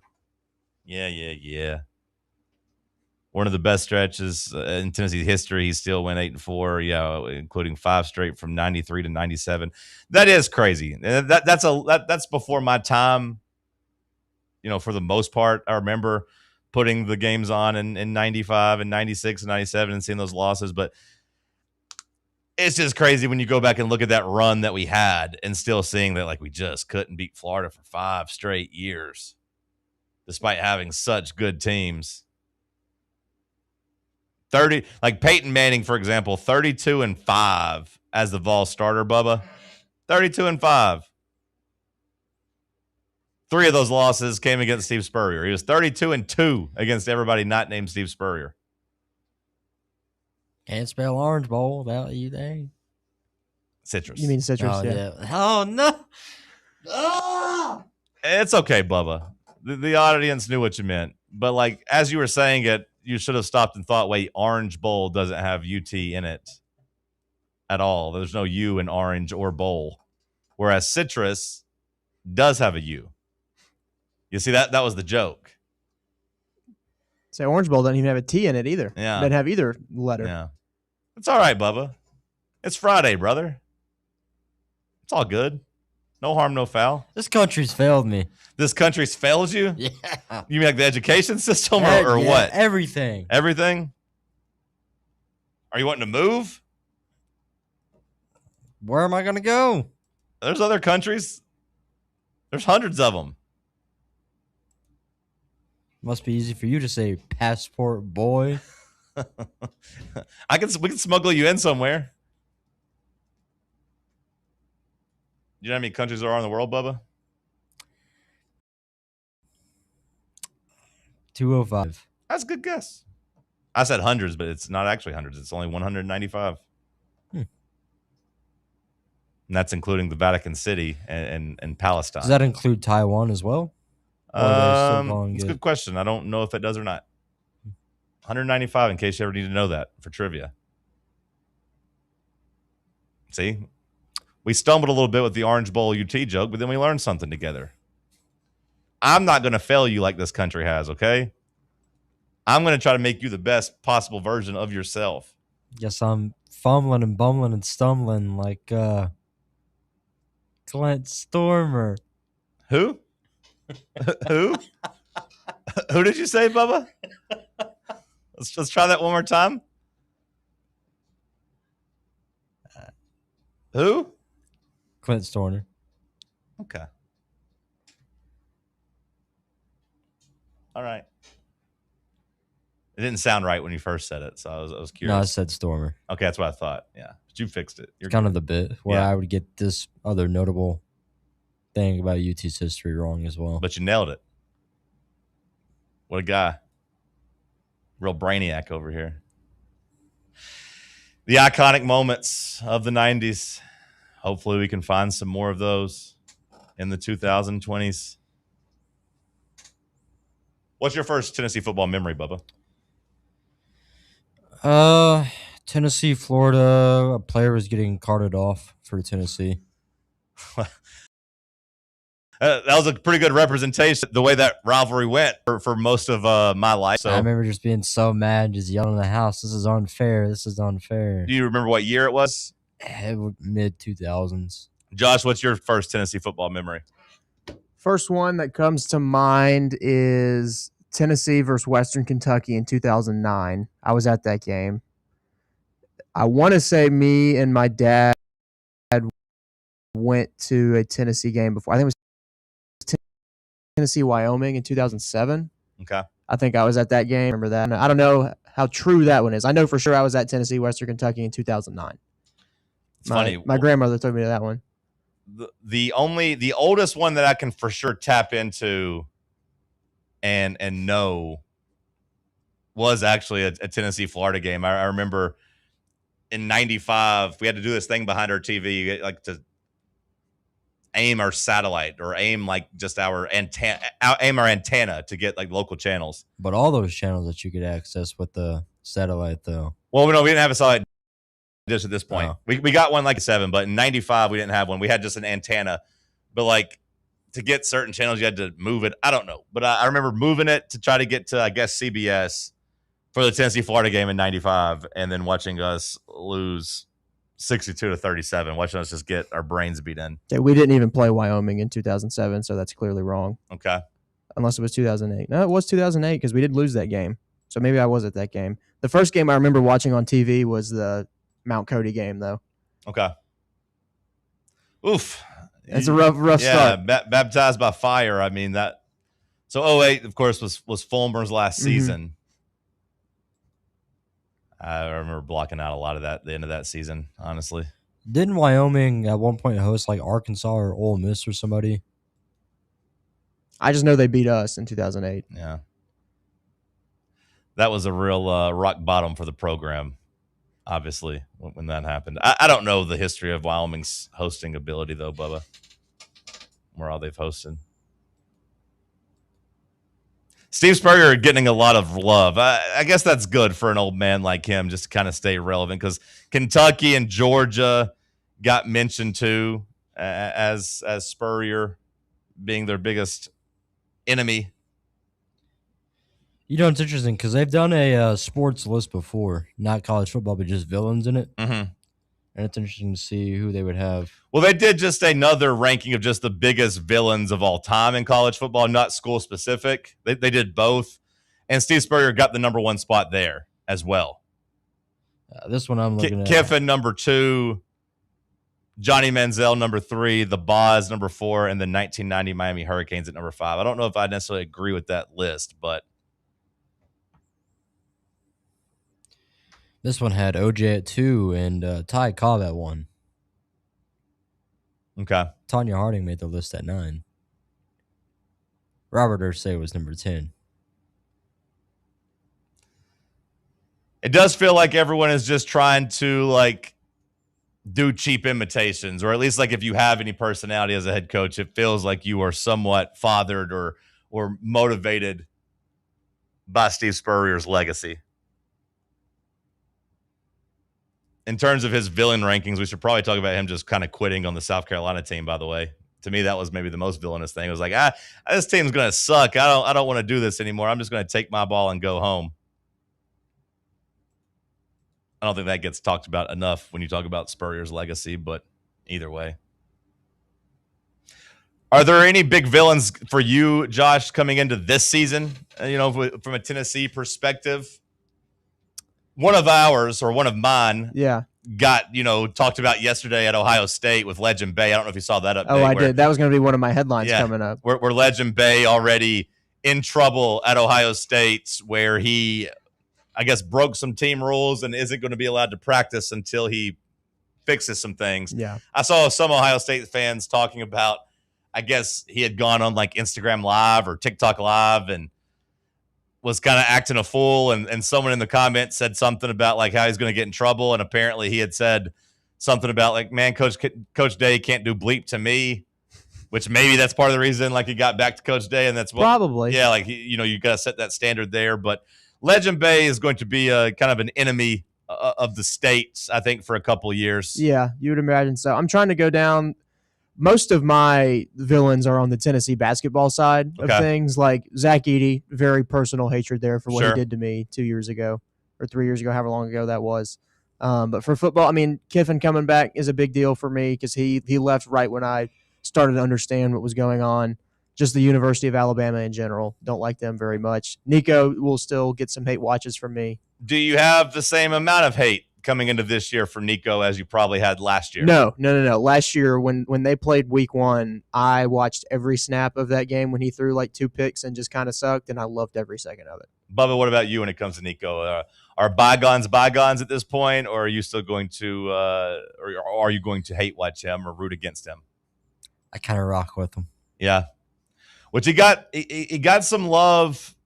Yeah. One of the best stretches in Tennessee history. He still went 8-4, including 5 straight from 93 to 97. That is crazy. That's before my time, you know, for the most part. I remember putting the games on in 95 and 96 and 97 and seeing those losses. But it's just crazy when you go back and look at that run that we had and still seeing that, like, we just couldn't beat Florida for 5 straight years, despite having such good teams. 30, like Peyton Manning, for example, 32-5 as the Vol starter, Bubba. 32-5. 3 of those losses came against Steve Spurrier. He was 32-2 against everybody not named Steve Spurrier. Can't spell Orange Bowl without you there. Citrus. You mean citrus? Oh, yeah. Oh, no. Oh! It's okay, Bubba. The audience knew what you meant. But, like, as you were saying it, you should have stopped and thought, wait, Orange Bowl doesn't have UT in it at all. There's no U in orange or bowl. Whereas citrus does have a U. You see, that was the joke. Say Orange Bowl doesn't even have a T in it either. Yeah. It doesn't have either letter. Yeah. It's all right, Bubba. It's Friday, brother. It's all good. No harm, no foul. This country's failed me. This country's failed you? Yeah. You mean like the education system or what? Everything. Everything? Are you wanting to move? Where am I going to go? There's other countries. There's hundreds of them. Must be easy for you to say passport boy. We can smuggle you in somewhere. Do you know how many countries there are in the world, Bubba? 205. That's a good guess. I said hundreds, but it's not actually hundreds. It's only 195. And that's including the Vatican City and Palestine. Does that include Taiwan as well? It's a good question. I don't know if it does or not. 195 in case you ever need to know that for trivia. See? We stumbled a little bit with the Orange Bowl UT joke, but then we learned something together. I'm not going to fail you like this country has, okay? I'm going to try to make you the best possible version of yourself. Guess I'm fumbling and bumbling and stumbling like Clint Stormer. Who? Who? Who did you say, Bubba? Let's try that one more time. Who? Clint Stoner. Okay. All right. It didn't sound right when you first said it, so I was curious. No, I said Stormer. Okay, that's what I thought. Yeah, but you fixed it. You're It's kind good. of the bit where Yeah. I would get this other notable thing about UT's history wrong as well. But you nailed it. What a guy. Real brainiac over here. The iconic moments of the 90s. Hopefully we can find some more of those in the 2020s. What's your first Tennessee football memory, Bubba? Tennessee, Florida. A player was getting carted off for Tennessee. That was a pretty good representation the way that rivalry went for most of my life. So, I remember just being so mad, just yelling in the house, "This is unfair! This is unfair!" do you remember what year it was? Mid 2000s. Josh, what's your first Tennessee football memory? First one that comes to mind is Tennessee versus Western Kentucky in 2009. I was at that game. I want to say me and my dad went to a Tennessee game before. I think it was Tennessee, Wyoming in 2007. Okay. I think I was at that game. Remember that? I don't know how true that one is. I know for sure I was at Tennessee, Western Kentucky in 2009. It's funny. My grandmother took me to that one. The oldest one that I can for sure tap into and know was actually a Tennessee Florida game. I remember in 95 we had to do this thing behind our TV, like to aim our satellite or aim like just our antenna to get like local channels. But all those channels that you could access with the satellite, though. Well, no, we didn't have a satellite dish at this point. Oh. We got one like a 7, but in 95 we didn't have one. We had just an antenna. But like to get certain channels, you had to move it. I don't know. But I remember moving it to try to get to, I guess, CBS for the Tennessee Florida game in 95 and then watching us lose 62-37, watching us just get our brains beat in. Yeah, we didn't even play Wyoming in 2007, so that's clearly wrong. Okay. Unless it was 2008. No, it was 2008 because we did lose that game. So maybe I was at that game. The first game I remember watching on TV was the Mount Cody game, though. Okay. Oof. It's a rough start. Baptized by fire. I mean, that. So 08, of course, was Fulmer's last season. I remember blocking out a lot of that at the end of that season, honestly. Didn't Wyoming at one point host like Arkansas or Ole Miss or somebody? I just know they beat us in 2008. Yeah. That was a real rock bottom for the program, obviously, when that happened. I don't know the history of Wyoming's hosting ability, though, Bubba, where all they've hosted. Steve Spurrier getting a lot of love. I guess that's good for an old man like him, just to kind of stay relevant, because Kentucky and Georgia got mentioned too as Spurrier being their biggest enemy. You know, it's interesting because they've done a sports list before, not college football, but just villains in it. Mm-hmm. And it's interesting to see who they would have. Well, they did just another ranking of just the biggest villains of all time in college football, not school specific. They did both. And Steve Spurrier got the number 1 spot there as well. This one I'm looking at. Kiffin, number 2. Johnny Manziel, number 3. The Boz, number 4. And the 1990 Miami Hurricanes at number 5. I don't know if I necessarily agree with that list, but. This one had OJ at 2 and Ty Cobb at 1. Okay. Tanya Harding made the list at 9. Robert Ursay was number 10. It does feel like everyone is just trying to like do cheap imitations, or at least like if you have any personality as a head coach, it feels like you are somewhat fathered or motivated by Steve Spurrier's legacy. In terms of his villain rankings, we should probably talk about him just kind of quitting on the South Carolina team, by the way. To me, that was maybe the most villainous thing. It was like, this team's going to suck. I don't want to do this anymore. I'm just going to take my ball and go home. I don't think that gets talked about enough when you talk about Spurrier's legacy, but either way. Are there any big villains for you, Josh, coming into this season? From a Tennessee perspective, one of ours or one of mine, got talked about yesterday at Ohio State with Legend Bay. I don't know if you saw that update. Oh, I did. That was going to be one of my headlines coming up. Where Legend Bay already in trouble at Ohio State, where he, I guess, broke some team rules and isn't going to be allowed to practice until he fixes some things. Yeah, I saw some Ohio State fans talking about, I guess he had gone on like Instagram Live or TikTok Live and was kind of acting a fool. And someone in the comments said something about like how he's going to get in trouble. And apparently he had said something about like, man, Coach Day can't do bleep to me, which maybe that's part of the reason like he got back to Coach Day. And that's probably, yeah, like, you got to set that standard there. But Legend Bay is going to be a kind of an enemy of the states, I think, for a couple of years. Yeah, you would imagine so. I'm trying to go down. Most of my villains are on the Tennessee basketball side of things. Like Zach Edey, very personal hatred there for what he did to me 2 years ago or 3 years ago, however long ago that was. But for football, I mean, Kiffin coming back is a big deal for me because he left right when I started to understand what was going on. Just the University of Alabama in general. Don't like them very much. Nico will still get some hate watches from me. Do you have the same amount of hate coming into this year for Nico as you probably had last year? No. Last year when they played week 1, I watched every snap of that game when he threw like 2 picks and just kind of sucked, and I loved every second of it. Bubba, what about you when it comes to Nico? Are bygones at this point, or are you still going to or are you going to hate watch him or root against him? I kind of rock with him. Yeah. Which he got some love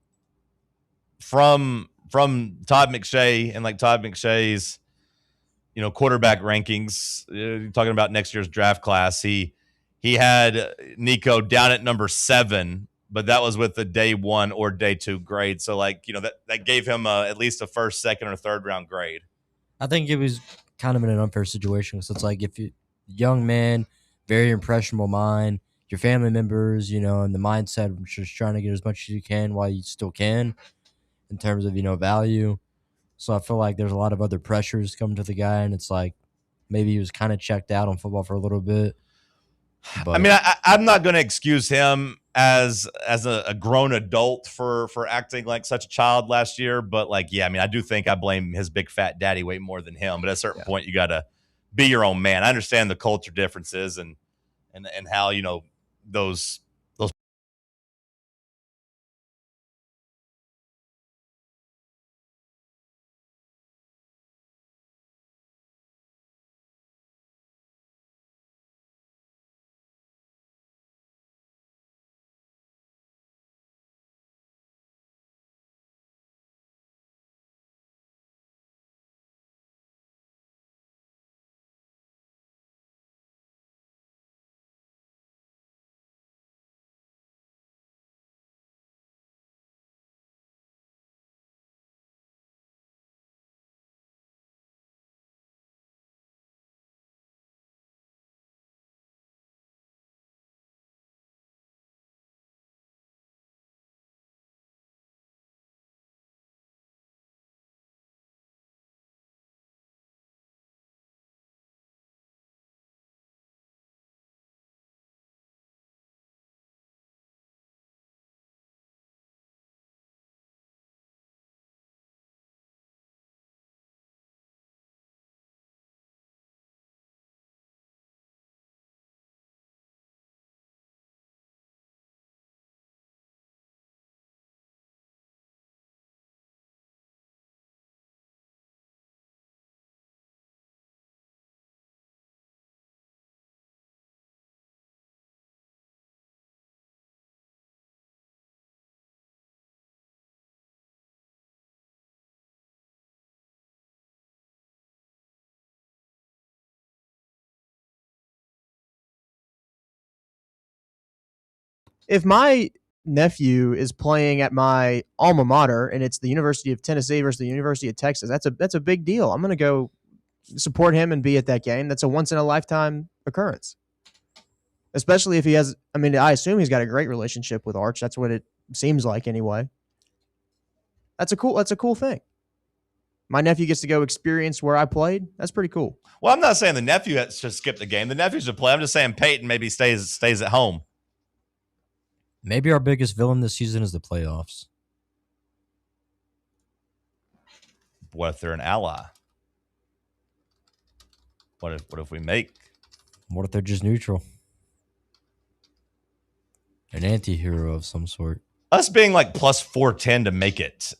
from Todd McShay and like Todd McShay's quarterback rankings. Talking about next year's draft class, he had Nico down at number 7, but that was with the day 1 or day 2 grade. So like that gave him at least a first, second, or third round grade. I think it was kind of in an unfair situation. So it's like if you young man, very impressionable mind, your family members, and the mindset of just trying to get as much as you can while you still can in terms of, value. So I feel like there's a lot of other pressures coming to the guy, and it's like maybe he was kind of checked out on football for a little bit. But I mean, I'm not going to excuse him as a grown adult for acting like such a child last year. But like, yeah, I mean, I do think I blame his big fat daddy way more than him. But at a certain point, you got to be your own man. I understand the culture differences and how, those If my nephew is playing at my alma mater and it's the University of Tennessee versus the University of Texas, that's a big deal. I'm going to go support him and be at that game. That's a once in a lifetime occurrence. Especially if he has, I mean, I assume he's got a great relationship with Arch. That's what it seems like anyway. That's a cool thing. My nephew gets to go experience where I played. That's pretty cool. Well, I'm not saying the nephew should skip the game. The nephew should play. I'm just saying Peyton maybe stays at home. Maybe our biggest villain this season is the playoffs. What if they're an ally? What if we make? What if they're just neutral? An anti-hero of some sort. Us being like plus 410 to make it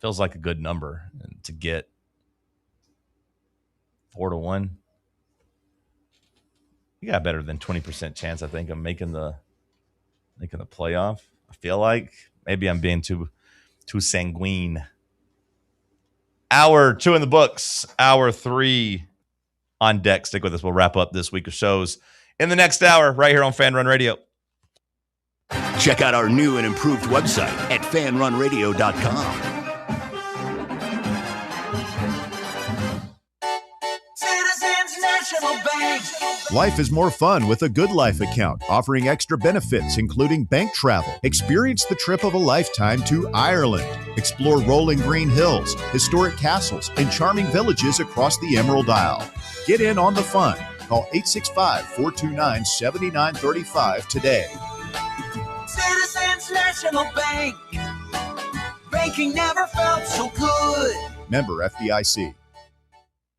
feels like a good number. And to get 4-1, you got better than 20% chance, I think, of making the playoff. I feel like maybe I'm being too sanguine. Hour 2 in the books. Hour 3 on deck. Stick with us. We'll wrap up this week of shows in the next hour right here on Fan Run Radio. Check out our new and improved website at fanrunradio.com. Citizens National Bank. Life is more fun with a Good Life account, offering extra benefits, including bank travel. Experience the trip of a lifetime to Ireland. Explore rolling green hills, historic castles, and charming villages across the Emerald Isle. Get in on the fun. Call 865-429-7935 today. Citizens National Bank. Banking never felt so good. Member FDIC.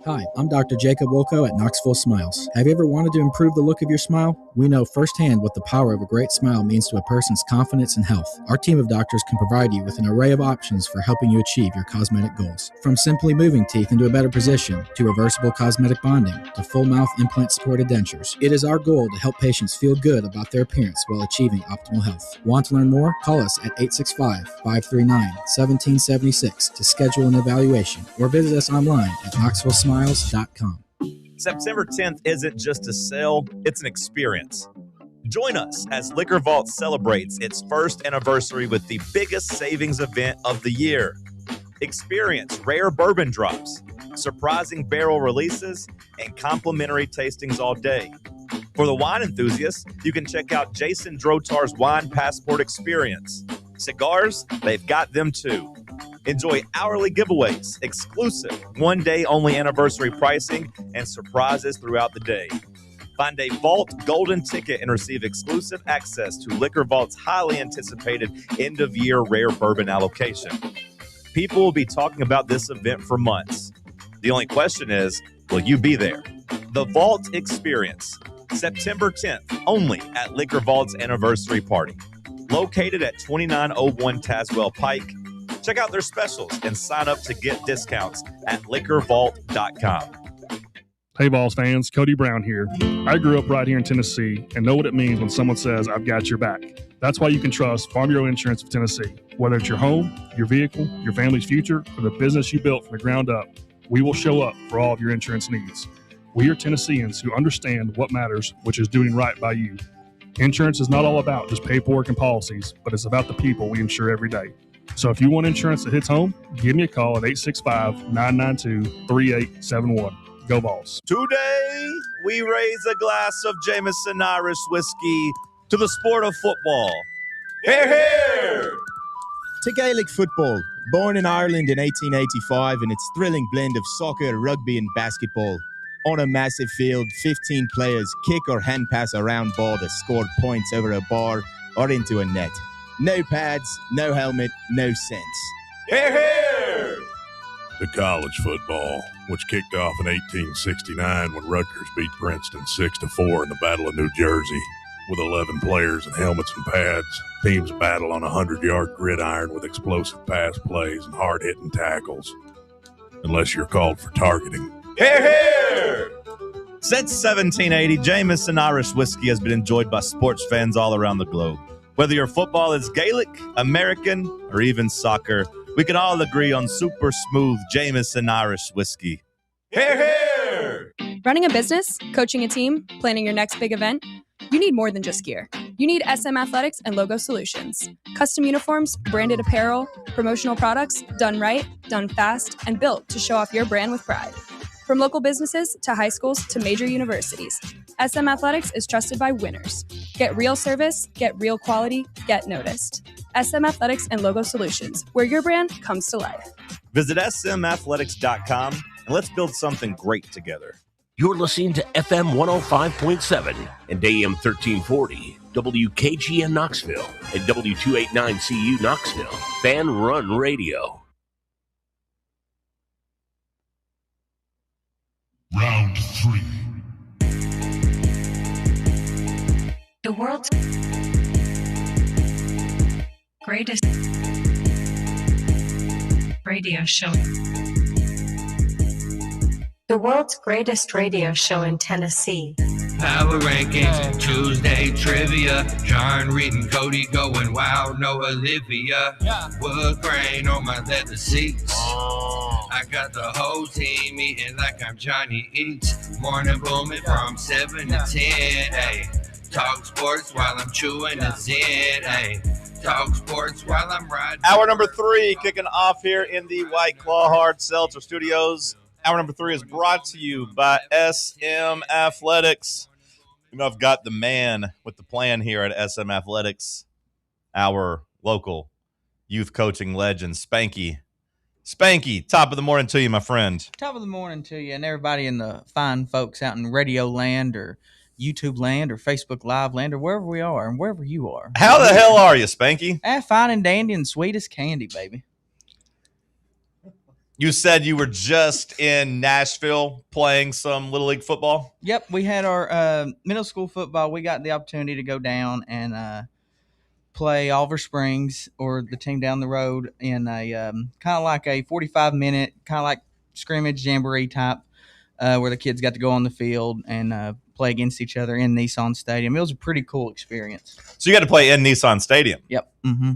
Hi, I'm Dr. Jacob Wilco at Knoxville Smiles. Have you ever wanted to improve the look of your smile? We know firsthand what the power of a great smile means to a person's confidence and health. Our team of doctors can provide you with an array of options for helping you achieve your cosmetic goals. From simply moving teeth into a better position, to reversible cosmetic bonding, to full mouth implant-supported dentures. It is our goal to help patients feel good about their appearance while achieving optimal health. Want to learn more? Call us at 865-539-1776 to schedule an evaluation or visit us online at knoxvillesmiles.com. September 10th isn't just a sale, it's an experience. Join us as Liquor Vault celebrates its first anniversary with the biggest savings event of the year. Experience rare bourbon drops, surprising barrel releases, and complimentary tastings all day. For the wine enthusiasts, you can check out Jason Drotar's Wine Passport Experience. Cigars, they've got them too. Enjoy hourly giveaways, exclusive one-day only anniversary pricing, and surprises throughout the day. Find a Vault Golden Ticket and receive exclusive access to Liquor Vault's highly anticipated end-of-year rare bourbon allocation. People will be talking about this event for months. The only question is, will you be there? The Vault Experience, September 10th, only at Liquor Vault's anniversary party. Located at 2901 Tazewell Pike. Check out their specials and sign up to get discounts at liquorvault.com. Hey, Vols fans, Cody Brown here. I grew up right here in Tennessee and know what it means when someone says, I've got your back. That's why you can trust Farm Bureau Insurance of Tennessee. Whether it's your home, your vehicle, your family's future, or the business you built from the ground up, we will show up for all of your insurance needs. We are Tennesseans who understand what matters, which is doing right by you. Insurance is not all about just paperwork and policies, but it's about the people we insure every day. So if you want insurance that hits home, give me a call at 865-992-3871. Go Vols. Today, we raise a glass of Jameson Irish whiskey to the sport of football. Hear, hear! To Gaelic football, born in Ireland in 1885 in its thrilling blend of soccer, rugby and basketball. On a massive field, 15 players kick or hand pass a round ball that scored points over a bar or into a net. No pads, no helmet, no sense. Hear, hear! To college football, which kicked off in 1869 when Rutgers beat Princeton 6-4 in the Battle of New Jersey. With 11 players and helmets and pads, teams battle on a 100-yard gridiron with explosive pass plays and hard-hitting tackles. Unless you're called for targeting. Hear, hear! Since 1780, Jameson Irish whiskey has been enjoyed by sports fans all around the globe. Whether your football is Gaelic, American, or even soccer, we can all agree on super smooth Jameson Irish whiskey. Hear, hear! Running a business, coaching a team, planning your next big event? You need more than just gear. You need SM Athletics and Logo Solutions. Custom uniforms, branded apparel, promotional products, done right, done fast, and built to show off your brand with pride. From local businesses to high schools to major universities, SM Athletics is trusted by winners. Get real service, get real quality, get noticed. SM Athletics and Logo Solutions, where your brand comes to life. Visit smathletics.com and let's build something great together. You're listening to FM 105.7 and AM 1340 WKGN Knoxville and W289CU Knoxville. Fan Run Radio. Round 3. The world's greatest radio show. The world's greatest radio show in Tennessee. Power Rankings, Tuesday Trivia. John Reed and Cody going wild, no Olivia. Wood grain on my leather seats. I got the whole team eating like I'm Johnny Eats. Morning booming from 7 to 10. Ayy. Talk sports while I'm chewing a Zen. Ayy. Talk sports while I'm riding. Hour number 3 kicking off here in the White Claw Hard Seltzer Studios. Hour number 3 is brought to you by SM Athletics. You know, I've got the man with the plan here at SM Athletics, our local youth coaching legend, Spanky. Spanky, top of the morning to you, my friend. Top of the morning to you and everybody in the fine folks out in Radio Land or YouTube Land or Facebook Live Land or wherever we are and wherever you are. How the hell are you, Spanky? Fine and dandy and sweet as candy, baby. You said you were just in Nashville playing some Little League football? Yep, we had our middle school football. We got the opportunity to go down and play Oliver Springs or the team down the road in a kind of like a 45-minute, kind of like scrimmage jamboree type where the kids got to go on the field and play against each other in Nissan Stadium. It was a pretty cool experience. So you got to play in Nissan Stadium? Yep. Mm-hmm.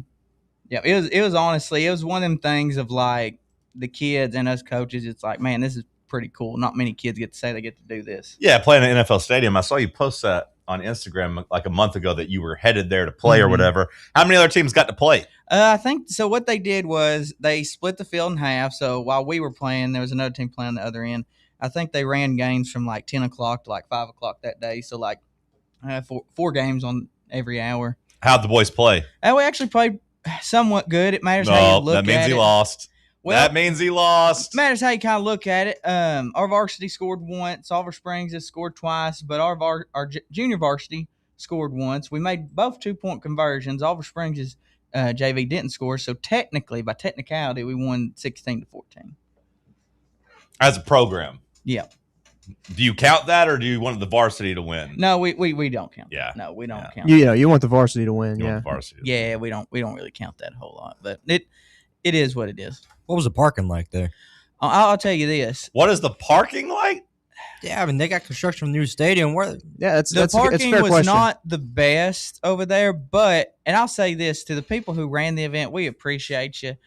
Yep. It was honestly, it was one of them things of like, the kids and us coaches, it's like, man, this is pretty cool. Not many kids get to say they get to do this. Yeah, playing an NFL stadium. I saw you post that on Instagram like a month ago that you were headed there to play or whatever. How many other teams got to play? I think so. What they did was they split the field in half. So while we were playing, there was another team playing on the other end. I think they ran games from like 10 o'clock to like 5 o'clock that day. So like four games on every hour. How'd the boys play? We actually played somewhat good. It matters how you look at it. That means he lost. Well, that means he lost. Matters how you kind of look at it. Our varsity scored once. Oliver Springs has scored twice, but our junior varsity scored once. We made both 2-point conversions. Oliver Springs' JV didn't score, so technically, by technicality, we won 16-14. As a program? Yeah. Do you count that, or do you want the varsity to win? No, we don't count. Yeah. No, we don't count. You want the varsity to win. You yeah. want the varsity. Yeah, we don't really count that a whole lot, but it is what it is. What was the parking like there? I'll tell you this. What is the parking like? Yeah, I mean, they got construction from the new stadium. The parking was not the best over there, but, and I'll say this to the people who ran the event, we appreciate you.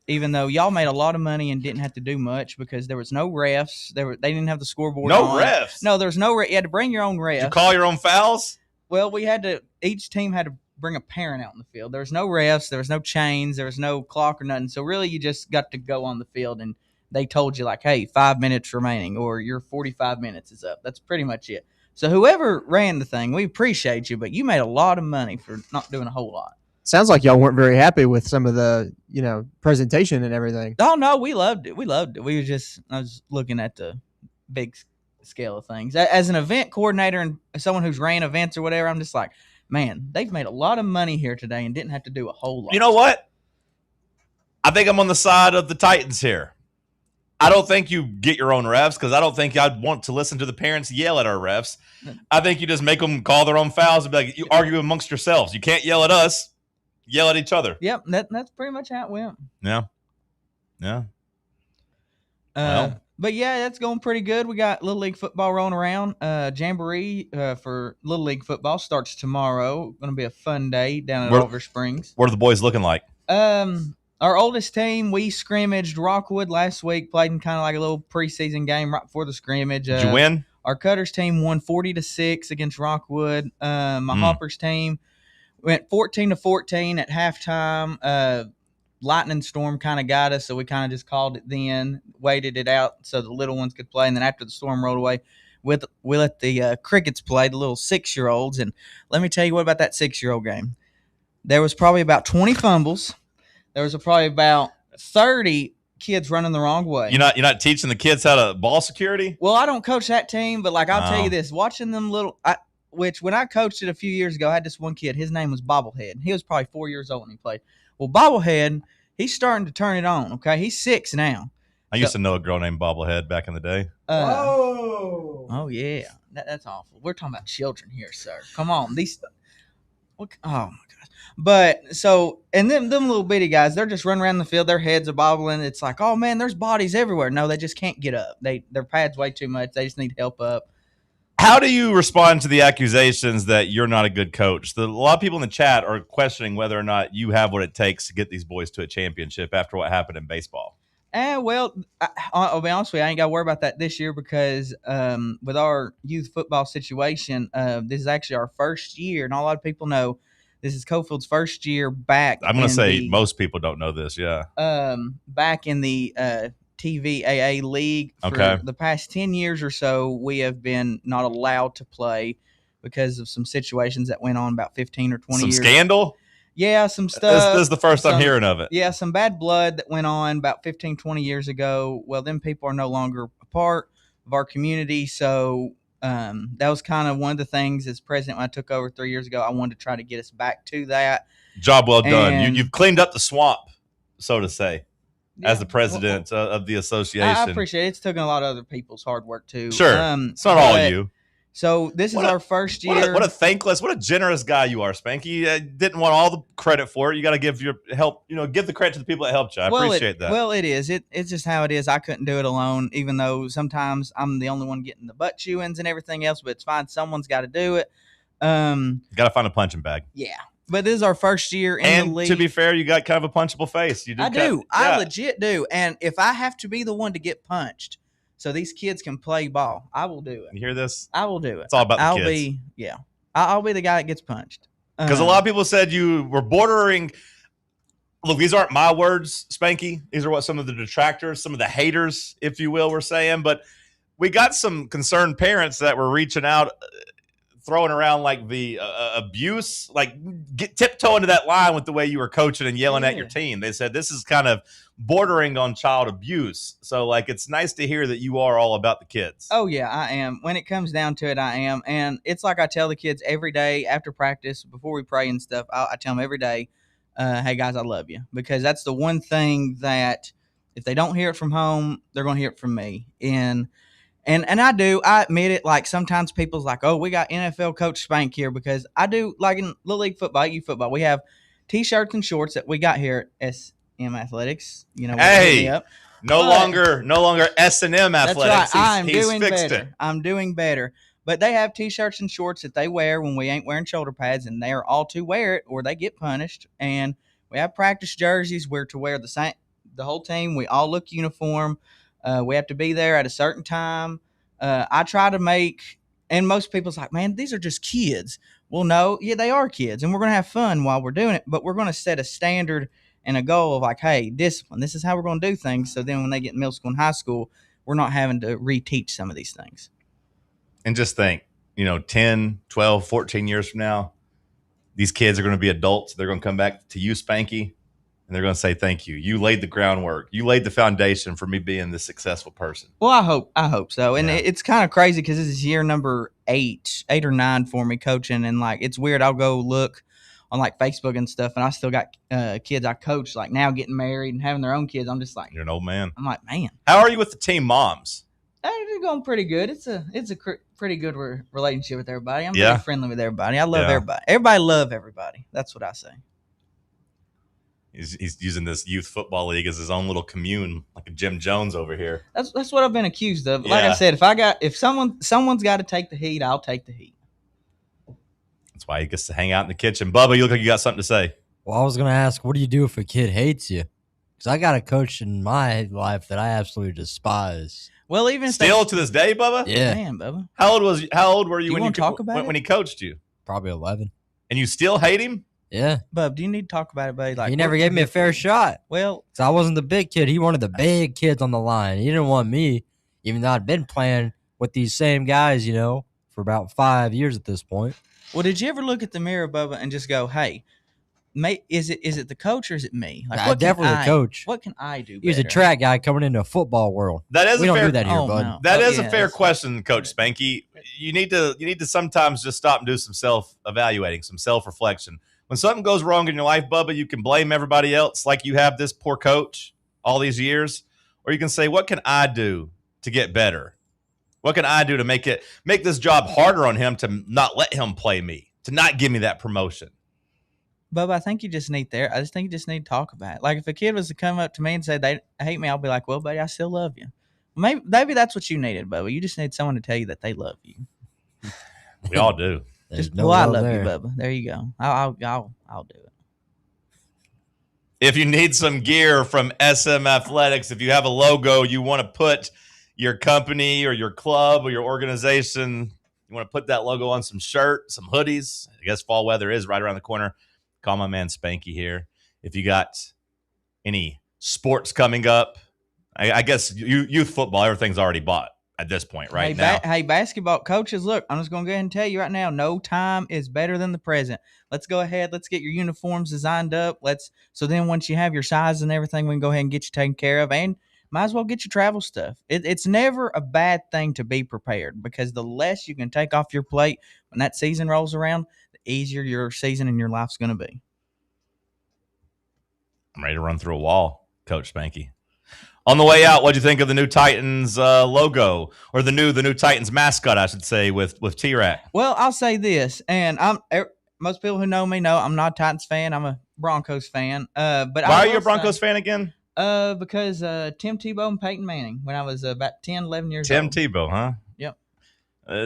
Even though y'all made a lot of money and didn't have to do much because there was no refs. They didn't have the scoreboard on. Refs? No, there was no ref. You had to bring your own ref. Did you call your own fouls? Well, each team had to bring a parent out in the field. There was no refs. There was no chains. There was no clock or nothing. So really you just got to go on the field and they told you like, hey, 5 minutes remaining or your 45 minutes is up. That's pretty much it. So whoever ran the thing, we appreciate you, but you made a lot of money for not doing a whole lot. Sounds like y'all weren't very happy with some of the, presentation and everything. Oh, no, we loved it. I was looking at the big scale of things. As an event coordinator and someone who's ran events or whatever, I'm just like, man, they've made a lot of money here today and didn't have to do a whole lot. You know what? I think I'm on the side of the Titans here. I don't think you get your own refs because I don't think I'd want to listen to the parents yell at our refs. I think you just make them call their own fouls and be like, you argue amongst yourselves. You can't yell at us. Yell at each other. Yep, that's pretty much how it went. Yeah. Well. But yeah, that's going pretty good. We got Little League football rolling around. Jamboree for Little League football starts tomorrow. Going to be a fun day down at Oliver Springs. What are the boys looking like? Our oldest team, we scrimmaged Rockwood last week, played in kind of like a little preseason game right before the scrimmage. Did you win? Our Cutters team won 40-6 against Rockwood. My Hoppers team went 14-14 at halftime. Lightning storm kind of got us, so we kind of just called it then, waited it out so the little ones could play, and then after the storm rolled away, we let the Crickets play, the little 6-year-olds, and let me tell you what about that 6-year-old game. There was probably about 20 fumbles. There was probably about 30 kids running the wrong way. You're not teaching the kids how to ball security? Well, I don't coach that team, but like I'll tell you this, watching them which when I coached it a few years ago, I had this one kid. His name was Bobblehead. He was probably 4 years old when he played. Well, Bobblehead, he's starting to turn it on. Okay, he's 6 now. I used to know a girl named Bobblehead back in the day. Oh yeah, that's awful. We're talking about children here, sir. Come on, these. Oh my gosh. But so, and them little bitty guys, they're just running around the field. Their heads are bobbling. It's like, oh man, there's bodies everywhere. No, they just can't get up. Their pads way too much. They just need help up. How do you respond to the accusations that you're not a good coach? A lot of people in the chat are questioning whether or not you have what it takes to get these boys to a championship after what happened in baseball. Well, I'll be honest with you, I ain't got to worry about that this year because with our youth football situation, this is actually our first year, and a lot of people know this is Cofield's first year back. I'm going to say most people don't know this, yeah. Back in the TVAA league for the past 10 years or so, we have been not allowed to play because of some situations that went on about 15 or 20 years. Some scandal? Yeah, some stuff. This is the first I'm hearing of it. Yeah, some bad blood that went on about 15, 20 years ago. Well, them people are no longer a part of our community. So that was kind of one of the things as president when I took over 3 years ago. I wanted to try to get us back to that. Job well done. You've cleaned up the swamp, so to say, as the president of the association. I appreciate it. It's taken a lot of other people's hard work, too. Sure. It's not all you. So this is our first year. What a thankless, what a generous guy you are, Spanky. Didn't want all the credit for it. You got to give your help, give the credit to the people that helped you. I appreciate that. Well, it is. It's just how it is. I couldn't do it alone, even though sometimes I'm the only one getting the butt chewings and everything else, but it's fine. Someone's got to do it. Got to find a punching bag. Yeah. But this is our first year in the league. To be fair, you got kind of a punchable face. I do. I legit do. And if I have to be the one to get punched, so these kids can play ball, I will do it. You hear this? I will do it. It's all about the kids. I'll be the guy that gets punched. Because a lot of people said you were bordering. Look, these aren't my words, Spanky. These are what some of the detractors, some of the haters, if you will, were saying. But we got some concerned parents that were reaching out, throwing around like the abuse, like tiptoeing to that line with the way you were coaching and yelling at your team. They said this is kind of bordering on child abuse. So like, it's nice to hear that you are all about the kids. Oh yeah, I am. When it comes down to it, I am. And it's like I tell the kids every day after practice, before we pray and stuff, I tell them every day, hey guys, I love you. Because that's the one thing that if they don't hear it from home, they're going to hear it from me. And I do. I admit it. Like sometimes people's like, "Oh, we got NFL coach Spank here," because I do. Like in Little League football, youth football, we have t-shirts and shorts that we got here at SM Athletics. Hey, no longer S&M Athletics. That's right. I'm doing better. I'm doing better. But they have t-shirts and shorts that they wear when we ain't wearing shoulder pads, and they are all to wear it or they get punished. And we have practice jerseys. We're to wear the whole team. We all look uniform. We have to be there at a certain time. I try to make, and most people's like, man, these are just kids. Well, no, yeah, they are kids, and we're going to have fun while we're doing it, but we're going to set a standard and a goal of like, hey, discipline. This is how we're going to do things. So then when they get in middle school and high school, we're not having to reteach some of these things. And just think, 10, 12, 14 years from now, these kids are going to be adults. They're going to come back to you, Spanky, and they're going to say, thank you. You laid the groundwork. You laid the foundation for me being this successful person. Well, I hope so. And it's kind of crazy because this is year number 8 or 9 for me coaching. And like, it's weird. I'll go look on like Facebook and stuff, and I still got kids I coach like now getting married and having their own kids. I'm just like, you're an old man. I'm like, man. How are you with the team moms? They're going pretty good. It's a pretty good relationship with everybody. I'm very friendly with everybody. I love everybody. Everybody love everybody. That's what I say. He's using this youth football league as his own little commune, like a Jim Jones over here. That's what I've been accused of. Like I said, if someone's got to take the heat, I'll take the heat. That's why he gets to hang out in the kitchen. Bubba, you look like you got something to say. Well, I was going to ask, what do you do if a kid hates you? Because I got a coach in my life that I absolutely despise. Well, even still to this day, Bubba. Yeah, man, Bubba. How old were you when when he coached you? Probably 11. And you still hate him? Yeah. Bub, do you need to talk about it, buddy? Like, he never gave me a fair shot. Well, so I wasn't the big kid. He wanted the big kids on the line. He didn't want me, even though I'd been playing with these same guys, for about 5 years at this point. Well, did you ever look at the mirror, Bubba, and just go, hey, is it the coach or is it me? Like, definitely the coach. What can I do better? He's a track guy coming into a football world. That is we a don't fair, do that here, Oh, bud. no. That Oh, is a yeah, fair that's- question, Coach Spanky. You need to sometimes just stop and do some self-evaluating, some self-reflection. When something goes wrong in your life, Bubba, you can blame everybody else like you have this poor coach all these years, or you can say, what can I do to get better? What can I do to make this job harder on him, to not let him play me, to not give me that promotion? Bubba, I think you just need I just think you just need to talk about it. Like, if a kid was to come up to me and say they hate me, I'll be like, well, buddy, I still love you. Maybe that's what you needed, Bubba. You just need someone to tell you that they love you. We all do. Just, no I love love there. you, Bubba. There you go. I'll do it. If you need some gear from SM Athletics, if you have a logo you want to put your company or your club or your organization, you want to put that logo on some shirt, some hoodies, I guess fall weather is right around the corner, call my man Spanky here. If you got any sports coming up, I guess youth football, everything's already bought at this point right now. Hey, basketball coaches, look, I'm just going to go ahead and tell you right now, no time is better than the present. Let's go ahead. Let's get your uniforms designed up. So then once you have your size and everything, we can go ahead and get you taken care of, and might as well get your travel stuff. It's never a bad thing to be prepared, because the less you can take off your plate when that season rolls around, the easier your season and your life's going to be. I'm ready to run through a wall, Coach Spanky. On the way out, what'd you think of the new Titans logo, or the new Titans mascot, I should say, with T-Rack? Well, I'll say this, and most people who know me know I'm not a Titans fan. I'm a Broncos fan. But why are you a Broncos fan again? Because Tim Tebow and Peyton Manning when I was about 10, 11 years old. Tim Tebow, huh? Yep.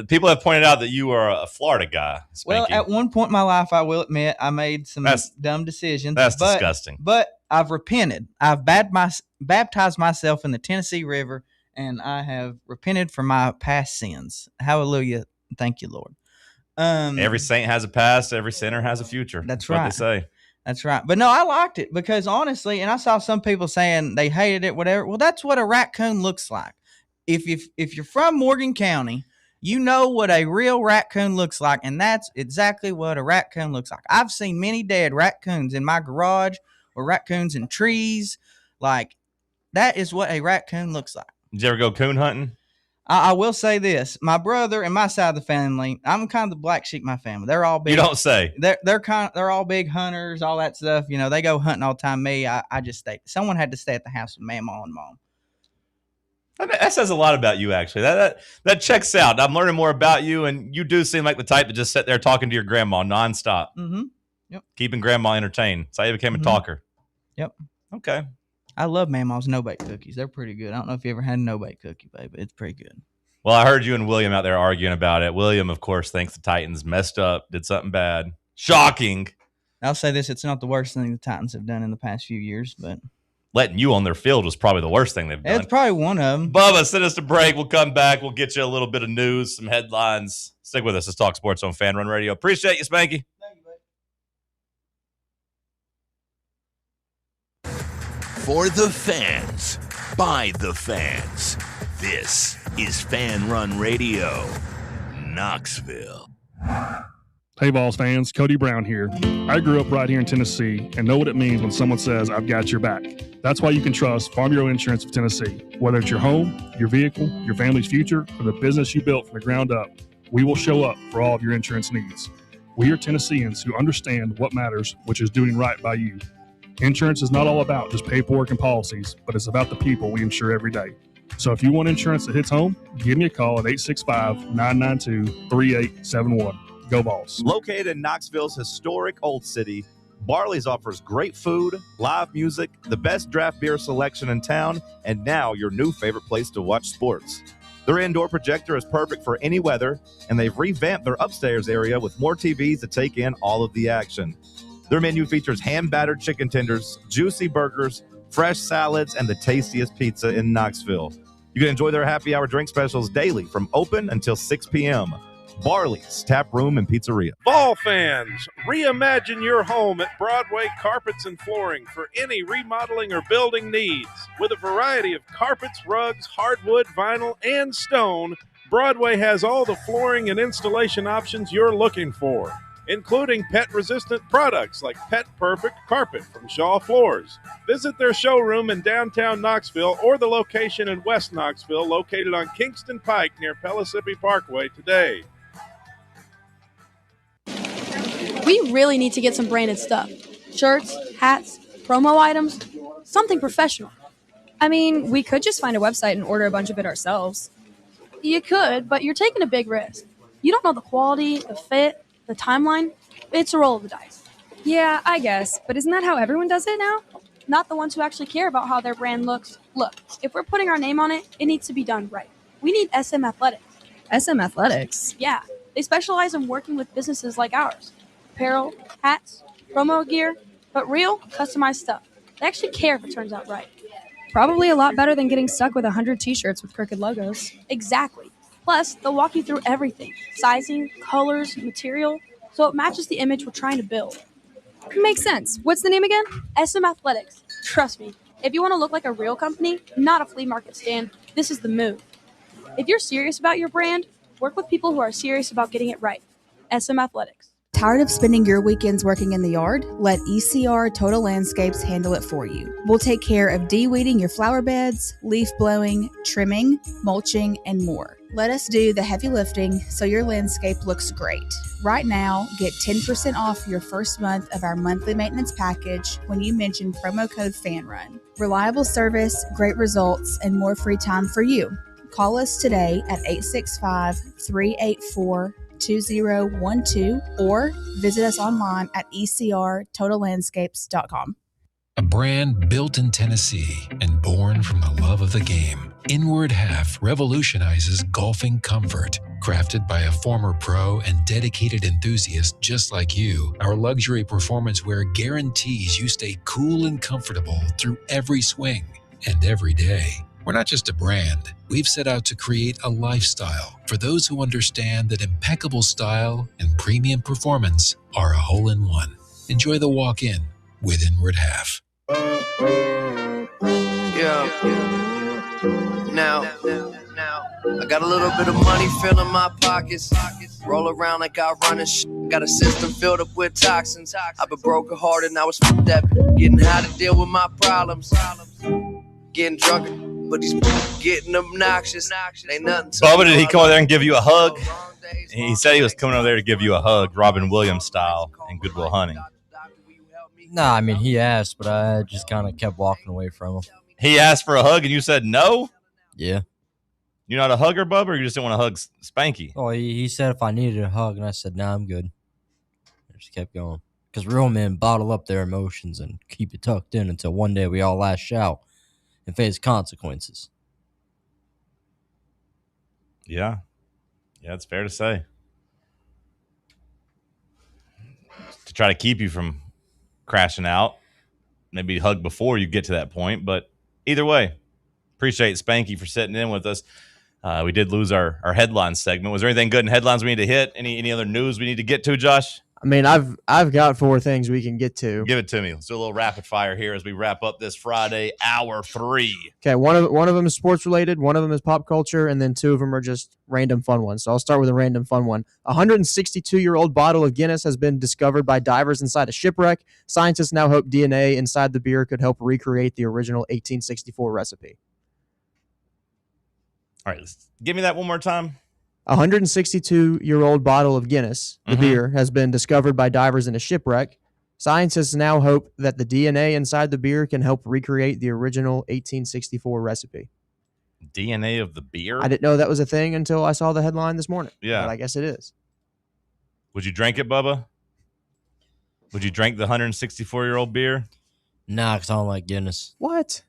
People have pointed out that you are a Florida guy, Spanky. Well, at one point in my life, I will admit I made some dumb decisions. That's disgusting. But I've repented. I've baptized myself in the Tennessee River, and I have repented for my past sins. Hallelujah. Thank you, Lord. Every saint has a past. Every sinner has a future. That's what right. they say. That's right. But no, I liked it because honestly, and I saw some people saying they hated it, whatever. Well, that's what a raccoon looks like. If you're from Morgan County, you know what a real raccoon looks like, and that's exactly what a raccoon looks like. I've seen many dead raccoons in my garage or raccoons in trees. Like, that is what a raccoon looks like. Did you ever go coon hunting? I will say this. My brother and my side of the family, I'm kind of the black sheep of my family. They're all big. You don't say. They're all big hunters, all that stuff. You know, they go hunting all the time. Me, I just stay. Someone had to stay at the house with Mama and Mom. That says a lot about you, actually. That checks out. I'm learning more about you, and you do seem like the type to just sit there talking to your grandma nonstop. Mm-hmm. Yep. Keeping grandma entertained. So you became a talker. Yep. Okay. I love Mama's no-bake cookies. They're pretty good. I don't know if you ever had a no-bake cookie, babe, but it's pretty good. Well, I heard you and William out there arguing about it. William, of course, thinks the Titans messed up, did something bad. Shocking. I'll say this. It's not the worst thing the Titans have done in the past few years, but letting you on their field was probably the worst thing they've done. It's probably one of them. Bubba, send us a break. We'll come back. We'll get you a little bit of news, some headlines. Stick with us. It's Talk Sports on Fan Run Radio. Appreciate you, Spanky. Thank you, buddy. For the fans, by the fans, this is Fan Run Radio, Knoxville. Hey, Vols fans, Cody Brown here. I grew up right here in Tennessee and know what it means when someone says, I've got your back. That's why you can trust Farm Bureau Insurance of Tennessee. Whether it's your home, your vehicle, your family's future, or the business you built from the ground up, we will show up for all of your insurance needs. We are Tennesseans who understand what matters, which is doing right by you. Insurance is not all about just paperwork and policies, but it's about the people we insure every day. So if you want insurance that hits home, give me a call at 865-992-3871. Go Vols. Located in Knoxville's historic Old City, Barley's offers great food, live music, the best draft beer selection in town, and now your new favorite place to watch sports. Their indoor projector is perfect for any weather, and they've revamped their upstairs area with more TVs to take in all of the action. Their menu features hand-battered chicken tenders, juicy burgers, fresh salads, and the tastiest pizza in Knoxville. You can enjoy their happy hour drink specials daily from open until 6 p.m. Barley's Tap Room and Pizzeria. Ball fans, reimagine your home at Broadway Carpets and Flooring for any remodeling or building needs. With a variety of carpets, rugs, hardwood, vinyl, and stone, Broadway has all the flooring and installation options you're looking for. including pet-resistant products like Pet Perfect Carpet from Shaw Floors. Visit their showroom in downtown Knoxville or the location in West Knoxville located on Kingston Pike near Pellissippi Parkway today. We really need to get some branded stuff. Shirts, hats, promo items, something professional. I mean, we could just find a website and order a bunch of it ourselves. You could, but you're taking a big risk. You don't know the quality, the fit, the timeline. It's a roll of the dice. Yeah, I guess, but isn't that how everyone does it now? Not the ones who actually care about how their brand looks. Look, if we're putting our name on it, it needs to be done right. We need SM Athletics. SM Athletics? Yeah, they specialize in working with businesses like ours. Apparel, hats, promo gear, but real, customized stuff. They actually care if it turns out right. Probably a lot better than getting stuck with 100 t-shirts with crooked logos. Exactly. Plus, they'll walk you through everything. Sizing, colors, material, so it matches the image we're trying to build. Makes sense. What's the name again? SM Athletics. Trust me, if you want to look like a real company, not a flea market stand, this is the move. If you're serious about your brand, work with people who are serious about getting it right. SM Athletics. Tired of spending your weekends working in the yard? Let ECR Total Landscapes handle it for you. We'll take care of de-weeding your flower beds, leaf blowing, trimming, mulching, and more. Let us do the heavy lifting so your landscape looks great. Right now, get 10% off your first month of our monthly maintenance package when you mention promo code FANRUN. Reliable service, great results, and more free time for you. Call us today at 865-384-2012 or visit us online at ecrtotallandscapes.com. A brand built in Tennessee and born from the love of the game, Inward Half revolutionizes golfing comfort. Crafted by a former pro and dedicated enthusiast just like you, our luxury performance wear guarantees you stay cool and comfortable through every swing and every day. We're not just a brand. We've set out to create a lifestyle for those who understand that impeccable style and premium performance are a hole-in-one. Enjoy the walk-in with Inward Half. Yeah. Now, I got a little bit of money filling my pockets. Roll around like I run a got a system filled up with toxins. I've been broken hearted, now it's fucked up. Getting how to deal with my problems. Getting drunk, but these getting obnoxious. Ain't nothing to Bubba, did he come over there and give you a hug? He said he was coming over there to give you a hug, Robin Williams style, in Good Will Hunting. Nah, I mean, he asked, but I just kind of kept walking away from him. He asked for a hug and you said no? Yeah. You're not a hugger, Bubba, or you just didn't want to hug Spanky? Oh, he said if I needed a hug, and I said, nah, I'm good. I just kept going. Because real men bottle up their emotions and keep it tucked in until one day we all lash out and face consequences. Yeah. Yeah, it's fair to say. To try to keep you from crashing out. Maybe hug before you get to that point. But either way, appreciate Spanky for sitting in with us. We did lose our headline segment. Was there anything good in headlines we need to hit? Any other news we need to get to, Josh? I mean, I've got 4 things we can get to. Give it to me. Let's do a little rapid fire here as we wrap up this Friday, hour 3. Okay, one of them is sports related, one of them is pop culture, and then 2 of them are just random fun ones. So I'll start with a random fun one. A 162-year-old bottle of Guinness has been discovered by divers inside a shipwreck. Scientists now hope DNA inside the beer could help recreate the original 1864 recipe. All right, give me that one more time. A 162-year-old bottle of Guinness, the beer, has been discovered by divers in a shipwreck. Scientists now hope that the DNA inside the beer can help recreate the original 1864 recipe. DNA of the beer? I didn't know that was a thing until I saw the headline this morning. Yeah. But I guess it is. Would you drink it, Bubba? Would you drink the 164-year-old beer? Nah, because I don't like Guinness. What?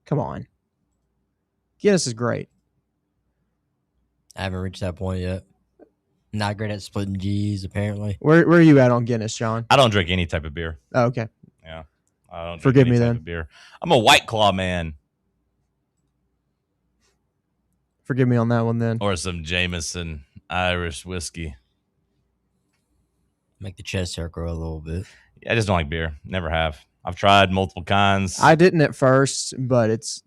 Come on. Guinness is great. I haven't reached that point yet. Not great at splitting G's, apparently. Where are you at on Guinness, Sean? I don't drink any type of beer. Oh, okay. Yeah. I don't Forgive drink me any type then. of beer. I'm a White Claw man. Forgive me on that one then. Or some Jameson Irish whiskey. Make the chest hair grow a little bit. Yeah, I just don't like beer. Never have. I've tried multiple kinds. I didn't at first, but it's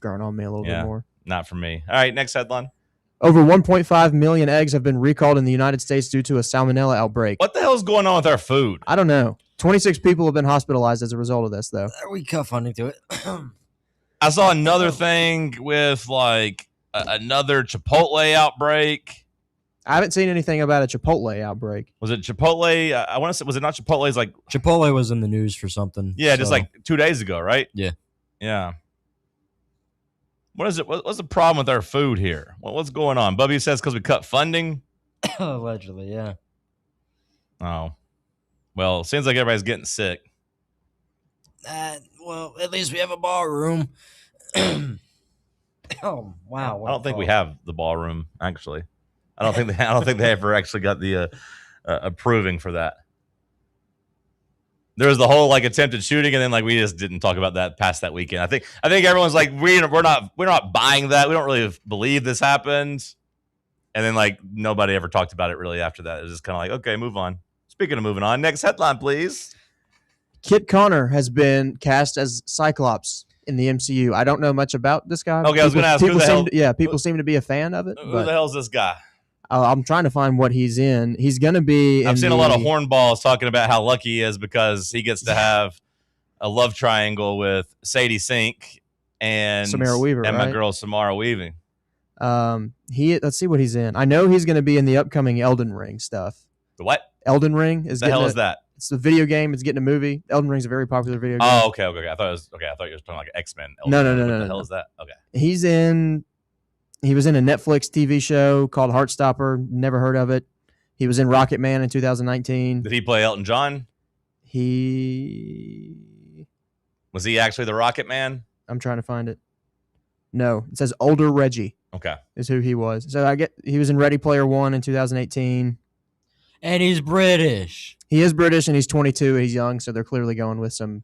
grown on me a little bit more. Not for me. All right, next headline. Over 1.5 million eggs have been recalled in the United States due to a salmonella outbreak. What the hell is going on with our food? I don't know. 26 people have been hospitalized as a result of this, though. We cut funding to it. I saw another thing with like another Chipotle outbreak. I haven't seen anything about a Chipotle outbreak. Was it Chipotle? I want to say, was it not Chipotle's like Chipotle was in the news for something. Yeah, just like 2 days ago, right? Yeah. Yeah. What is it? What's the problem with our food here? What's going on? Bubby says because we cut funding. Allegedly, yeah. Oh, well, it seems like everybody's getting sick. Well, at least we have a ballroom. Oh wow! I don't think we have the ballroom actually. I don't think they ever actually got the approving for that. There was the whole like attempted shooting, and then like we just didn't talk about that past that weekend. I think everyone's like we're not buying that. We don't really believe this happened, and then like nobody ever talked about it really after that. It was just kind of like okay, move on. Speaking of moving on, next headline, please. Kit Connor has been cast as Cyclops in the MCU. I don't know much about this guy. Okay, I was going to ask who the hell. People seem to be a fan of it. Who the hell's this guy? I'm trying to find what he's in. He's going to be. I've seen a lot of hornballs talking about how lucky he is because he gets to have a love triangle with Sadie Sink and Samara Weaver, and my right? girl Samara Weaving. Let's see what he's in. I know he's going to be in the upcoming Elden Ring stuff. The what? Elden Ring is. The hell is that? It's a video game. It's getting a movie. Elden Ring's a very popular video game. Oh, okay. I thought you were talking like X-Men. No. What the hell is that? Okay. He was in a Netflix TV show called Heartstopper. Never heard of it. He was in Rocket Man in 2019. Did he play Elton John? Was he actually the Rocket Man? I'm trying to find it. No, it says older Reggie. Okay. Is who he was. So he was in Ready Player One in 2018. And he's British. He is British and he's 22. He's young, so they're clearly going with some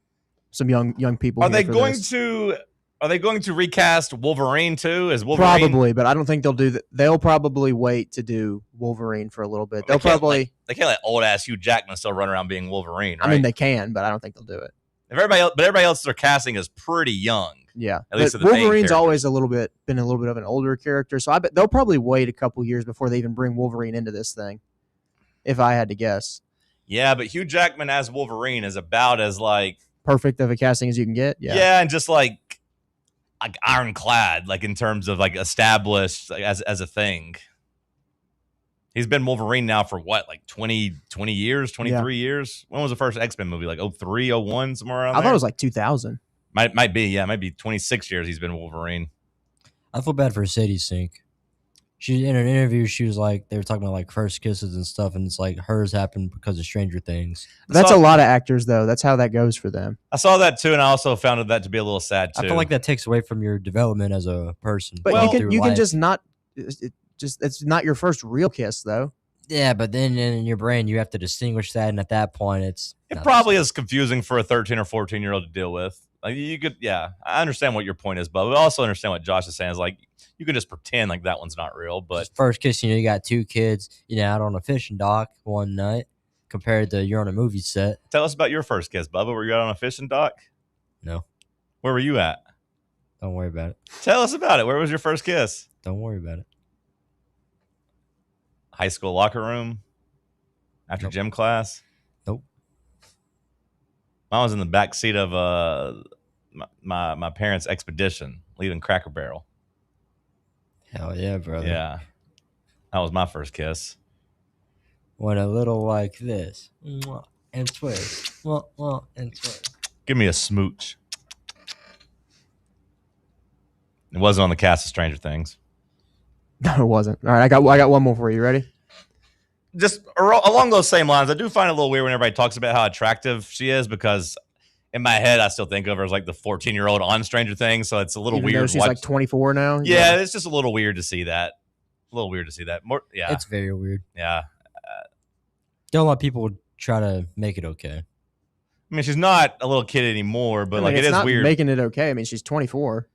young people. Are they going to recast Wolverine too? Is Wolverine probably? But I don't think they'll do that. They'll probably wait to do Wolverine for a little bit. They can't let old ass Hugh Jackman still run around being Wolverine. Right? I mean, they can, but I don't think they'll do it. Everybody else they're casting is pretty young. Yeah, at least Wolverine's always been a little bit of an older character, so I bet they'll probably wait a couple years before they even bring Wolverine into this thing. If I had to guess. Yeah, but Hugh Jackman as Wolverine is about as like perfect of a casting as you can get. Yeah, yeah, and just like ironclad, like in terms of like established like, as a thing. He's been Wolverine now for what, like 20 years, 23 years? When was the first X-Men movie? Like 03, 01, somewhere around there? I thought it was like 2000. Might be, yeah. Might be 26 years he's been Wolverine. I feel bad for Sadie Sink. She in an interview, she was like, they were talking about like first kisses and stuff, and it's like hers happened because of Stranger Things. That's a lot of actors, though. That's how that goes for them. I saw that too, and I also found that to be a little sad too. I feel like that takes away from your development as a person. But you can just not. It's not your first real kiss, though. Yeah, but then in your brain, you have to distinguish that, and at that point, it probably is confusing for a 13 or 14-year-old to deal with. Like you could, yeah, I understand what your point is, but I also understand what Josh is saying. Is like you can just pretend like that one's not real. But first kiss, you got two kids, out on a fishing dock one night, compared to you're on a movie set. Tell us about your first kiss, Bubba. Were you out on a fishing dock? No. Where were you at? Don't worry about it. Tell us about it. Where was your first kiss? Don't worry about it. High school locker room? After gym class? Nope. I was in the back seat of my parents' expedition, leaving Cracker Barrel. Hell yeah, brother. Yeah. That was my first kiss. Went a little like this. And twist. And twist. Give me a smooch. It wasn't on the cast of Stranger Things. No, it wasn't. All right, I got one more for you. Ready? Just along those same lines, I do find it a little weird when everybody talks about how attractive she is because in my head, I still think of her as like the 14-year-old on Stranger Things. So it's a little weird. She's like 24 now. Yeah, it's just a little weird to see that. More, yeah. It's very weird. Yeah. Don't let people try to make it okay. I mean, she's not a little kid anymore, but like it is weird making it okay. I mean, she's 24.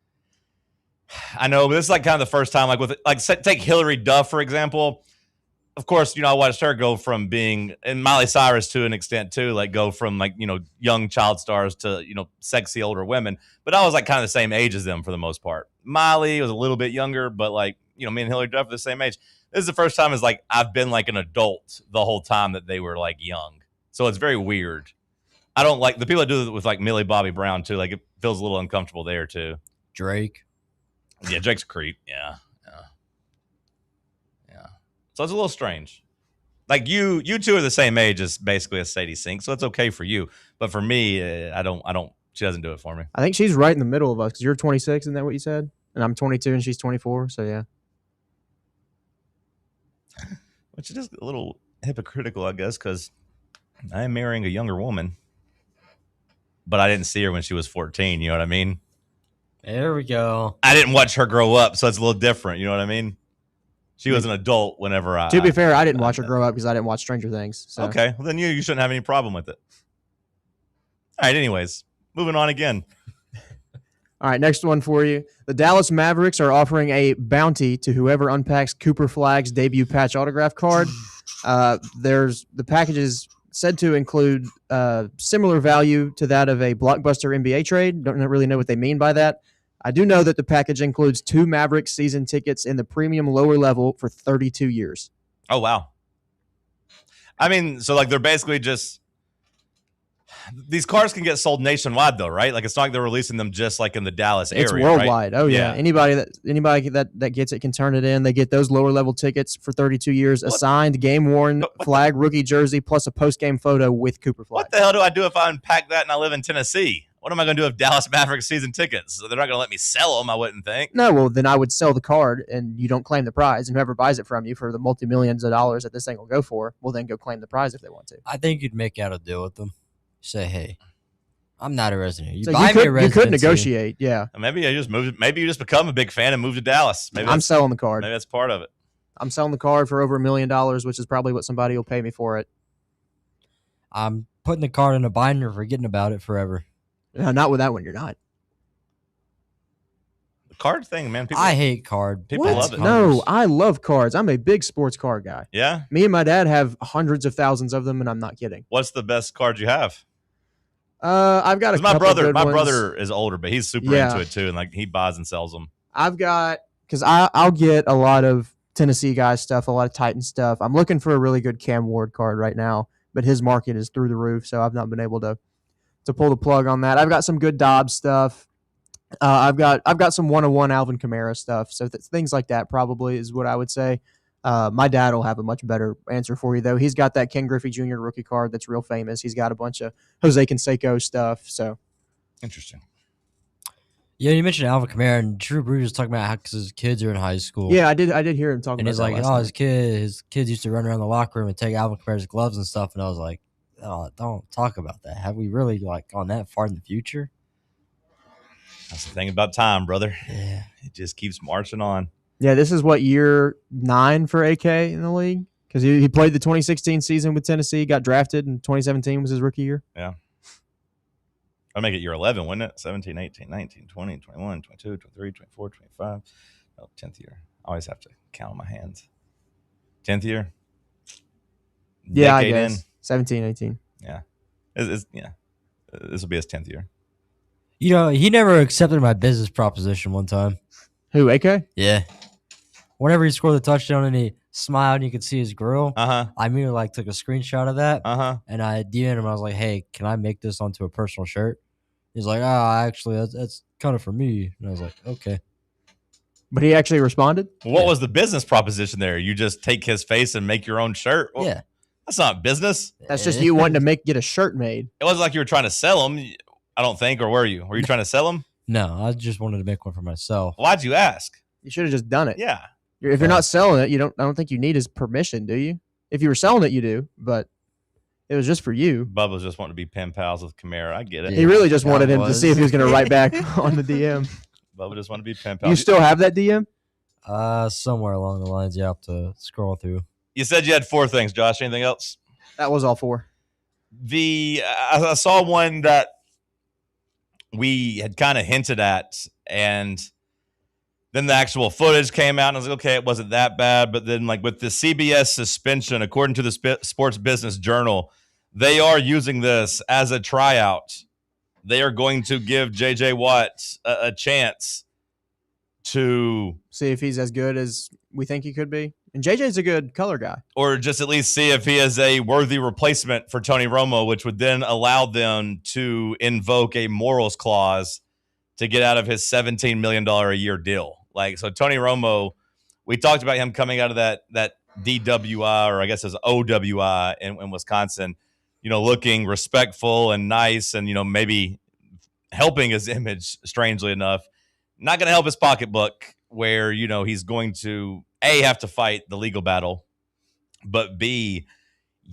I know, but this is like kind of the first time, like take Hillary Duff, for example. of course, I watched her go from being, and Miley Cyrus to an extent too, like go from like, young child stars to, sexy older women. But I was like kind of the same age as them for the most part. Miley was a little bit younger, but like, me and Hillary Duff are the same age. This is the first time like I've been like an adult the whole time that they were like young. So it's very weird. I don't like the people that do it with like Millie Bobby Brown too. Like it feels a little uncomfortable there too. Drake. Yeah, Drake's a creep. Yeah. So it's a little strange. Like you two are the same age as basically as Sadie Sink, so it's okay for you. But for me, I don't. She doesn't do it for me. I think she's right in the middle of us because you're 26, isn't that what you said? And I'm 22 and she's 24. So yeah. Which is a little hypocritical, I guess, because I am marrying a younger woman, but I didn't see her when she was 14. You know what I mean? There we go. I didn't watch her grow up, so it's a little different. You know what I mean? She was an adult whenever To be fair, I didn't watch her grow up because I didn't watch Stranger Things. So. Okay, well then you shouldn't have any problem with it. All right, anyways, moving on again. All right, next one for you. The Dallas Mavericks are offering a bounty to whoever unpacks Cooper Flagg's debut patch autograph card. The package is said to include similar value to that of a blockbuster NBA trade. Don't really know what they mean by that. I do know that the package includes 2 Mavericks season tickets in the premium lower level for 32 years. Oh, wow. I mean, so like they're basically just these cars can get sold nationwide though, right? Like it's not like they're releasing them just like in the Dallas area. It's worldwide. Right? Oh yeah. Anybody that gets it can turn it in. They get those lower level tickets for 32 years, a signed game worn Flag rookie jersey plus a post game photo with Cooper Flag. What the hell do I do if I unpack that and I live in Tennessee? What am I going to do if Dallas Mavericks season tickets? So they're not going to let me sell them, I wouldn't think. No, well, then I would sell the card and you don't claim the prize. And whoever buys it from you for the multi-millions of dollars that this thing will go for will then go claim the prize if they want to. I think you'd make out a deal with them. Say, hey, I'm not a resident. You So buy me a residency. You could negotiate, yeah. Maybe I just moved. Maybe you just become a big fan and move to Dallas. Maybe I'm selling the card. Maybe that's part of it. I'm selling the card for over $1 million, which is probably what somebody will pay me for it. I'm putting the card in a binder, forgetting about it forever. No, not with that one. You're not. The card thing, man. I hate card. People love it. No, I love cards. I'm a big sports card guy. Yeah? Me and my dad have hundreds of thousands of them, and I'm not kidding. What's the best card you have? I've got a couple brother. good My ones. brother is older, but he's super into it too, and like he buys and sells them. I've got because I'll get a lot of Tennessee guys stuff, a lot of Titan stuff. I'm looking for a really good Cam Ward card right now, but his market is through the roof, so I've not been able to pull the plug on that. I've got some good Dobbs stuff. I've got some 101 Alvin Kamara stuff. So things like that probably is what I would say. My dad will have a much better answer for you though. He's got that Ken Griffey Jr. rookie card that's real famous. He's got a bunch of Jose Canseco stuff. So interesting. Yeah, you mentioned Alvin Kamara and Drew Brees was talking about how because his kids are in high school. Yeah, I did hear him talking and about he's that. like, last oh, night. his kids used to run around the locker room and take Alvin Kamara's gloves and stuff. And I was like, oh, don't talk about that. Have we really like gone that far in the future? That's the thing about time, brother. Yeah. It just keeps marching on. Yeah, this is what, year 9 for AK in the league? Because he played the 2016 season with Tennessee, got drafted, and 2017 was his rookie year. Yeah. I'd make it year 11, wouldn't it? 17, 18, 19, 20, 21, 22, 23, 24, 25. Oh, 10th year. I always have to count on my hands. 10th year? Yeah, Decade I guess. in? 17, 18. Yeah. This will be his 10th year. You know, he never accepted my business proposition one time. Who, AK? Yeah. Whenever he scored the touchdown and he smiled and you could see his grill, I immediately took a screenshot of that. And I DM'd him. I was like, hey, can I make this onto a personal shirt? He's like, actually, that's kind of for me. And I was like, okay. But he actually responded? What was the business proposition there? You just take his face and make your own shirt? Well, yeah. That's not business. That's just you wanting to get a shirt made. It wasn't like you were trying to sell them, I don't think, or were you? Were you trying to sell them? No, I just wanted to make one for myself. Why'd you ask? You should have just done it. Yeah. If you're not selling it, I don't think you need his permission, do you? If you were selling it, you do, but it was just for you. Bubba's just wanting to be pen pals with Kamara. I get it. He really just wanted him to see if he was going to write back on the DM. Bubba just wanted to be pen pals. You still have that DM? Somewhere along the lines, you have to scroll through. You said you had 4 things, Josh. Anything else? That was all 4. I saw one that we had kind of hinted at, and Then the actual footage came out, and I was like, okay, it wasn't that bad. But then, like, with the CBS suspension, according to the Sports Business Journal, they are using this as a tryout. They are going to give J.J. Watt a chance to see if he's as good as we think he could be. And JJ's a good color guy. Or just at least see if he is a worthy replacement for Tony Romo, which would then allow them to invoke a morals clause to get out of his $17 million a year deal. Like, so Tony Romo, we talked about him coming out of that DWI, or I guess it was OWI in Wisconsin, looking respectful and nice and, maybe helping his image, strangely enough. Not going to help his pocketbook, where, he's going to, A, have to fight the legal battle, but B,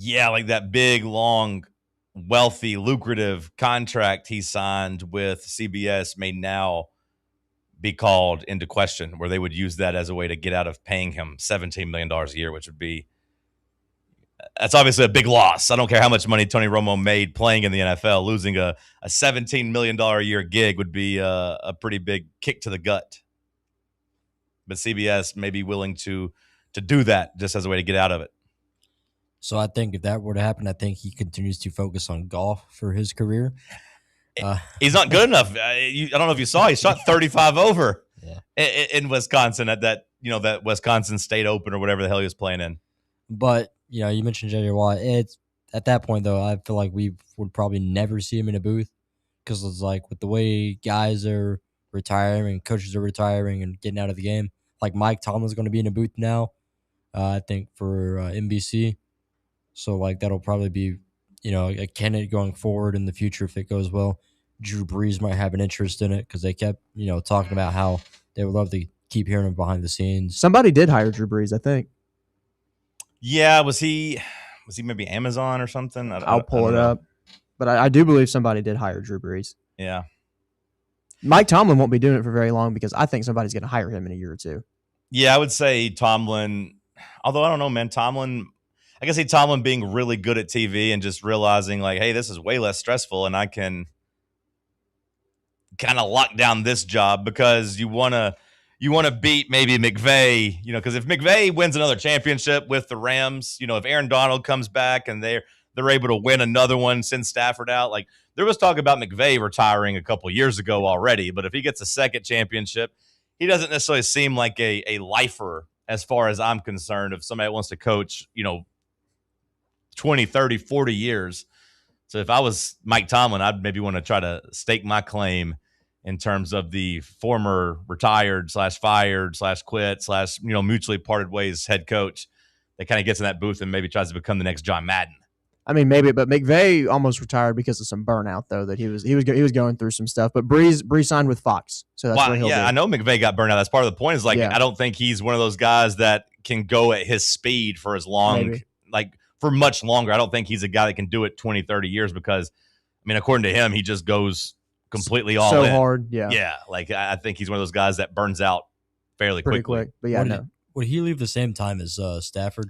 like that big, long, wealthy, lucrative contract he signed with CBS may now be called into question, where they would use that as a way to get out of paying him $17 million a year, which would be, that's obviously a big loss. I don't care how much money Tony Romo made playing in the NFL. Losing a $17 million a year gig would be a pretty big kick to the gut. But CBS may be willing to do that just as a way to get out of it. So I think if that were to happen, I think he continues to focus on golf for his career. He's not good enough. I don't know if you saw, he shot 35 over in Wisconsin at that Wisconsin State Open or whatever the hell he was playing in. But, you mentioned J.J. Watt. It's at that point, though, I feel like we would probably never see him in a booth, because it's like with the way guys are retiring, coaches are retiring and getting out of the game. Like Mike Tomlin's going to be in a booth now, I think, for NBC. So, like, that'll probably be, a candidate going forward in the future if it goes well. Drew Brees might have an interest in it because they kept, talking about how they would love to keep hearing him behind the scenes. Somebody did hire Drew Brees, I think. Yeah, was he maybe Amazon or something? I'll pull it up. But I do believe somebody did hire Drew Brees. Yeah. Mike Tomlin won't be doing it for very long, because I think somebody's going to hire him in a year or two. Yeah, I would say Tomlin, although I don't know, man, I can see Tomlin being really good at TV and just realizing, like, hey, this is way less stressful and I can kind of lock down this job, because you want to beat maybe McVay, because if McVay wins another championship with the Rams, if Aaron Donald comes back and they're able to win another one, send Stafford out, like there was talk about McVay retiring a couple years ago already, but if he gets a second championship, he doesn't necessarily seem like a lifer as far as I'm concerned, if somebody wants to coach, 20, 30, 40 years. So if I was Mike Tomlin, I'd maybe want to try to stake my claim in terms of the former retired / fired / quit / mutually parted ways head coach that kind of gets in that booth and maybe tries to become the next John Madden. I mean, maybe, but McVay almost retired because of some burnout, though, that he was going through some stuff. But Brees signed with Fox, so that's where he'll be. I know McVay got burned out. That's part of the point. Is I don't think he's one of those guys that can go at his speed for as long, for much longer. I don't think he's a guy that can do it 20, 30 years, because, I mean, according to him, he just goes completely all in. So hard, yeah. Yeah, I think he's one of those guys that burns out fairly Pretty quickly. quick, but yeah, Would he leave the same time as Stafford?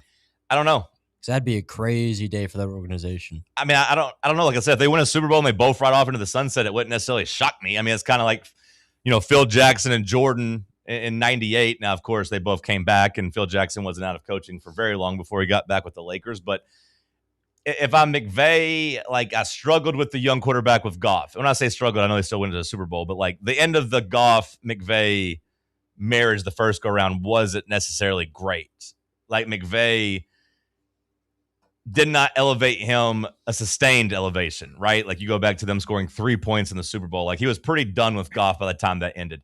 I don't know. Because that'd be a crazy day for that organization. I mean, I don't know. Like I said, if they win a Super Bowl and they both ride off into the sunset, it wouldn't necessarily shock me. I mean, it's kind of like, Phil Jackson and Jordan in 98. Now, of course, they both came back, and Phil Jackson wasn't out of coaching for very long before he got back with the Lakers. But if I'm McVay, I struggled with the young quarterback with Goff. When I say struggled, I know they still went to the Super Bowl, but the end of the Goff-McVay marriage the first go-around wasn't necessarily great. McVay did not elevate him a sustained elevation, right? You go back to them scoring 3 points in the Super Bowl. He was pretty done with Goff by the time that ended.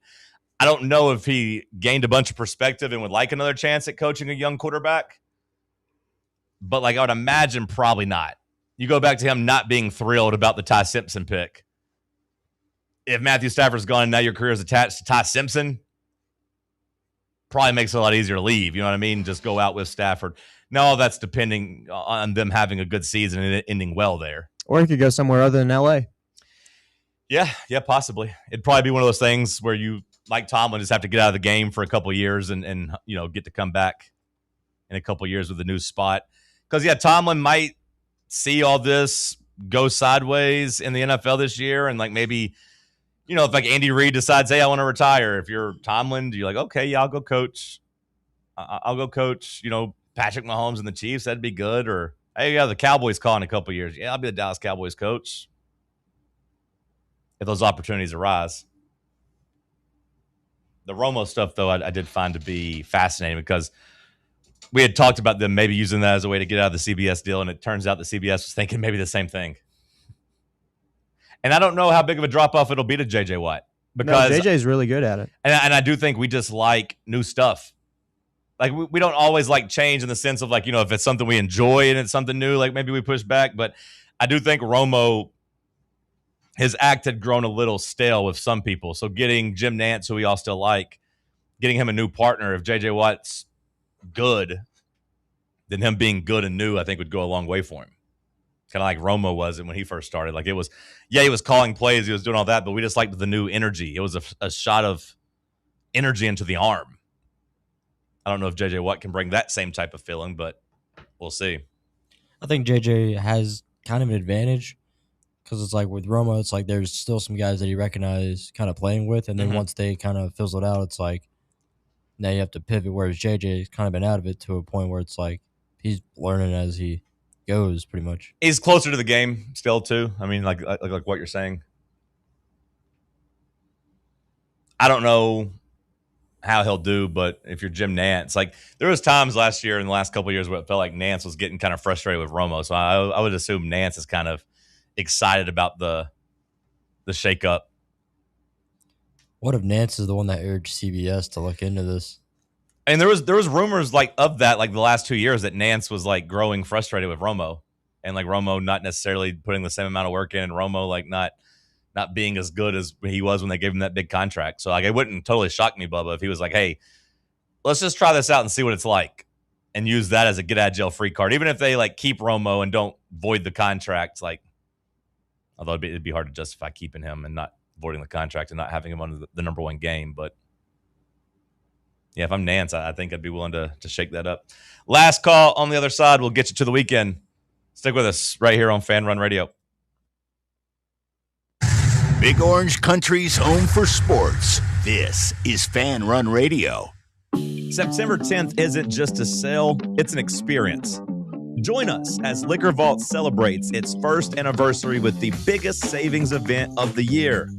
I don't know if he gained a bunch of perspective and would like another chance at coaching a young quarterback, but I would imagine probably not. You go back to him not being thrilled about the Ty Simpson pick. If Matthew Stafford's gone and now your career is attached to Ty Simpson, probably makes it a lot easier to leave. You know what I mean? Just go out with Stafford. Now, all that's depending on them having a good season and it ending well there. Or he could go somewhere other than L.A. Yeah, possibly. It'd probably be one of those things where you, like Tomlin, just have to get out of the game for a couple of years and get to come back in a couple of years with a new spot. Because, Tomlin might see all this go sideways in the NFL this year and maybe you know, if like Andy Reid decides, hey, I want to retire, if you're Tomlin, you're like, okay, yeah, I'll go coach. I'll go coach, you know, Patrick Mahomes and the Chiefs. That'd be good. Or, hey, yeah, the Cowboys call in a couple years. Yeah, I'll be the Dallas Cowboys coach if those opportunities arise. The Romo stuff, though, I did find to be fascinating because we had talked about them maybe using that as a way to get out of the CBS deal, and it turns out the CBS was thinking maybe the same thing. And I don't know how big of a drop-off it'll be to J.J. Watt. Because JJ is really good at it. And I do think we just like new stuff. Like, we don't always like change in the sense of, like, you know, if it's something we enjoy and it's something new, like maybe we push back. But I do think Romo, his act had grown a little stale with some people. So getting Jim Nantz, who we all still like, getting him a new partner, if J.J. Watt's good, then him being good and new, I think would go a long way for him. Kind of like Romo was when he first started. Like, it was, yeah, he was calling plays, he was doing all that, but we just liked the new energy. It was a shot of energy into the arm. I don't know if J.J. Watt can bring that same type of feeling, but we'll see. I think J.J. has kind of an advantage because it's like with Romo, it's like there's still some guys that he recognized kind of playing with, and then once they kind of fizzle it out, it's like now you have to pivot, whereas J.J.'s kind of been out of it to a point where it's like he's learning as he goes pretty much. He's closer to the game still, too. I mean, like what you're saying. I don't know how he'll do, but if you're Jim Nantz, like there was times last year and the last couple of years where it felt like Nantz was getting kind of frustrated with Romo. So I would assume Nantz is kind of excited about the shakeup. What if Nantz is the one that urged CBS to look into this? And there was rumors like of that, like the last 2 years, that Nantz was like growing frustrated with Romo, and like Romo not necessarily putting the same amount of work in, and Romo like not being as good as he was when they gave him that big contract. So like it wouldn't totally shock me, Bubba, if he was like, hey, let's just try this out and see what it's like, and use that as a get out of jail free card. Even if they like keep Romo and don't void the contract, like, although it'd be hard to justify keeping him and not voiding the contract and not having him on the number one game. But yeah, if I'm Nantz, I think I'd be willing to shake that up. Last call on the other side. We'll get you to the weekend. Stick with us right here on Fan Run Radio. Big Orange Country's home for sports. This is Fan Run Radio. September 10th isn't just a sale, it's an experience. Join us as Liquor Vault celebrates its first anniversary with the biggest savings event of the year.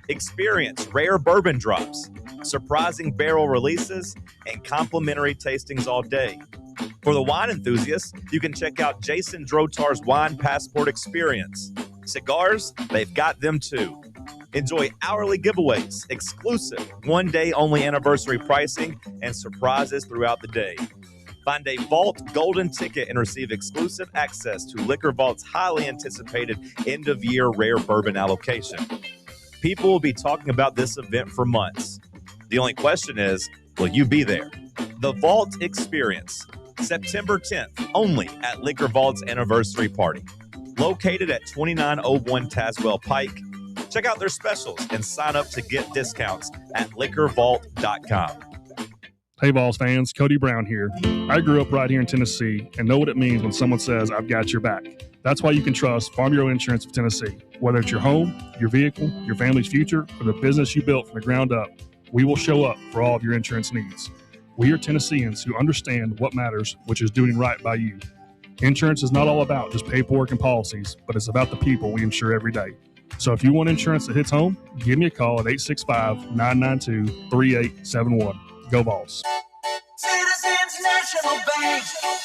Experience rare bourbon drops, surprising barrel releases, and complimentary tastings all day. For the wine enthusiasts, you can check out Jason Drotar's Wine Passport Experience. Cigars, they've got them too. Enjoy hourly giveaways, exclusive one-day only anniversary pricing, and surprises throughout the day. Find a Vault Golden Ticket and receive exclusive access to Liquor Vault's highly anticipated end-of-year rare bourbon allocation. People will be talking about this event for months. The only question is, will you be there? The Vault Experience, September 10th, only at Liquor Vault's anniversary party. Located at 2901 Tazewell Pike. Check out their specials and sign up to get discounts at liquorvault.com. Hey, Vols fans, Cody Brown here. I grew up right here in Tennessee and know what it means when someone says, I've got your back. That's why you can trust Farm Bureau Insurance of Tennessee. Whether it's your home, your vehicle, your family's future, or the business you built from the ground up, we will show up for all of your insurance needs. We are Tennesseans who understand what matters, which is doing right by you. Insurance is not all about just paperwork and policies, but it's about the people we insure every day. So if you want insurance that hits home, give me a call at 865-992-3871. Go Vols. Citizens National Bank.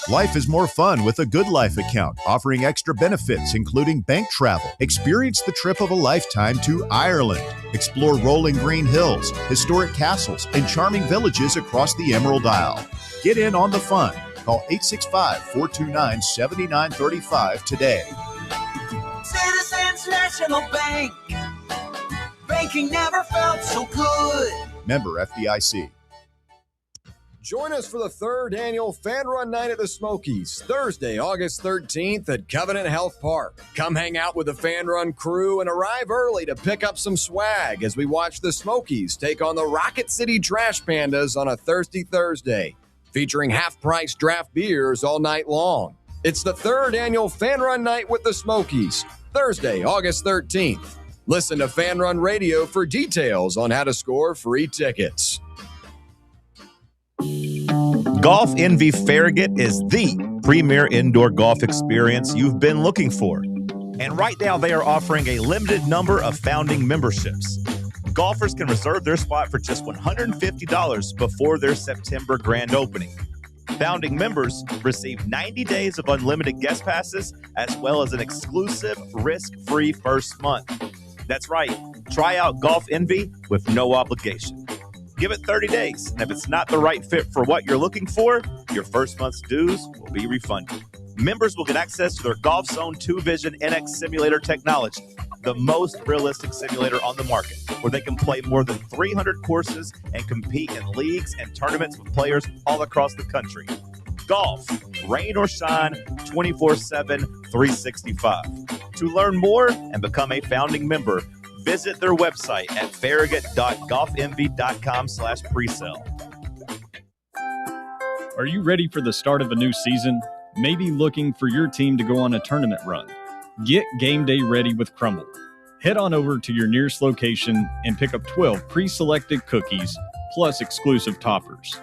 Life is more fun with a Good Life account, offering extra benefits, including bank travel. Experience the trip of a lifetime to Ireland. Explore rolling green hills, historic castles, and charming villages across the Emerald Isle. Get in on the fun. Call 865-429-7935 today. Citizens National Bank. Banking never felt so good. Member FDIC. Join us for the third annual Fan Run Night at the Smokies, Thursday, August 13th at Covenant Health Park. Come hang out with the Fan Run crew and arrive early to pick up some swag as we watch the Smokies take on the Rocket City Trash Pandas on a Thirsty Thursday, featuring half-price draft beers all night long. It's the third annual Fan Run Night with the Smokies, Thursday, August 13th. Listen to Fan Run Radio for details on how to score free tickets. Golf Envy Farragut is the premier indoor golf experience you've been looking for. And right now they are offering a limited number of founding memberships. Golfers can reserve their spot for just $150 before their September grand opening. Founding members receive 90 days of unlimited guest passes, as well as an exclusive risk-free first month. That's right. Try out Golf Envy with no obligation. Give it 30 days, and if it's not the right fit for what you're looking for, your first month's dues will be refunded. Members will get access to their Golf Zone 2 Vision NX simulator technology, the most realistic simulator on the market, where they can play more than 300 courses and compete in leagues and tournaments with players all across the country. Golf, rain or shine, 24/7, 365. To learn more and become a founding member, visit their website at farragut.golfenvy.com/presale. Are you ready for the start of a new season? Maybe looking for your team to go on a tournament run? Get game day ready with Crumble. Head on over to your nearest location and pick up 12 pre-selected cookies plus exclusive toppers.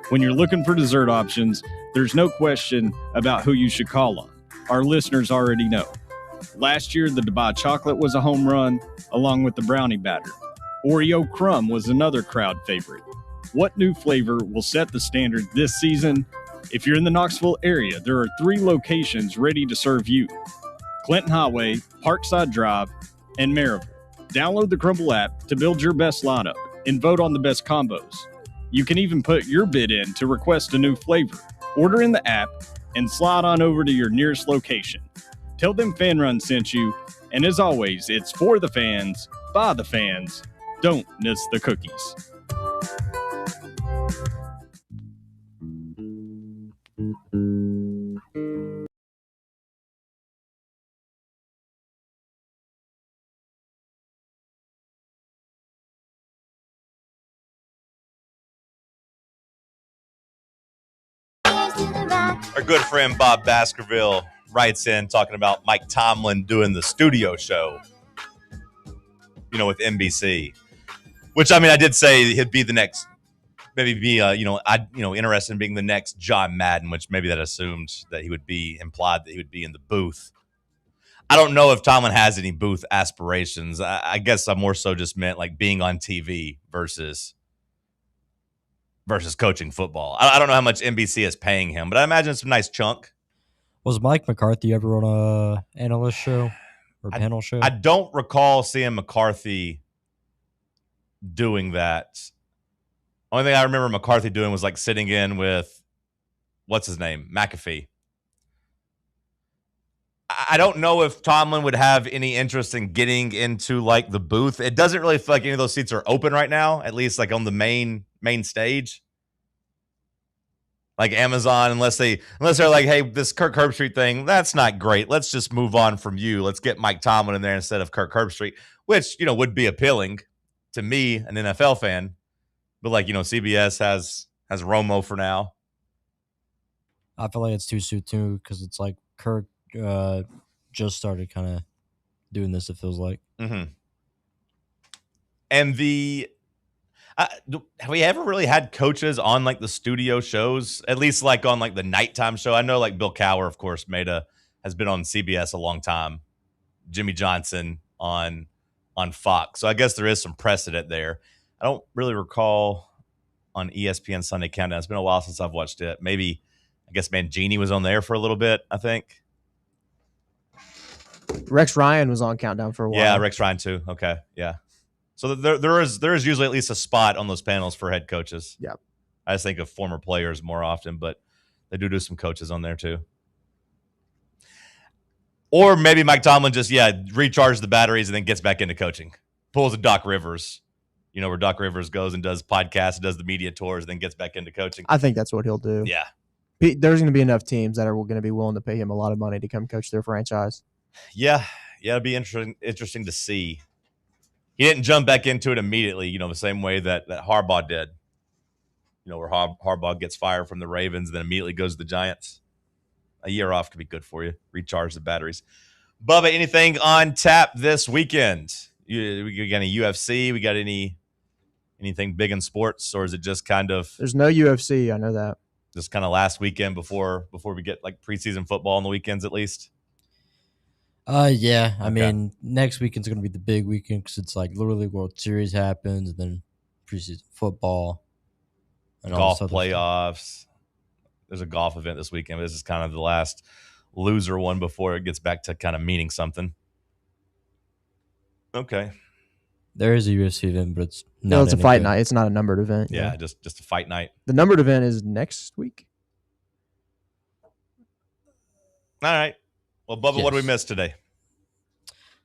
When you're looking for dessert options, there's no question about who you should call on. Our listeners already know. Last year, the Dubai chocolate was a home run, along with the brownie batter. Oreo crumb was another crowd favorite. What new flavor will set the standard this season? If you're in the Knoxville area, there are 3 locations ready to serve you: Clinton Highway, Parkside Drive, and Maryville. Download the Crumble app to build your best lineup and vote on the best combos. You can even put your bid in to request a new flavor. Order in the app and slide on over to your nearest location. Tell them Fan Run sent you, and as always, it's for the fans, by the fans. Don't miss the cookies. Our good friend Bob Baskerville writes in talking about Mike Tomlin doing the studio show, with NBC. Which, I mean, I did say he'd be the next, maybe be, interested in being the next John Madden, which maybe that assumed that he would be implied that he would be in the booth. I don't know if Tomlin has any booth aspirations. I guess I more so just meant like being on TV versus coaching football. I don't know how much NBC is paying him, but I imagine it's a nice chunk. Was Mike McCarthy ever on a analyst show or panel show? I don't recall seeing McCarthy doing that. Only thing I remember McCarthy doing was like sitting in with, what's his name? McAfee. I don't know if Tomlin would have any interest in getting into like the booth. It doesn't really feel like any of those seats are open right now, at least like on the main stage. Like Amazon, unless they're like, hey, this Kirk Herbstreit thing, that's not great. Let's just move on from you. Let's get Mike Tomlin in there instead of Kirk Herbstreit, which, would be appealing to me, an NFL fan. But like, CBS has Romo for now. I feel like it's too soon too, because it's like Kirk just started kind of doing this, it feels like. Mm-hmm. And have we ever really had coaches on like the studio shows, at least like on like the nighttime show? I know like Bill Cowher, of course, has been on CBS a long time. Jimmy Johnson on Fox. So I guess there is some precedent there. I don't really recall on ESPN Sunday Countdown. It's been a while since I've watched it. Maybe, I guess Mangini was on there for a little bit, I think. Rex Ryan was on Countdown for a while. Yeah, Rex Ryan too. Okay, yeah. So there is usually at least a spot on those panels for head coaches. Yeah. I just think of former players more often, but they do some coaches on there too. Or maybe Mike Tomlin just, recharges the batteries and then gets back into coaching. Pulls a Doc Rivers, where Doc Rivers goes and does podcasts, does the media tours, and then gets back into coaching. I think that's what he'll do. Yeah. There's going to be enough teams that are going to be willing to pay him a lot of money to come coach their franchise. Yeah. Yeah, it'd be interesting to see. He didn't jump back into it immediately, the same way that Harbaugh did. Where Harbaugh gets fired from the Ravens, then immediately goes to the Giants. A year off could be good for you. Recharge the batteries. Bubba, anything on tap this weekend? We got any UFC? We got anything big in sports, or is it just kind of There's no UFC. I know that. just kind of last weekend before we get like preseason football on the weekends at least? Yeah. I Okay. mean, next weekend's gonna be the big weekend because it's like literally World Series happens, and then preseason football, and all Golf this other stuff. playoffs. There's a golf event this weekend. But this is kind of the last loser one before it gets back to kind of meaning something. Okay. There is a UFC event, but it's not. No, it's a any fight good. night. It's not a numbered event. Yeah, just a fight night. The numbered event is next week. All right. Well, Bubba, what do we miss today?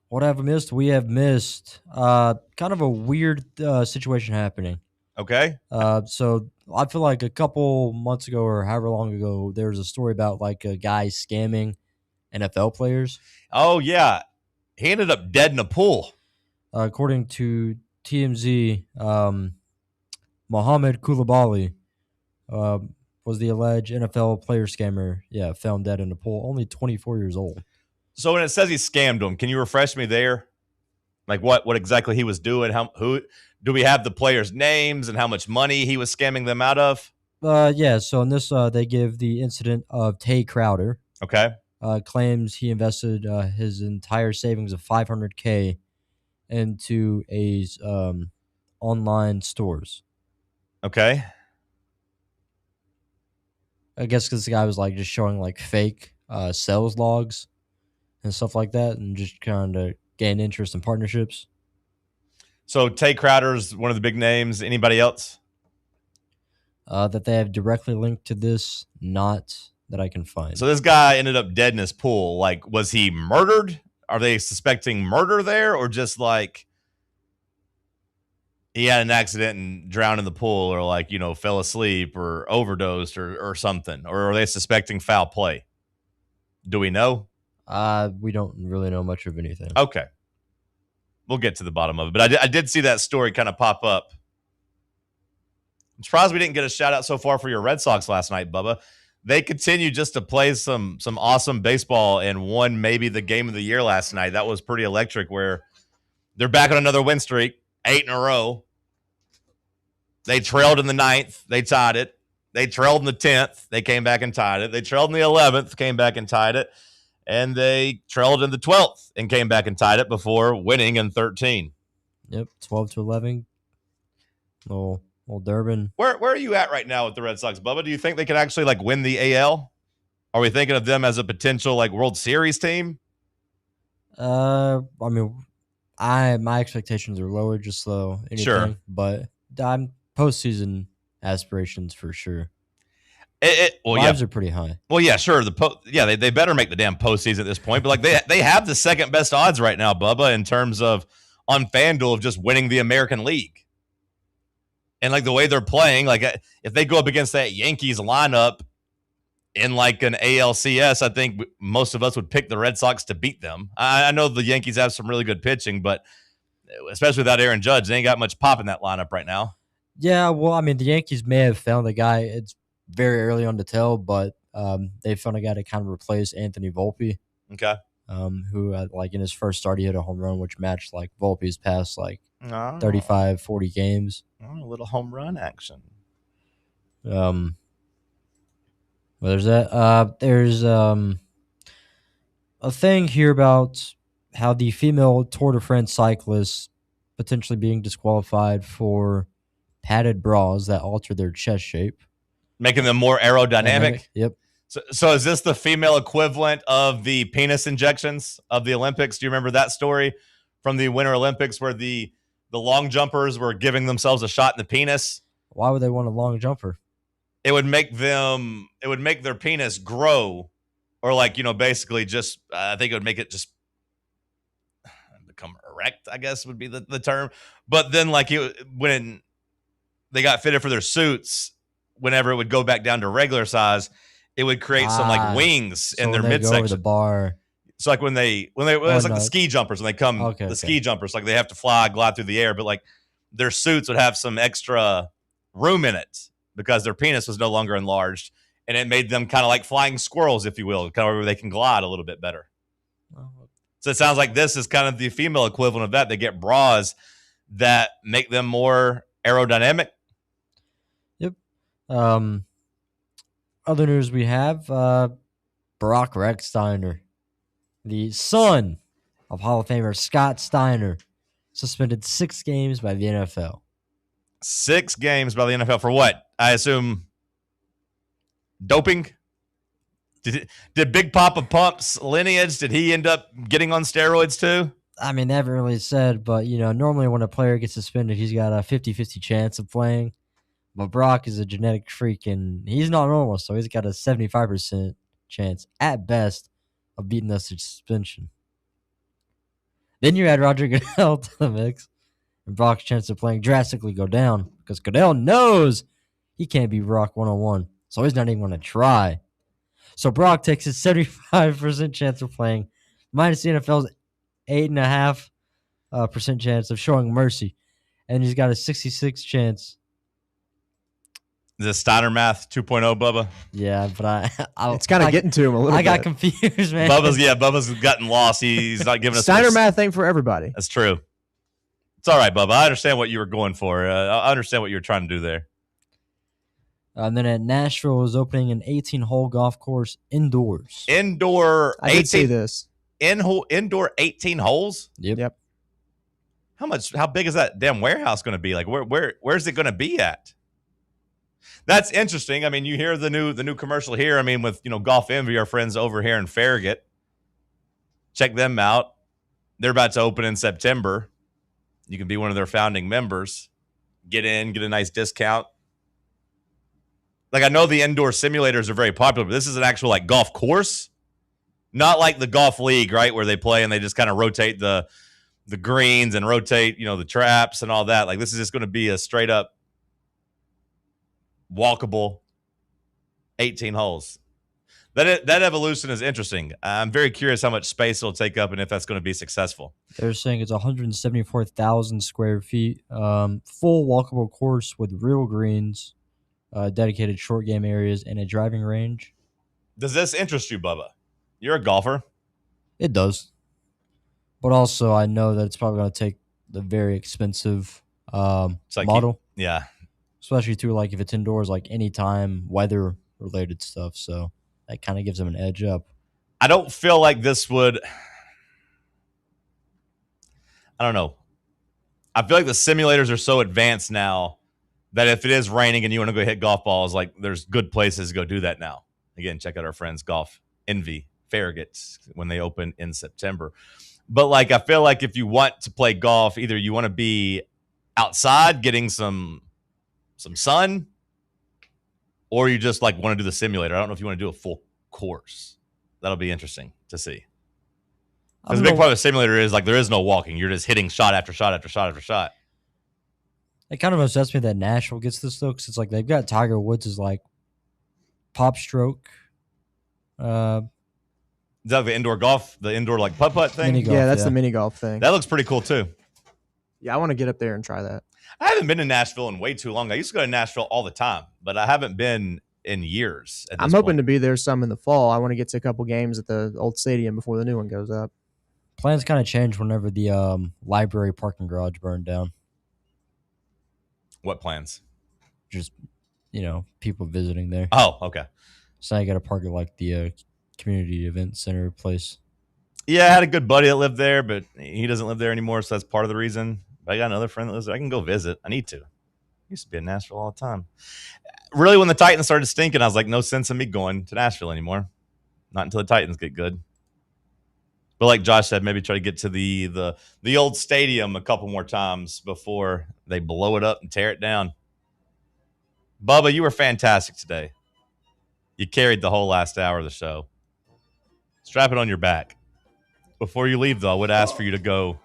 What have we missed? We have missed kind of a weird situation happening. Okay. So I feel like a couple months ago or however long ago, there was a story about like a guy scamming NFL players. Oh, yeah. He ended up dead in a pool. According to TMZ, Mohamed Koulibaly was the alleged NFL player scammer. Yeah, found dead in a pool, only 24 years old. So when it says he scammed him, can you refresh me there? Like what exactly he was doing? Who do we have the players' names and how much money he was scamming them out of? Yeah, so in this, they give the incident of Tay Crowder. Okay. Claims he invested his entire savings of $500K into a online stores. Okay. I guess because the guy was like just showing like fake sales logs and stuff like that, and just kind of gain interest in partnerships. So Tay Crowder's one of the big names. Anybody else? That they have directly linked to this, not that I can find. So this guy ended up dead in his pool. Like, was he murdered? Are they suspecting murder there, or just like he had an accident and drowned in the pool, or like, fell asleep or overdosed or something? Or are they suspecting foul play? Do we know? We don't really know much of anything. Okay. We'll get to the bottom of it. But I did see that story kind of pop up. I'm surprised we didn't get a shout out so far for your Red Sox last night, Bubba. They continue just to play some awesome baseball and won maybe the game of the year last night. That was pretty electric, where they're back on another win streak, 8 in a row. They trailed in the 9th. They tied it. They trailed in the 10th. They came back and tied it. They trailed in the 11th, came back and tied it. And they trailed in the 12th and came back and tied it before winning in 13. Yep, 12-11. Little Durbin. Where are you at right now with the Red Sox, Bubba? Do you think they could actually like win the AL? Are we thinking of them as a potential like World Series team? I mean, my expectations are lower, just so anything. Sure. But I'm postseason aspirations for sure. Vibes are pretty high. Well, yeah, sure. They better make the damn postseason at this point. But like they have the second best odds right now, Bubba, in terms of on FanDuel of just winning the American League. And like the way they're playing, like if they go up against that Yankees lineup in like an ALCS, I think most of us would pick the Red Sox to beat them. I know the Yankees have some really good pitching, but especially without Aaron Judge, they ain't got much pop in that lineup right now. Yeah, well, I mean, the Yankees may have found a guy. It's very early on to tell, but they found a guy to kind of replace Anthony Volpe. Okay. Who like in his first start, he hit a home run, which matched like Volpe's past like 35, 40 games. A little home run action. Well, there's that. There's a thing here about how the female Tour de France cyclists potentially being disqualified for padded bras that alter their chest shape, making them more aerodynamic. Yep. So is this the female equivalent of the penis injections of the Olympics? Do you remember that story from the Winter Olympics where the long jumpers were giving themselves a shot in the penis? Why would they want a long jumper? It would make their penis grow, or like, basically just, I think it would make it just become erect, I guess would be the term. But then like when they got fitted for their suits, whenever it would go back down to regular size, it would create some like wings in their midsection. Over the bar. So like when it was like the ski jumpers, when they come, ski jumpers, like they have to glide through the air, but like their suits would have some extra room in it because their penis was no longer enlarged, and it made them kind of like flying squirrels, if you will, kind of where they can glide a little bit better. So it sounds like this is kind of the female equivalent of that. They get bras that make them more aerodynamic. Yep. Other news we have, Brock Steiner, the son of Hall of Famer Scott Steiner, suspended 6 games by the NFL. 6 games by the NFL for what? I assume doping? Did Big Papa Pump's lineage, did he end up getting on steroids too? I mean, they haven't really said, but, normally when a player gets suspended, he's got a 50-50 chance of playing. But Brock is a genetic freak, and he's not normal, so he's got a 75% chance, at best, of beating the suspension. Then you add Roger Goodell to the mix, and Brock's chance of playing drastically go down, because Goodell knows he can't beat Brock one-on-one, so he's not even going to try. So Brock takes his 75% chance of playing, minus the NFL's 8.5% chance of showing mercy, and he's got a 66 chance. Is this Steiner math 2.0, Bubba? Yeah, but it's kind of getting to him a little bit. I got confused, man. Bubba's gotten lost. He's not giving us Steiner math ain't for everybody. That's true. It's all right, Bubba. I understand what you were going for. I understand what you were trying to do there. And then at Nashville is opening an 18-hole golf course indoors. Indoor. I did see this. Indoor 18 holes. Yep. How big is that damn warehouse going to be? Like where's it going to be at? That's interesting. I mean, you hear the new commercial here. I mean, with Golf Envy, our friends over here in Farragut. Check them out. They're about to open in September. You can be one of their founding members. Get in, get a nice discount. Like, I know the indoor simulators are very popular, but this is an actual golf course. Not like the golf league, right, where they play and they just kind of rotate the greens and rotate, the traps and all that. Like, this is just going to be a straight up walkable 18 holes. That evolution is interesting. I'm very curious how much space it'll take up and if that's going to be successful. They're saying it's 174,000 square feet, full walkable course with real greens, dedicated short game areas, and a driving range. Does this interest you, Bubba? You're a golfer. It does. But also, I know that it's probably going to take the very expensive model. Yeah. Especially, too, if it's indoors, anytime weather-related stuff. So that kind of gives them an edge up. I don't feel like this would... I don't know. I feel like the simulators are so advanced now that if it is raining and you want to go hit golf balls, there's good places to go do that now. Again, check out our friends Golf Envy Farragut when they open in September. But I feel like if you want to play golf, either you want to be outside getting some sun, or you just want to do the simulator. I don't know if you want to do a full course. That'll be interesting to see. Because a big part of the simulator is there is no walking. You're just hitting shot after shot after shot after shot. It kind of upsets me that Nashville gets this though, because it's they've got Tiger Woods' pop stroke. Is that the indoor golf, the indoor putt thing? Mini golf, that's the mini golf thing. That looks pretty cool too. Yeah, I want to get up there and try that. I haven't been to Nashville in way too long. I used to go to Nashville all the time, but I haven't been in years. I'm hoping to be there some in the fall. I want to get to a couple games at the old stadium before the new one goes up. Plans kind of change whenever the library parking garage burned down. What plans? Just, people visiting there. Oh, okay. So now you got to park at the community event center place. Yeah, I had a good buddy that lived there, but he doesn't live there anymore, so that's part of the reason. But I got another friend that lives there. I can go visit. I need to. I used to be in Nashville all the time. Really, when the Titans started stinking, I was like, no sense in me going to Nashville anymore. Not until the Titans get good. But like Josh said, maybe try to get to the old stadium a couple more times before they blow it up and tear it down. Bubba, you were fantastic today. You carried the whole last hour of the show. Strap it on your back. Before you leave, though, I would ask for you to go.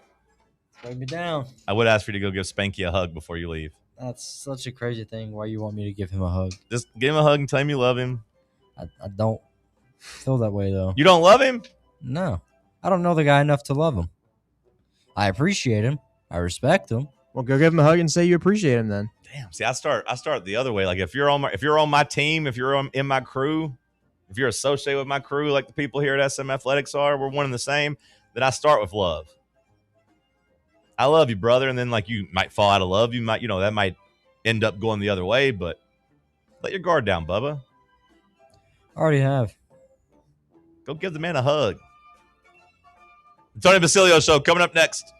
Break me down. I would ask for you to go give Spanky a hug before you leave. That's such a crazy thing. Why you want me to give him a hug? Just give him a hug and tell him you love him. I don't feel that way, though. You don't love him? No. I don't know the guy enough to love him. I appreciate him. I respect him. Well, go give him a hug and say you appreciate him then. Damn. See, I start the other way. If you're on my team, if you're in my crew, if you're associated with my crew, like the people here at SM Athletics are, we're one and the same, then I start with love. I love you, brother. And then, like, you might fall out of love. You might, that might end up going the other way, but let your guard down, Bubba. Already have. Go give the man a hug. The Tony Basilio Show coming up next.